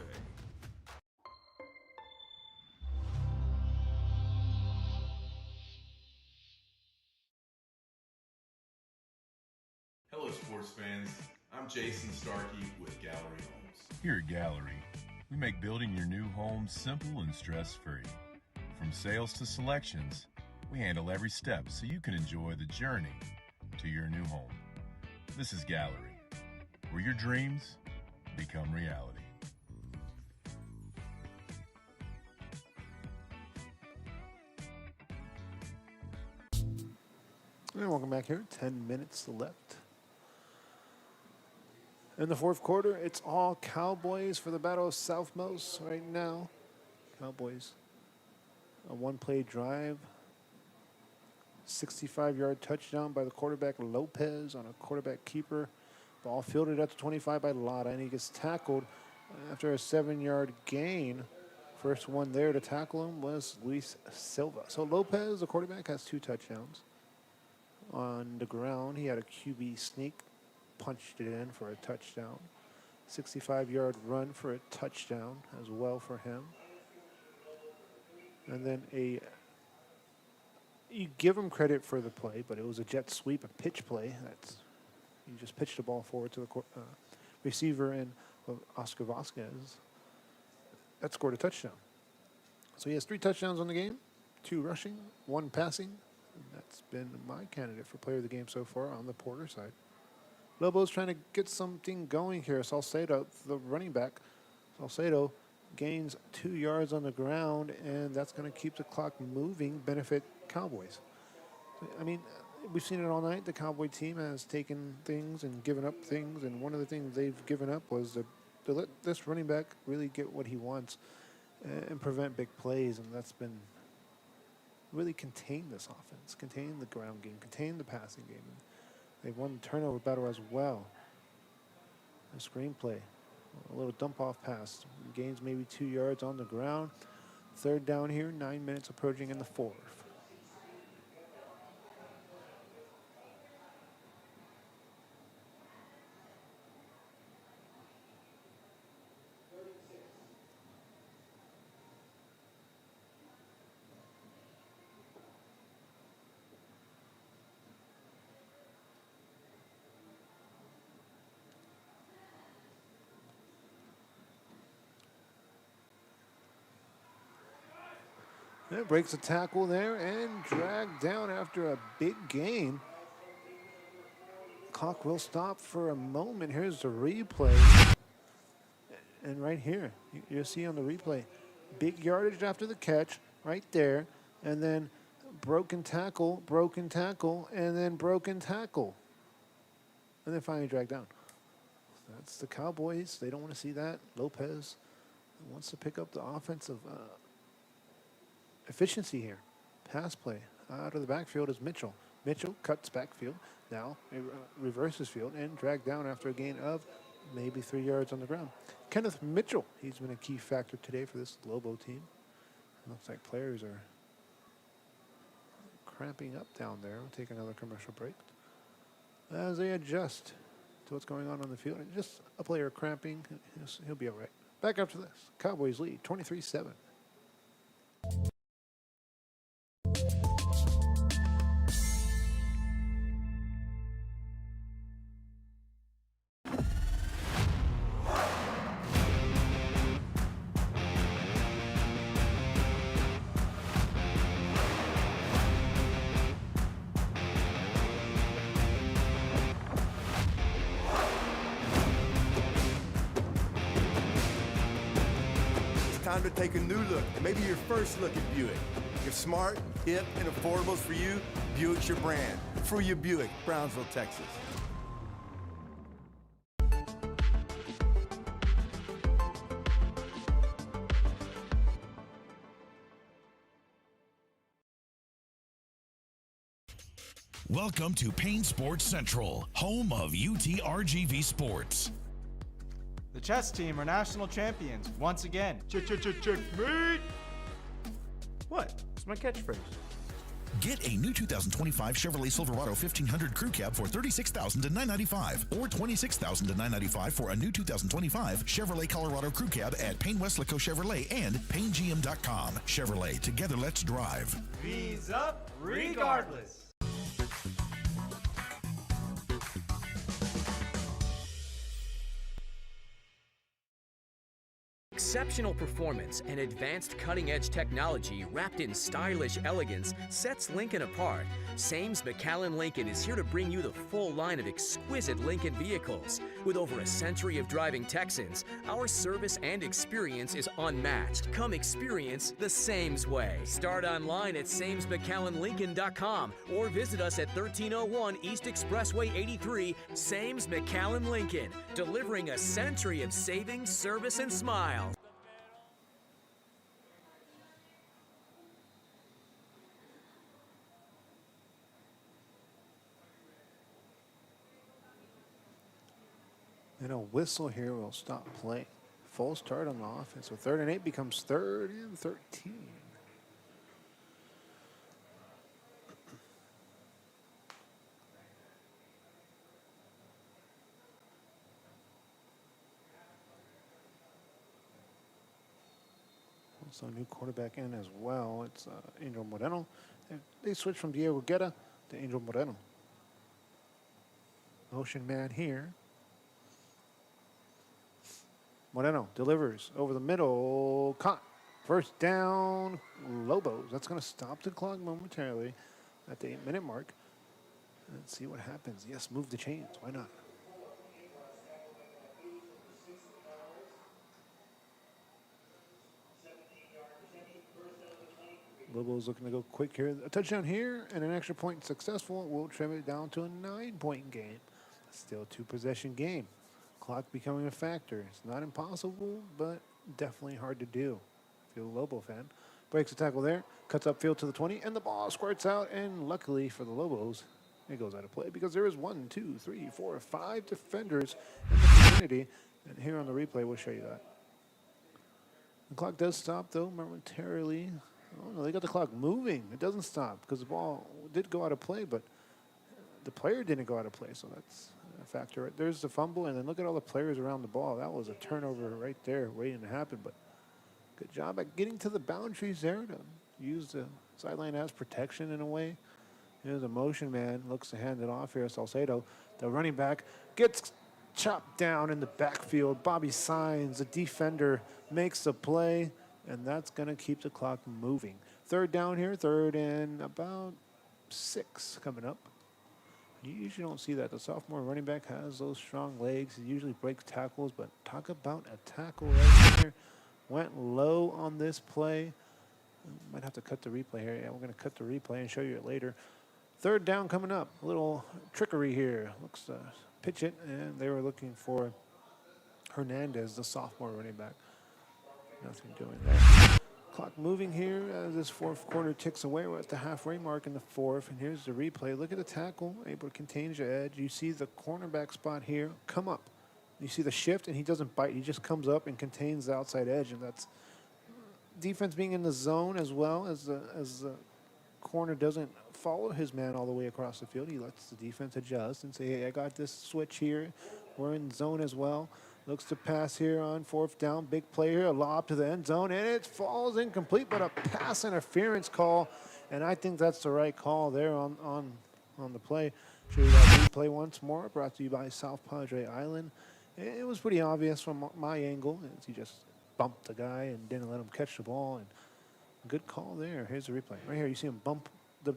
[SPEAKER 6] Hello, sports fans. I'm Jason Starkey with Gallery Homes.
[SPEAKER 9] Here at Gallery, we make building your new home simple and stress-free. From sales to selections, we handle every step so you can enjoy the journey to your new home. This is Gallery, where your dreams become reality.
[SPEAKER 1] And welcome back here. 10 minutes left. In the fourth quarter, it's all Cowboys for the Battle of Southmost right now. Cowboys, a one-play drive, 65-yard touchdown by the quarterback Lopez on a quarterback keeper. Ball fielded at the 25 by Lotta, and he gets tackled after a 7-yard gain. First one there to tackle him was Luis Silva. So Lopez, the quarterback, has 2 touchdowns. On the ground, he had a QB sneak, punched it in for a touchdown. 65-yard run for a touchdown as well for him. And then you give him credit for the play, but it was a jet sweep, a pitch play. You just pitched the ball forward to the receiver and Oscar Vasquez. That scored a touchdown. So he has 3 touchdowns on the game, 2 rushing, 1 passing. And that's been my candidate for player of the game so far on the Porter side. Lobo's trying to get something going here. Salcedo, the running back, Salcedo gains 2 yards on the ground, and that's going to keep the clock moving, benefit Cowboys. I mean, we've seen it all night. The Cowboy team has taken things and given up things, and one of the things they've given up was to let this running back really get what he wants and prevent big plays, and that's been really contain this offense, contain the ground game, contain the passing game. They've won the turnover battle as well. A screenplay, a little dump-off pass. Gains maybe 2 yards on the ground. 3rd down here, 9 minutes approaching in the 4th. It breaks a tackle there and dragged down after a big gain. Clock will stop for a moment. Here's the replay. And right here, you'll see on the replay, big yardage after the catch right there. And then broken tackle, and then broken tackle. And then finally dragged down. That's the Cowboys. They don't want to see that. Lopez wants to pick up the offensive efficiency here. Pass play out of the backfield is Mitchell. Mitchell cuts backfield. Now reverses field and dragged down after a gain of maybe 3 yards on the ground. Kenneth Mitchell, he's been a key factor today for this Lobo team. Looks like players are cramping up down there. We'll take another commercial break as they adjust to what's going on the field. Just a player cramping, he'll be all right. Back after this, Cowboys lead 23-7.
[SPEAKER 14] Time to take a new look, maybe your first look at Buick. If smart, hip, and affordable is for you, Buick's your brand. Fruya Buick, Brownsville, Texas.
[SPEAKER 4] Welcome to Payne Sports Central, home of UTRGV Sports.
[SPEAKER 15] The chess team are national champions once again.
[SPEAKER 7] Checkmate!
[SPEAKER 15] What? It's my catchphrase.
[SPEAKER 4] Get a new 2025 Chevrolet Silverado 1500 Crew Cab for $36,000 to $995 or $26,000 to $995 for a new 2025 Chevrolet Colorado Crew Cab at Payne Westlaco Chevrolet and PayneGM.com. Chevrolet, together let's drive.
[SPEAKER 15] V's up regardless.
[SPEAKER 10] Exceptional performance and advanced cutting-edge technology wrapped in stylish elegance sets Lincoln apart. Sames McAllen Lincoln is here to bring you the full line of exquisite Lincoln vehicles. With over a century of driving Texans, our service and experience is unmatched. Come experience the Sames way. Start online at SamesMcAllenLincoln.com or visit us at 1301 East Expressway 83, Sames McAllen Lincoln, delivering a century of savings, service, and smiles.
[SPEAKER 1] And a whistle here will stop play. Full start on the offense. So 3rd and 8 becomes 3rd and 13. Also, new quarterback in as well. It's Angel Moreno. They switched from Diego Guerra to Angel Moreno. Motion man here. Moreno delivers over the middle. Caught. First down, Lopez. That's going to stop the clock momentarily at the 8-minute mark. Let's see what happens. Yes, move the chains. Why not? Lopez looking to go quick here. A touchdown here and an extra point successful. We'll trim it down to a 9-point game. Still 2-possession game. Clock becoming a factor. It's not impossible, but definitely hard to do. If you're a Lobo fan. Breaks the tackle there, cuts upfield to the 20, and the ball squirts out. And luckily for the Lobos, it goes out of play because there is 1, 2, 3, 4, 5 defenders in the vicinity. And here on the replay, we'll show you that. The clock does stop, though, momentarily. Oh, no, they got the clock moving. It doesn't stop because the ball did go out of play, but the player didn't go out of play, so that's a factor. There's the fumble, and then look at all the players around the ball. That was a turnover right there waiting to happen, but good job at getting to the boundaries there to use the sideline as protection in a way. Here's a motion man, looks to hand it off here. Salcedo, the running back, gets chopped down in the backfield. Bobby Signs, the defender, makes the play, and that's going to keep the clock moving. 3rd down here, 3rd and about 6 coming up. You usually don't see that. The sophomore running back has those strong legs. He usually breaks tackles, but talk about a tackle right here. Went low on this play. Might have to cut the replay here. Yeah, we're going to cut the replay and show you it later. 3rd down coming up. A little trickery here. Looks to pitch it, and they were looking for Hernandez, the sophomore running back. Nothing doing there. Clock moving here as this 4th quarter ticks away. We're at the halfway mark in the 4th, and here's the replay. Look at the tackle, able to contain the edge. You see the cornerback spot here come up. You see the shift, and he doesn't bite. He just comes up and contains the outside edge, and that's defense being in the zone as well as the corner doesn't follow his man all the way across the field. He lets the defense adjust and say, hey, I got this switch here. We're in zone as well. Looks to pass here on 4th down. Big play here, a lob to the end zone, and it falls incomplete, but a pass interference call, and I think that's the right call there on the play. Show you that replay once more, brought to you by South Padre Island. It was pretty obvious from my angle, as he just bumped the guy and didn't let him catch the ball, and good call there. Here's the replay. Right here, you see him bump the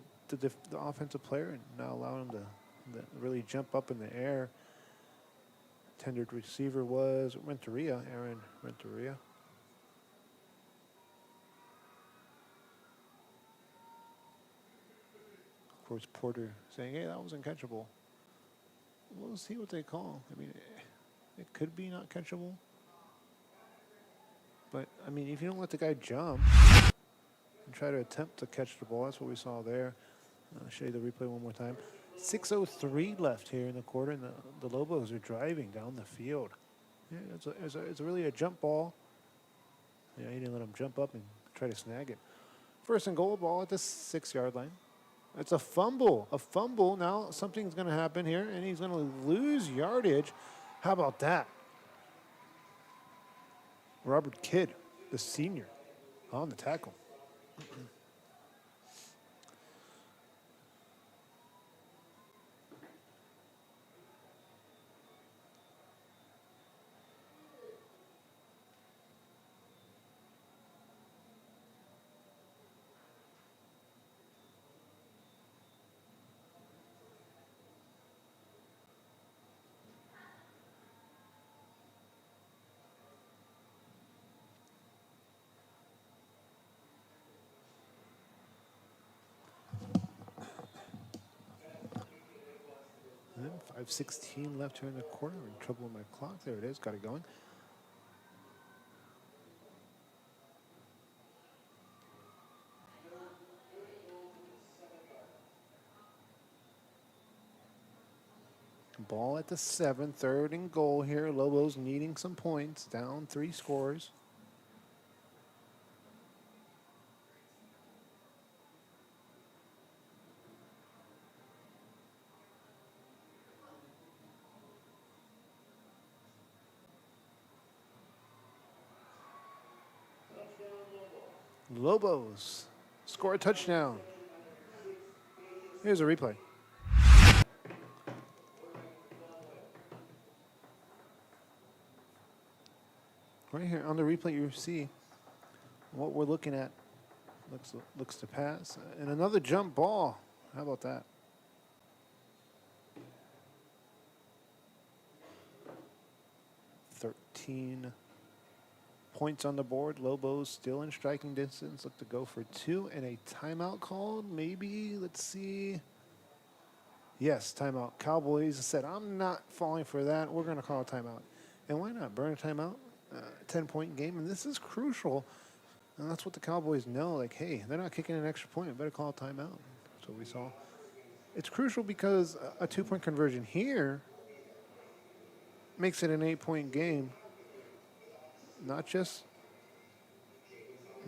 [SPEAKER 1] offensive player and now allow him to really jump up in the air. Intended receiver was Renteria, Aaron Renteria. Of course, Porter saying, hey, that wasn't catchable. We'll see what they call. I mean, it could be not catchable. But, I mean, if you don't let the guy jump and try to attempt to catch the ball, that's what we saw there. I'll show you the replay one more time. 6:03 left here in the quarter, and the Lobos are driving down the field. Yeah, it's really a jump ball. Yeah, he didn't let him jump up and try to snag it. 1st and goal, ball at the 6-yard line. It's a fumble. A fumble. Now something's going to happen here, and he's going to lose yardage. How about that? Robert Kidd, the senior, on the tackle. And 5:16 left here in the quarter. We're in trouble with my clock. There it is. Got it going. Ball at the 7, 3rd and goal here. Lobos needing some points. Down 3 scores. Lobos score a touchdown. Here's a replay. Right here on the replay, you see what we're looking at. Looks to pass. And another jump ball. How about that? $13 points on the board. Lobos still in striking distance. Look to go for 2 and a timeout called. Maybe, let's see. Yes, timeout. Cowboys said, I'm not falling for that. We're going to call a timeout. And why not? Burn a timeout. 10-point game. And this is crucial. And that's what the Cowboys know. Like, hey, they're not kicking an extra point. Better call a timeout. That's what we saw. It's crucial because a 2-point conversion here makes it an 8-point game. Not just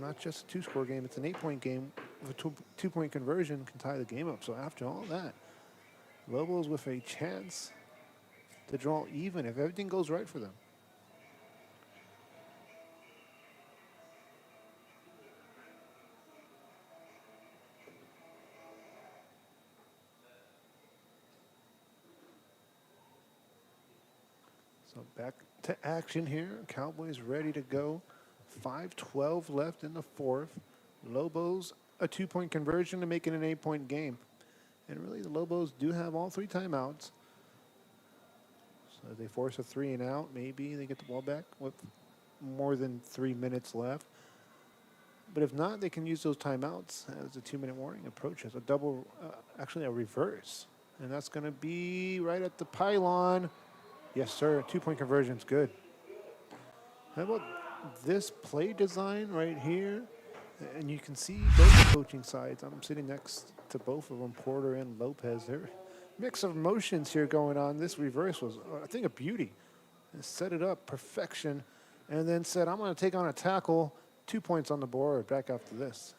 [SPEAKER 1] a 2-score game. It's an 8-point game. With a 2-point conversion can tie the game up. So after all that, Lobos with a chance to draw even if everything goes right for them. So back to action here. Cowboys ready to go. 5:12 left in the 4th. Lobos a 2-point conversion to make it an 8-point game. And really the Lobos do have all 3 timeouts. So they force a 3 and out. Maybe they get the ball back with more than 3 minutes left. But if not, they can use those timeouts as a 2-minute warning approaches. A double, actually a reverse. And that's going to be right at the pylon. Yes, sir. 2-point conversion's good. How about this play design right here? And you can see both coaching sides. I'm sitting next to both of them, Porter and Lopez. There, mix of emotions here going on. This reverse was, I think, a beauty. And set it up, perfection, and then said, I'm going to take on a tackle. 2 points on the board back after this.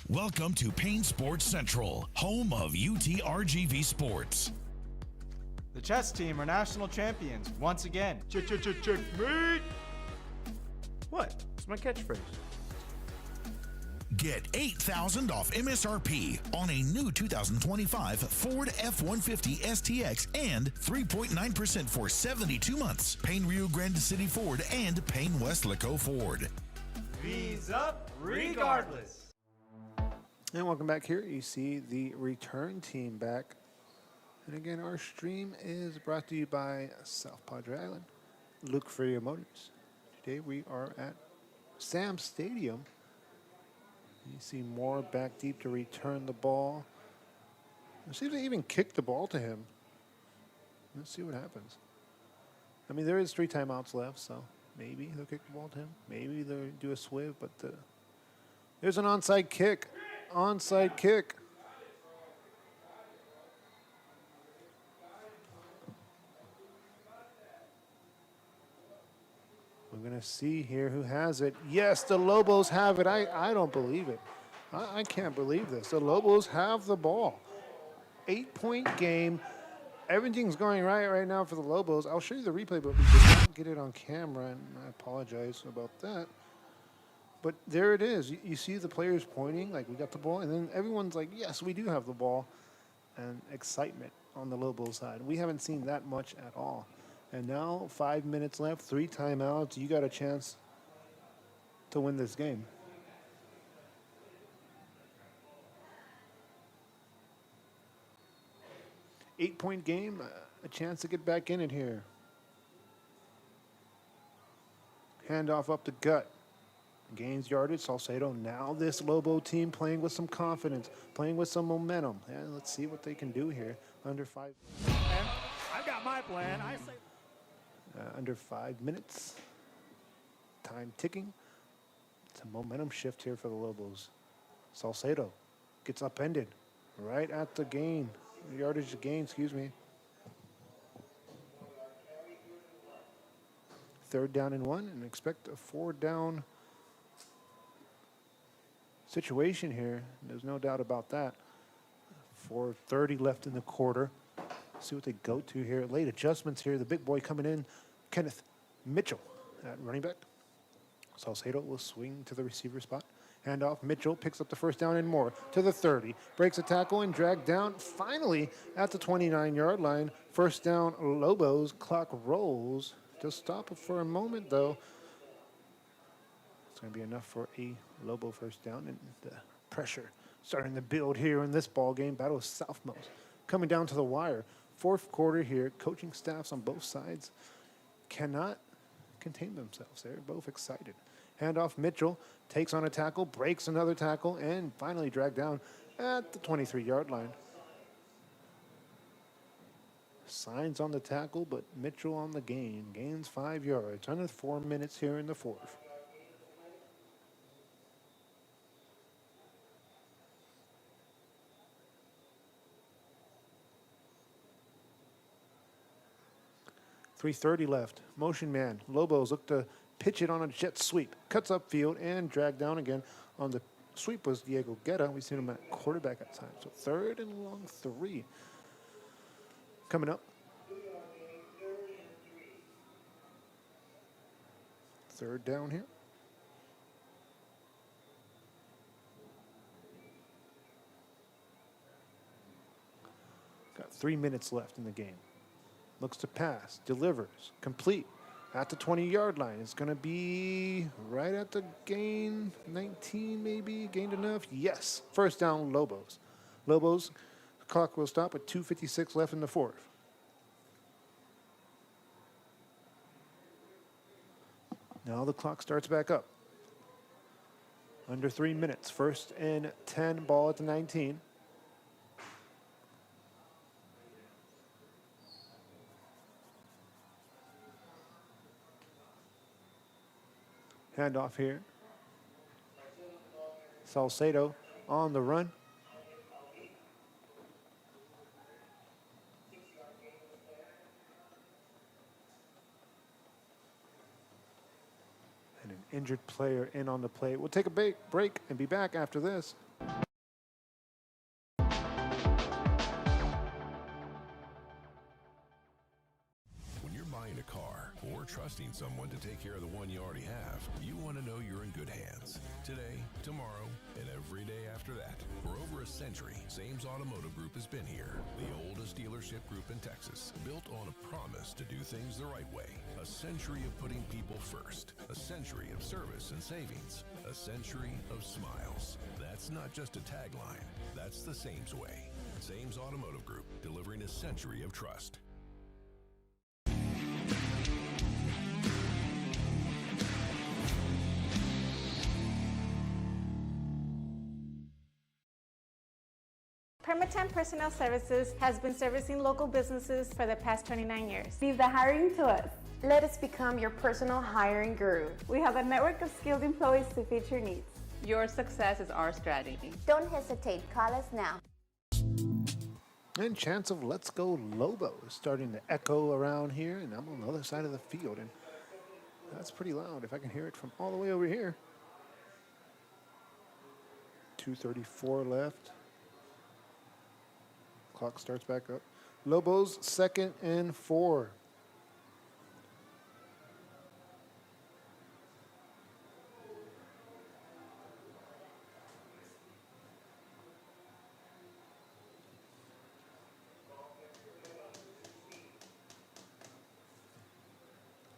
[SPEAKER 4] Welcome to Payne Sports Central, home of UTRGV Sports.
[SPEAKER 15] The chess team are national champions once again.
[SPEAKER 7] Checkmate! What? It's my catchphrase.
[SPEAKER 4] Get $8,000 off MSRP on a new 2025 Ford F-150 STX and 3.9% for 72 months. Payne Rio Grande City Ford and Payne Westlaco Ford.
[SPEAKER 15] V's up regardless.
[SPEAKER 1] And welcome back here. You see the return team back. And again, our stream is brought to you by South Padre Island, Luke Freer Motors. Today we are at Sam's Stadium. You see Moore back deep to return the ball. Let's see if they even kick the ball to him. Let's see what happens. I mean, there is 3 timeouts left, so maybe they'll kick the ball to him. Maybe they'll do a swiv, but there's an onside kick. Onside kick. We're going to see here who has it. Yes, the Lobos have it. I don't believe it. I can't believe this. The Lobos have the ball. 8-point game. Everything's going right now for the Lobos. I'll show you the replay, but we did not get it on camera, and I apologize about that. But there it is. You see the players pointing, like we got the ball, and then everyone's like, yes, we do have the ball. And excitement on the Lobos side. We haven't seen that much at all. And now 5 minutes left, 3 timeouts. You got a chance to win this game. Eight-point game, a chance to get back in it here. Handoff up the gut. Gains yardage, Salcedo. Now this Lobo team playing with some confidence, playing with some momentum. Yeah, let's see what they can do here. Under 5.
[SPEAKER 3] I've got my plan. I say
[SPEAKER 1] under 5 minutes. Time ticking. It's a momentum shift here for the Lobos. Salcedo gets upended right at the gain. Yardage gain, excuse me. 3rd down and 1, and expect a 4-down situation here. There's no doubt about that. 4:30 left in the quarter. See what they go to here. Late adjustments here. The big boy coming in, Kenneth Mitchell at running back. Salcedo will swing to the receiver spot. Handoff. Mitchell picks up the 1st down and more to the 30. Breaks a tackle and dragged down finally at the 29-yard line. 1st down, Lobos. Clock rolls. Just stop it for a moment, though. It's going to be enough for a Lobo 1st down. And the pressure starting to build here in this ball game. Battle of Southmost coming down to the wire. 4th quarter here. Coaching staffs on both sides cannot contain themselves. They're both excited. Handoff. Mitchell takes on a tackle, breaks another tackle, and finally dragged down at the 23-yard line. Signs on the tackle, but Mitchell on the gain. Gains 5 yards. Under 4 minutes here in the 4th. .330 left. Motion man. Lobos look to pitch it on a jet sweep. Cuts upfield and dragged down again. On the sweep was Diego Guerra. We've seen him at quarterback at times. So 3rd and long 3. Coming up. 3rd down here. Got 3 minutes left in the game. Looks to pass, delivers, complete at the 20-yard line. It's going to be right at the gain, 19 maybe, gained enough. Yes, 1st down, Lobos. Lobos, the clock will stop at 2:56 left in the 4th. Now the clock starts back up. Under 3 minutes, 1st and 10, ball at the 19. Handoff here. Salcedo on the run. And an injured player in on the play. We'll take a break and be back after this.
[SPEAKER 12] When you're buying a car or trusting someone to take care of the one you already have, you want to know you're in good hands. Today, tomorrow, and every day after that. For over a century, Sames Automotive Group has been here. The oldest dealership group in Texas, built on a promise to do things the right way. A century of putting people first. A century of service and savings. A century of smiles. That's not just a tagline. That's the Sames way. Sames Automotive Group, delivering a century of trust.
[SPEAKER 25] Permatemp Personnel Services has been servicing local businesses for the past 29 years.
[SPEAKER 13] Leave the hiring to us. Let us become your personal hiring guru.
[SPEAKER 25] We have a network of skilled employees to fit your needs.
[SPEAKER 13] Your success is our strategy. Don't hesitate. Call us now.
[SPEAKER 1] And chance of Let's Go Lobos starting to echo around here, and I'm on the other side of the field. And That's pretty loud if I can hear it from all the way over here. 2:34 left. Clock starts back up. Lobos 2nd and 4.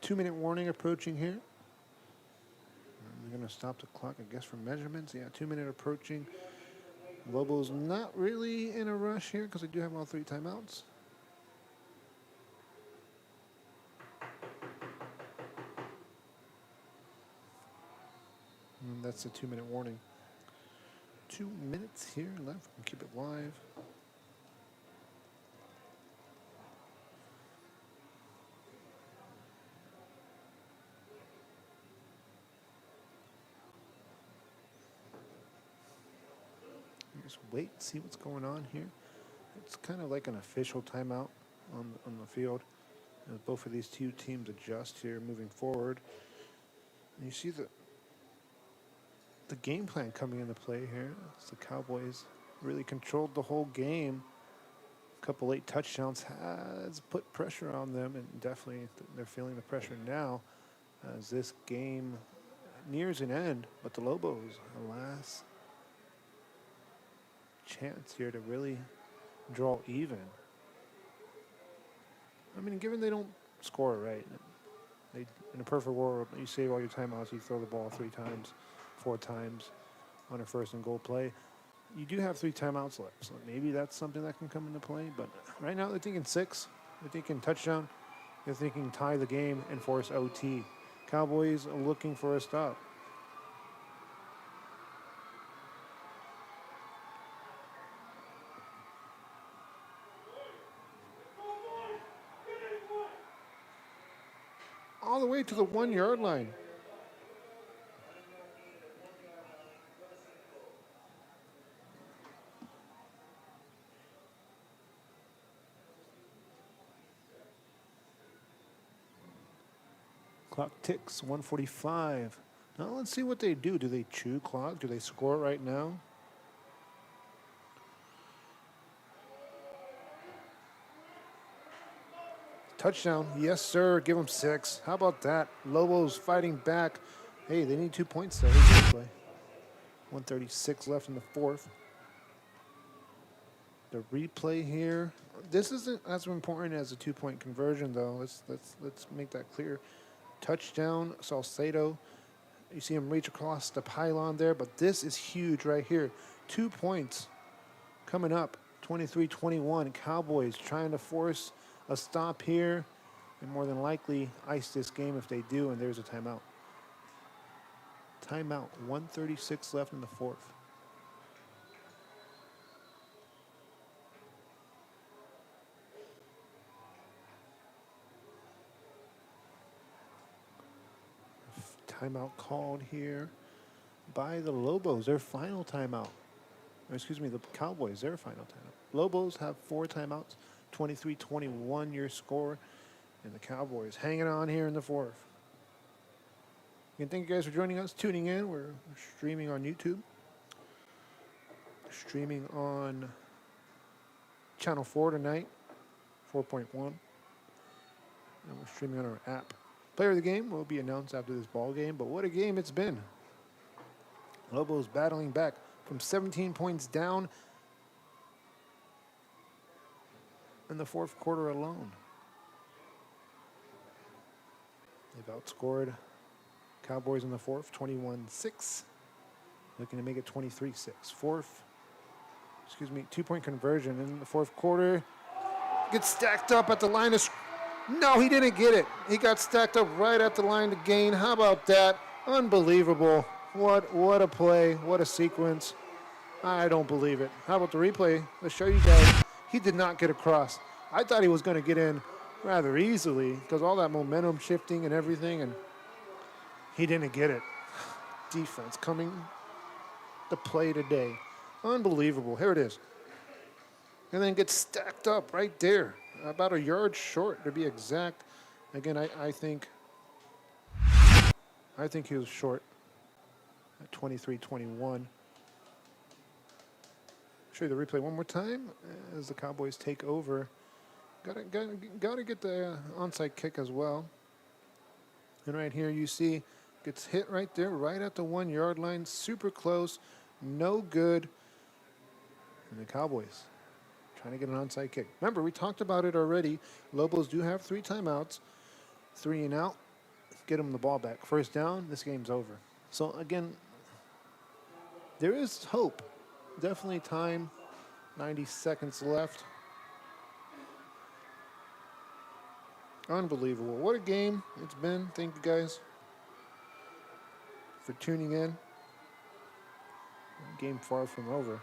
[SPEAKER 1] Two-minute warning approaching here. They're going to stop the clock, I guess, for measurements. Yeah, 2-minute approaching. Lobos not really in a rush here because they do have all 3 timeouts. And that's a 2-minute warning. 2 minutes here left. We'll keep it live. Just wait, see what's going on here. It's kind of like an official timeout on the field. As both of these two teams adjust here moving forward. And you see the game plan coming into play here. It's the Cowboys really controlled the whole game. A couple late touchdowns has put pressure on them, and definitely they're feeling the pressure now as this game nears an end. But the Lobos, alas, chance here to really draw even. I mean, given they don't score right, in a perfect world, you save all your timeouts, you throw the ball 3 times, 4 times on a 1st and goal play. You do have 3 timeouts left, so maybe that's something that can come into play. But right now they're thinking 6. They're thinking touchdown. They're thinking tie the game and force OT. Cowboys are looking for a stop. All the way to the 1-yard line. Clock ticks, 1:45. Now let's see what they do. Do they chew clock? Do they score right now? Touchdown, yes sir, give them 6. How about that? Lobos fighting back. Hey, they need 2 points though. 1:36 left in the 4th. The replay here. This isn't as important as a 2-point conversion though. Let's make that clear. Touchdown, Salcedo. You see him reach across the pylon there, but this is huge right here. 2 points coming up. 23-21. Cowboys trying to force a stop here, and more than likely ice this game if they do, and there's a timeout. Timeout, 1:36 left in the 4th. Timeout called here by the Lobos, their final timeout. Or excuse me, the Cowboys, their final timeout. Lobos have 4 timeouts. 23-21 your score, and the Cowboys hanging on here in the 4th. Again, thank you guys for joining us, tuning in. We're streaming on YouTube, streaming on Channel 4 tonight, 4.1, and we're streaming on our app. Player of the game will be announced after this ball game, but what a game it's been. Lobos battling back from 17 points down in the 4th quarter alone. They've outscored Cowboys in the 4th, 21-6. Looking to make it 23-6. 2-point conversion in the 4th quarter. Gets stacked up at the line of... No, he didn't get it. He got stacked up right at the line to gain. How about that? Unbelievable. What a play. What a sequence. I don't believe it. How about the replay? Let's show you guys. He did not get across. I thought he was going to get in rather easily because all that momentum shifting and everything, and he didn't get it. Defense coming to play today. Unbelievable. Here it is. And then gets stacked up right there. About a yard short to be exact. Again, I think I think he was short at 23-21. Show you the replay one more time as the Cowboys take over. Gotta get the onside kick as well. And right here you see gets hit right there, right at the 1 yard line, super close, no good. And the Cowboys trying to get an onside kick. Remember, we talked about it already. Lobos do have 3 timeouts, 3 and out. Get them the ball back. First down, this game's over. So again, there is hope. Definitely time. 90 seconds left. Unbelievable. What a game it's been. Thank you guys for tuning in. Game far from over,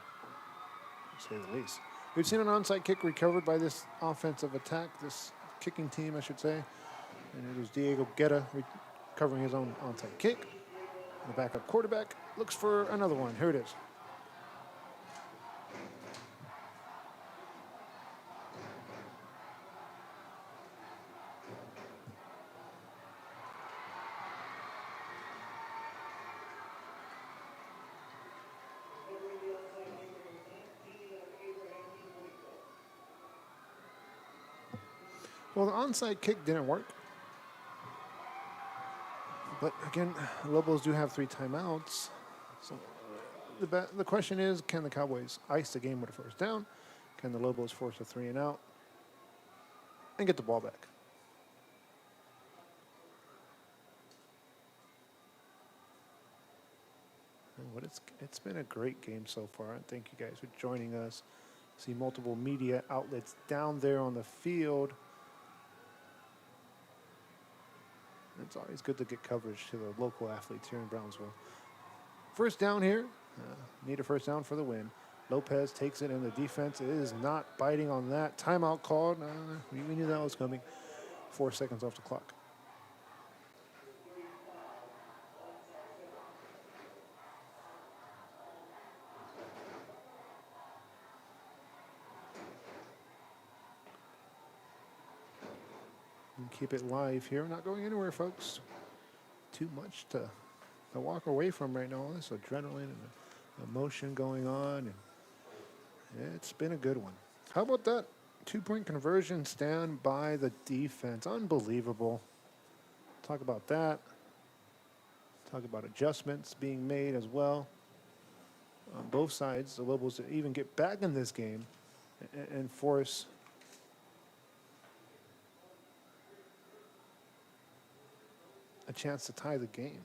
[SPEAKER 1] to say the least. We've seen an onside kick recovered by this offensive attack, this kicking team, I should say. And it was Diego Guetta recovering his own onside kick. The backup quarterback looks for another one. Here it is. Well, the onside kick didn't work. But again, Lobos do have 3 timeouts. So the question is, can the Cowboys ice the game with a first down? Can the Lobos force a 3 and out and get the ball back? And it's been a great game so far. And thank you guys for joining us. See multiple media outlets down there on the field. It's always good to get coverage to the local athletes here in Brownsville. First down here. Need a first down for the win. Lopez takes it, and the defense is not biting on that. Timeout called. We knew that was coming. 4 seconds off the clock. And keep it live here. Not going anywhere, folks. Too much to walk away from right now. All this adrenaline and emotion going on. And it's been a good one. How about that 2-point conversion stand by the defense? Unbelievable. Talk about that. Talk about adjustments being made as well. On both sides, the Lobos to even get back in this game and force a chance to tie the game.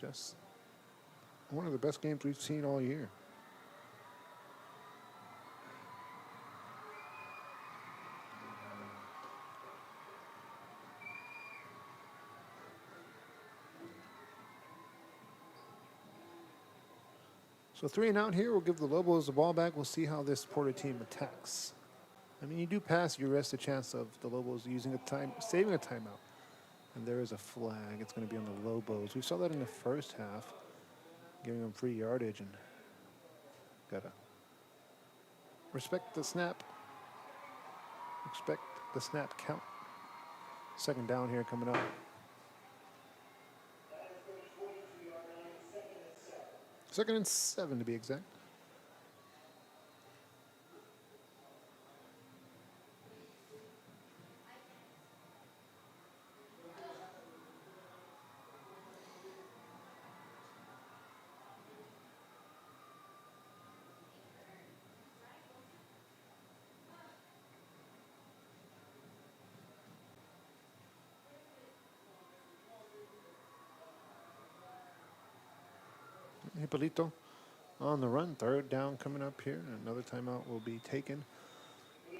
[SPEAKER 1] Just one of the best games we've seen all year. So 3 and out here. We'll give the Lobos the ball back. We'll see how this Porter team attacks. I mean, you do pass, you risk the chance of the Lobos saving a timeout. And there is a flag. It's going to be on the Lobos. We saw that in the first half, giving them free yardage, and gotta respect the snap. Expect the snap count. Second down here coming up. Second and 7 to be exact. Hippolito on the run. Third down coming up here. Another timeout will be taken.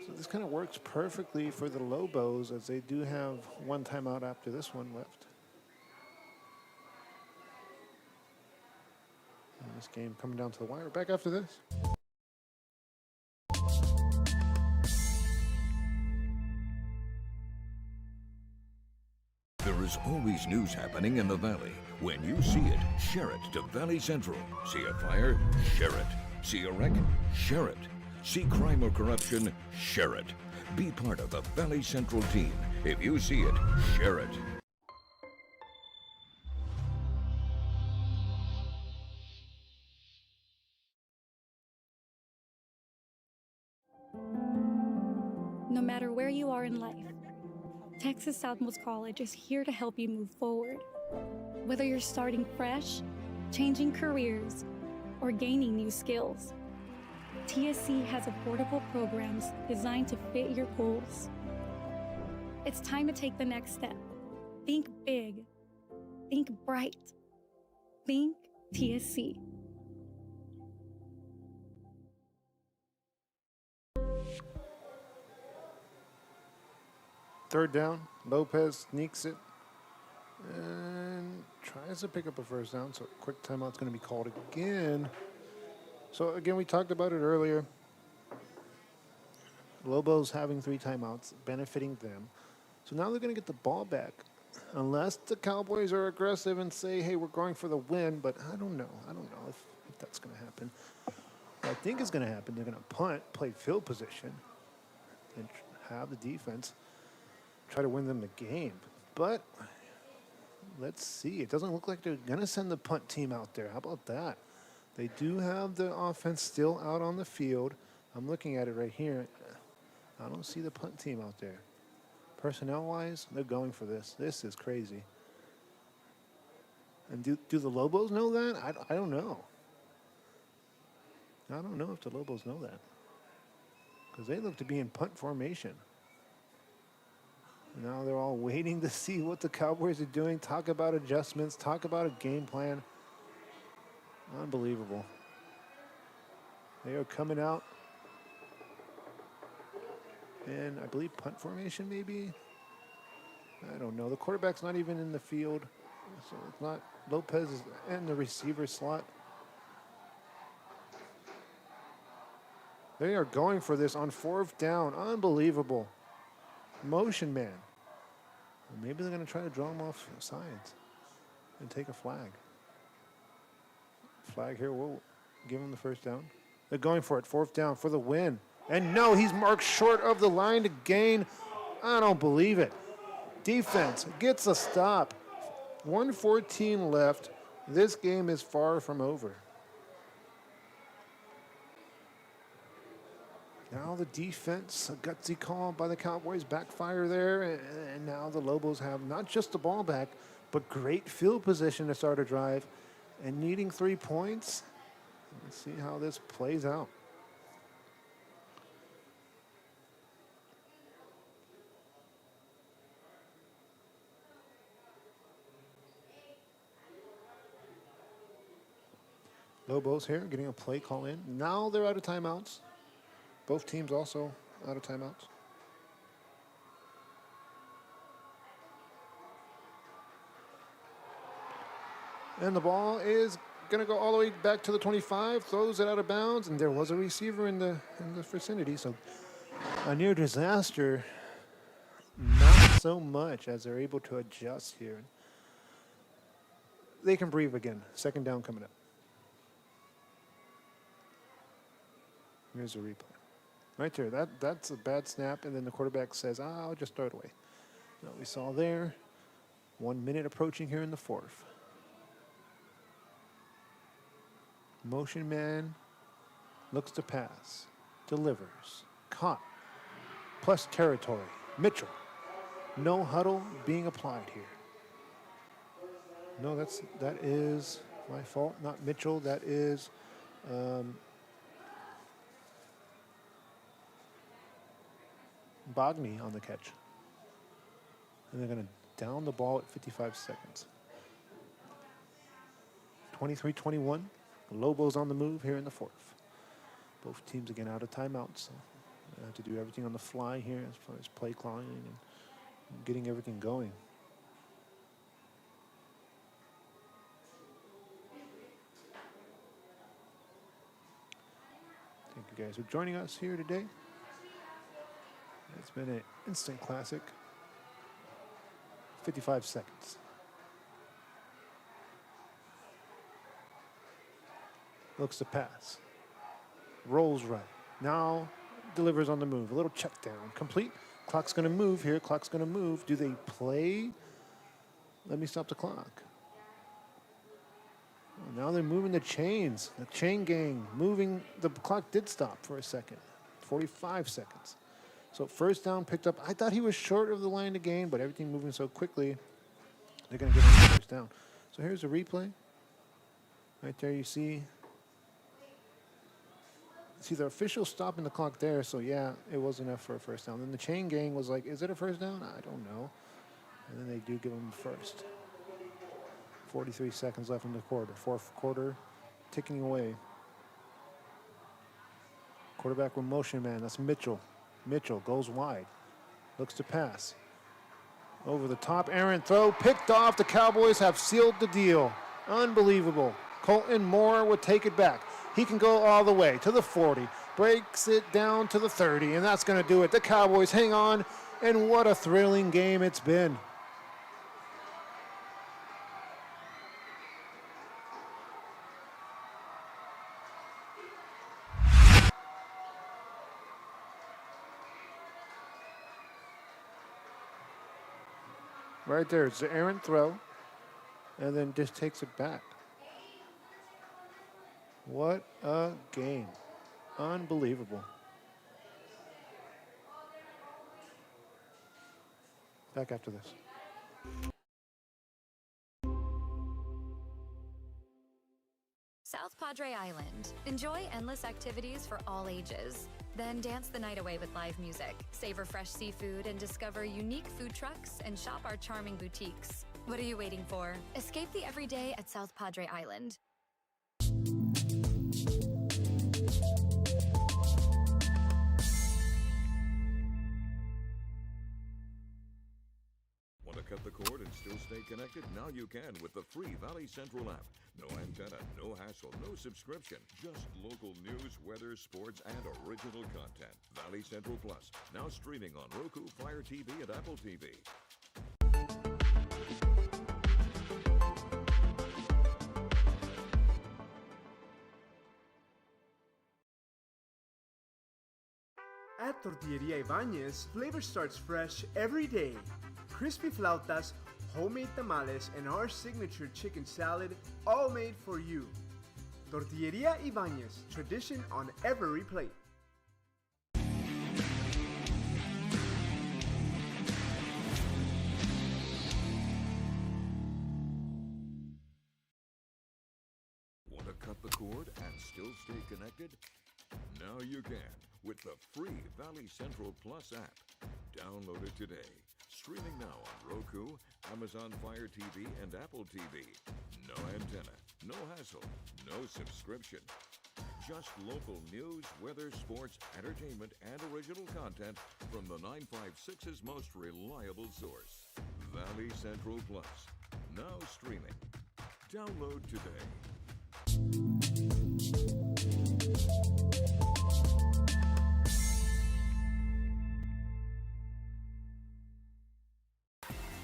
[SPEAKER 1] So this kind of works perfectly for the Lobos, as they do have 1 timeout after this one left. And this game coming down to the wire. Back after this.
[SPEAKER 11] There is always news happening in the Valley. When you see it, share it to Valley Central. See a fire? Share it. See a wreck? Share it. See crime or corruption? Share it. Be part of the Valley Central team. If you see it, share it.
[SPEAKER 21] in life, Texas Southmost College is here to help you move forward. Whether you're starting fresh, changing careers, or gaining new skills, TSC has affordable programs designed to fit your goals. It's time to take the next step. Think big. Think bright. Think TSC.
[SPEAKER 1] Third down, Lopez sneaks it and tries to pick up a first down, so a quick timeout's going to be called again. So again, we talked about it earlier. Lobos having 3 timeouts, benefiting them. So now they're going to get the ball back. Unless the Cowboys are aggressive and say, hey, we're going for the win, but I don't know. I don't know if that's going to happen. What I think is going to happen, they're going to punt, play field position, and have the defense try to win them the game. But let's see. It doesn't look like they're going to send the punt team out there. How about that? They do have the offense still out on the field. I'm looking at it right here. I don't see the punt team out there. Personnel-wise, they're going for this. This is crazy. And do the Lobos know that? I don't know. I don't know if the Lobos know that. Because they look to be in punt formation. Now they're all waiting to see what the Cowboys are doing. Talk about adjustments. Talk about a game plan. Unbelievable. They are coming out. And I believe punt formation maybe. I don't know. The quarterback's not even in the field. So it's not. Lopez is in the receiver slot. They are going for this on 4th down. Unbelievable. Motion man. Maybe they're going to try to draw him off sides and take a flag. Flag here will give him the first down. They're going for it. 4th down for the win. And no, he's marked short of the line to gain. I don't believe it. Defense gets a stop. 1:14 left. This game is far from over. Now the defense, a gutsy call by the Cowboys, backfire there, and now the Lobos have not just the ball back, but great field position to start a drive, and needing 3 points. Let's see how this plays out. Lobos here getting a play call in. Now they're out of timeouts. Both teams also out of timeouts. And the ball is going to go all the way back to the 25, throws it out of bounds, and there was a receiver in the vicinity. So a near disaster, not so much as they're able to adjust here. They can breathe again. 2nd down coming up. Here's a replay. Right there, that's a bad snap, and then the quarterback says, I'll just throw it away. Now we saw there, 1 minute approaching here in the 4th. Motion man looks to pass, delivers, caught, plus territory. Mitchell, no huddle being applied here. No, that is my fault, not Mitchell. That is Bogney on the catch. And they're going to down the ball at 55 seconds. 23-21. Lobos on the move here in the 4th. Both teams again out of timeouts. So they have to do everything on the fly here as far as play calling and getting everything going. Thank you guys for joining us here today. It's been an instant classic. 55 seconds. Looks to pass. Rolls right. Now delivers on the move. A little check down. Complete. Clock's going to move here. Clock's going to move. Do they play? Let me stop the clock. Now they're moving the chains. The chain gang moving. The clock did stop for a second. 45 seconds. So first down picked up. I thought he was short of the line to gain, but everything moving so quickly, they're going to give him the first down. So here's a replay. Right there you see the official stopping the clock there, so yeah, it was enough for a first down. Then the chain gang was like, is it a first down? I don't know. And then they do give him the first. 43 seconds left in the quarter. Fourth quarter ticking away. Quarterback with motion man, that's Mitchell. Mitchell goes wide, looks to pass. Over the top, errant throw, picked off. The Cowboys have sealed the deal. Unbelievable. Colton Moore would take it back. He can go all the way to the 40, breaks it down to the 30, and that's going to do it. The Cowboys hang on, and what a thrilling game it's been. Right there, it's the errant throw, and then just takes it back. What a game. Unbelievable. Back after this.
[SPEAKER 2] South Padre Island. Enjoy endless activities for all ages. Then dance the night away with live music, savor fresh seafood, and discover unique food trucks and shop our charming boutiques. What are you waiting for? Escape the everyday at South Padre Island.
[SPEAKER 11] Want to cut the cord and still stay connected? Now you can with the free Valley Central app. No antenna, no hassle, no subscription. Just local news, weather, sports, and original content. Valley Central Plus, now streaming on Roku, Fire TV, and Apple TV.
[SPEAKER 7] At Tortilleria Ibañez, flavor starts fresh every day. Crispy flautas, homemade tamales, and our signature chicken salad, all made for you. Tortilleria Ibañez, tradition on every plate.
[SPEAKER 11] Want to cut the cord and still stay connected? Now you can with the free Valley Central Plus app. Download it today. Streaming now on Roku, Amazon Fire TV, and Apple TV. No antenna, no hassle, no subscription. Just local news, weather, sports, entertainment, and original content from the 956's most reliable source. Valley Central Plus. Now streaming. Download today.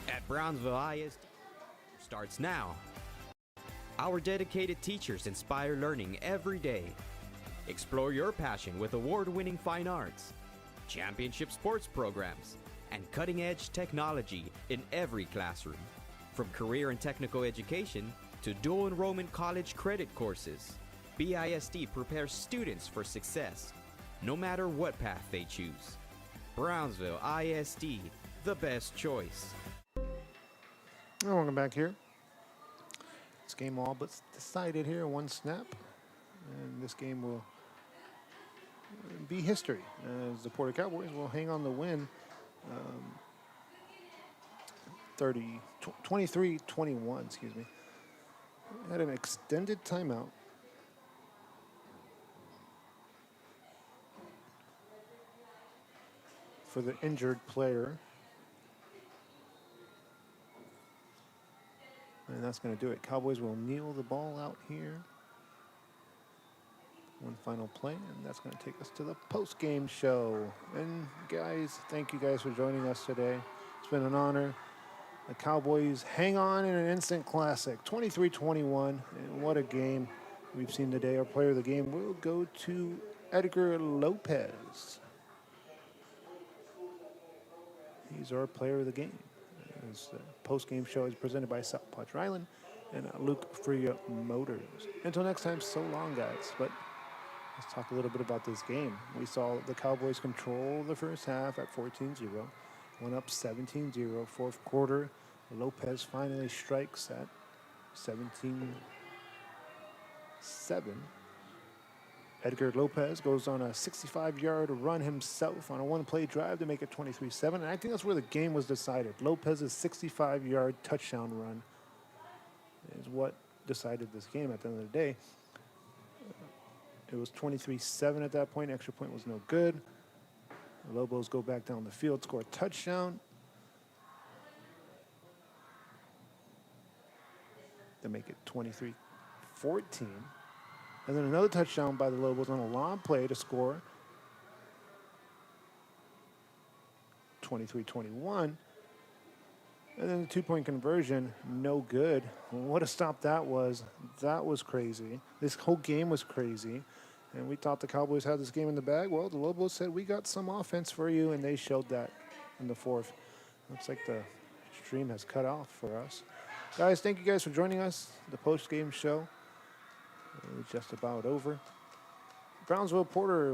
[SPEAKER 16] At Brownsville ISD starts now. Our dedicated teachers inspire learning every day. Explore your passion with award-winning fine arts, championship sports programs, and cutting-edge technology in every classroom. From career and technical education to dual enrollment college credit courses, BISD prepares students for success, no matter what path they choose. Brownsville ISD, the best choice.
[SPEAKER 1] Welcome back here. This game all but decided here, one snap. And this game will be history as the Porter Cowboys will hang on the win 23-21, excuse me. Had an extended timeout. For the injured player. And that's going to do it. Cowboys will kneel the ball out here. One final play, and that's going to take us to the post-game show. And guys, thank you guys for joining us today. It's been an honor. The Cowboys hang on in an instant classic, 23-21. And what a game we've seen today. Our player of the game will go to Edgar Lopez. He's our player of the game. This post-game show is presented by South Padre Island and Luke Freya Motors. Until next time, so long, guys. But Let's talk a little bit about this game. We saw the Cowboys control the first half at 14-0. Went up 17-0. Fourth quarter, Lopez finally strikes at 17-7. Edgar Lopez goes on a 65-yard run himself on a one-play drive to make it 23-7. And I think that's where the game was decided. Lopez's 65-yard touchdown run is what decided this game at the end of the day. It was 23-7 at that point. Extra point was no good. The Lobos go back down the field, score a touchdown to make it 23-14. And then another touchdown by the Lobos on a long play to score 23-21. And then the two-point conversion, no good. What a stop that was. That was crazy. This whole game was crazy. And we thought the Cowboys had this game in the bag. Well, the Lobos said, we got some offense for you, and they showed that in the fourth. Looks like the stream has cut off for us. Guys, thank you guys for joining us. The post-game show is just about over. Brownsville Porter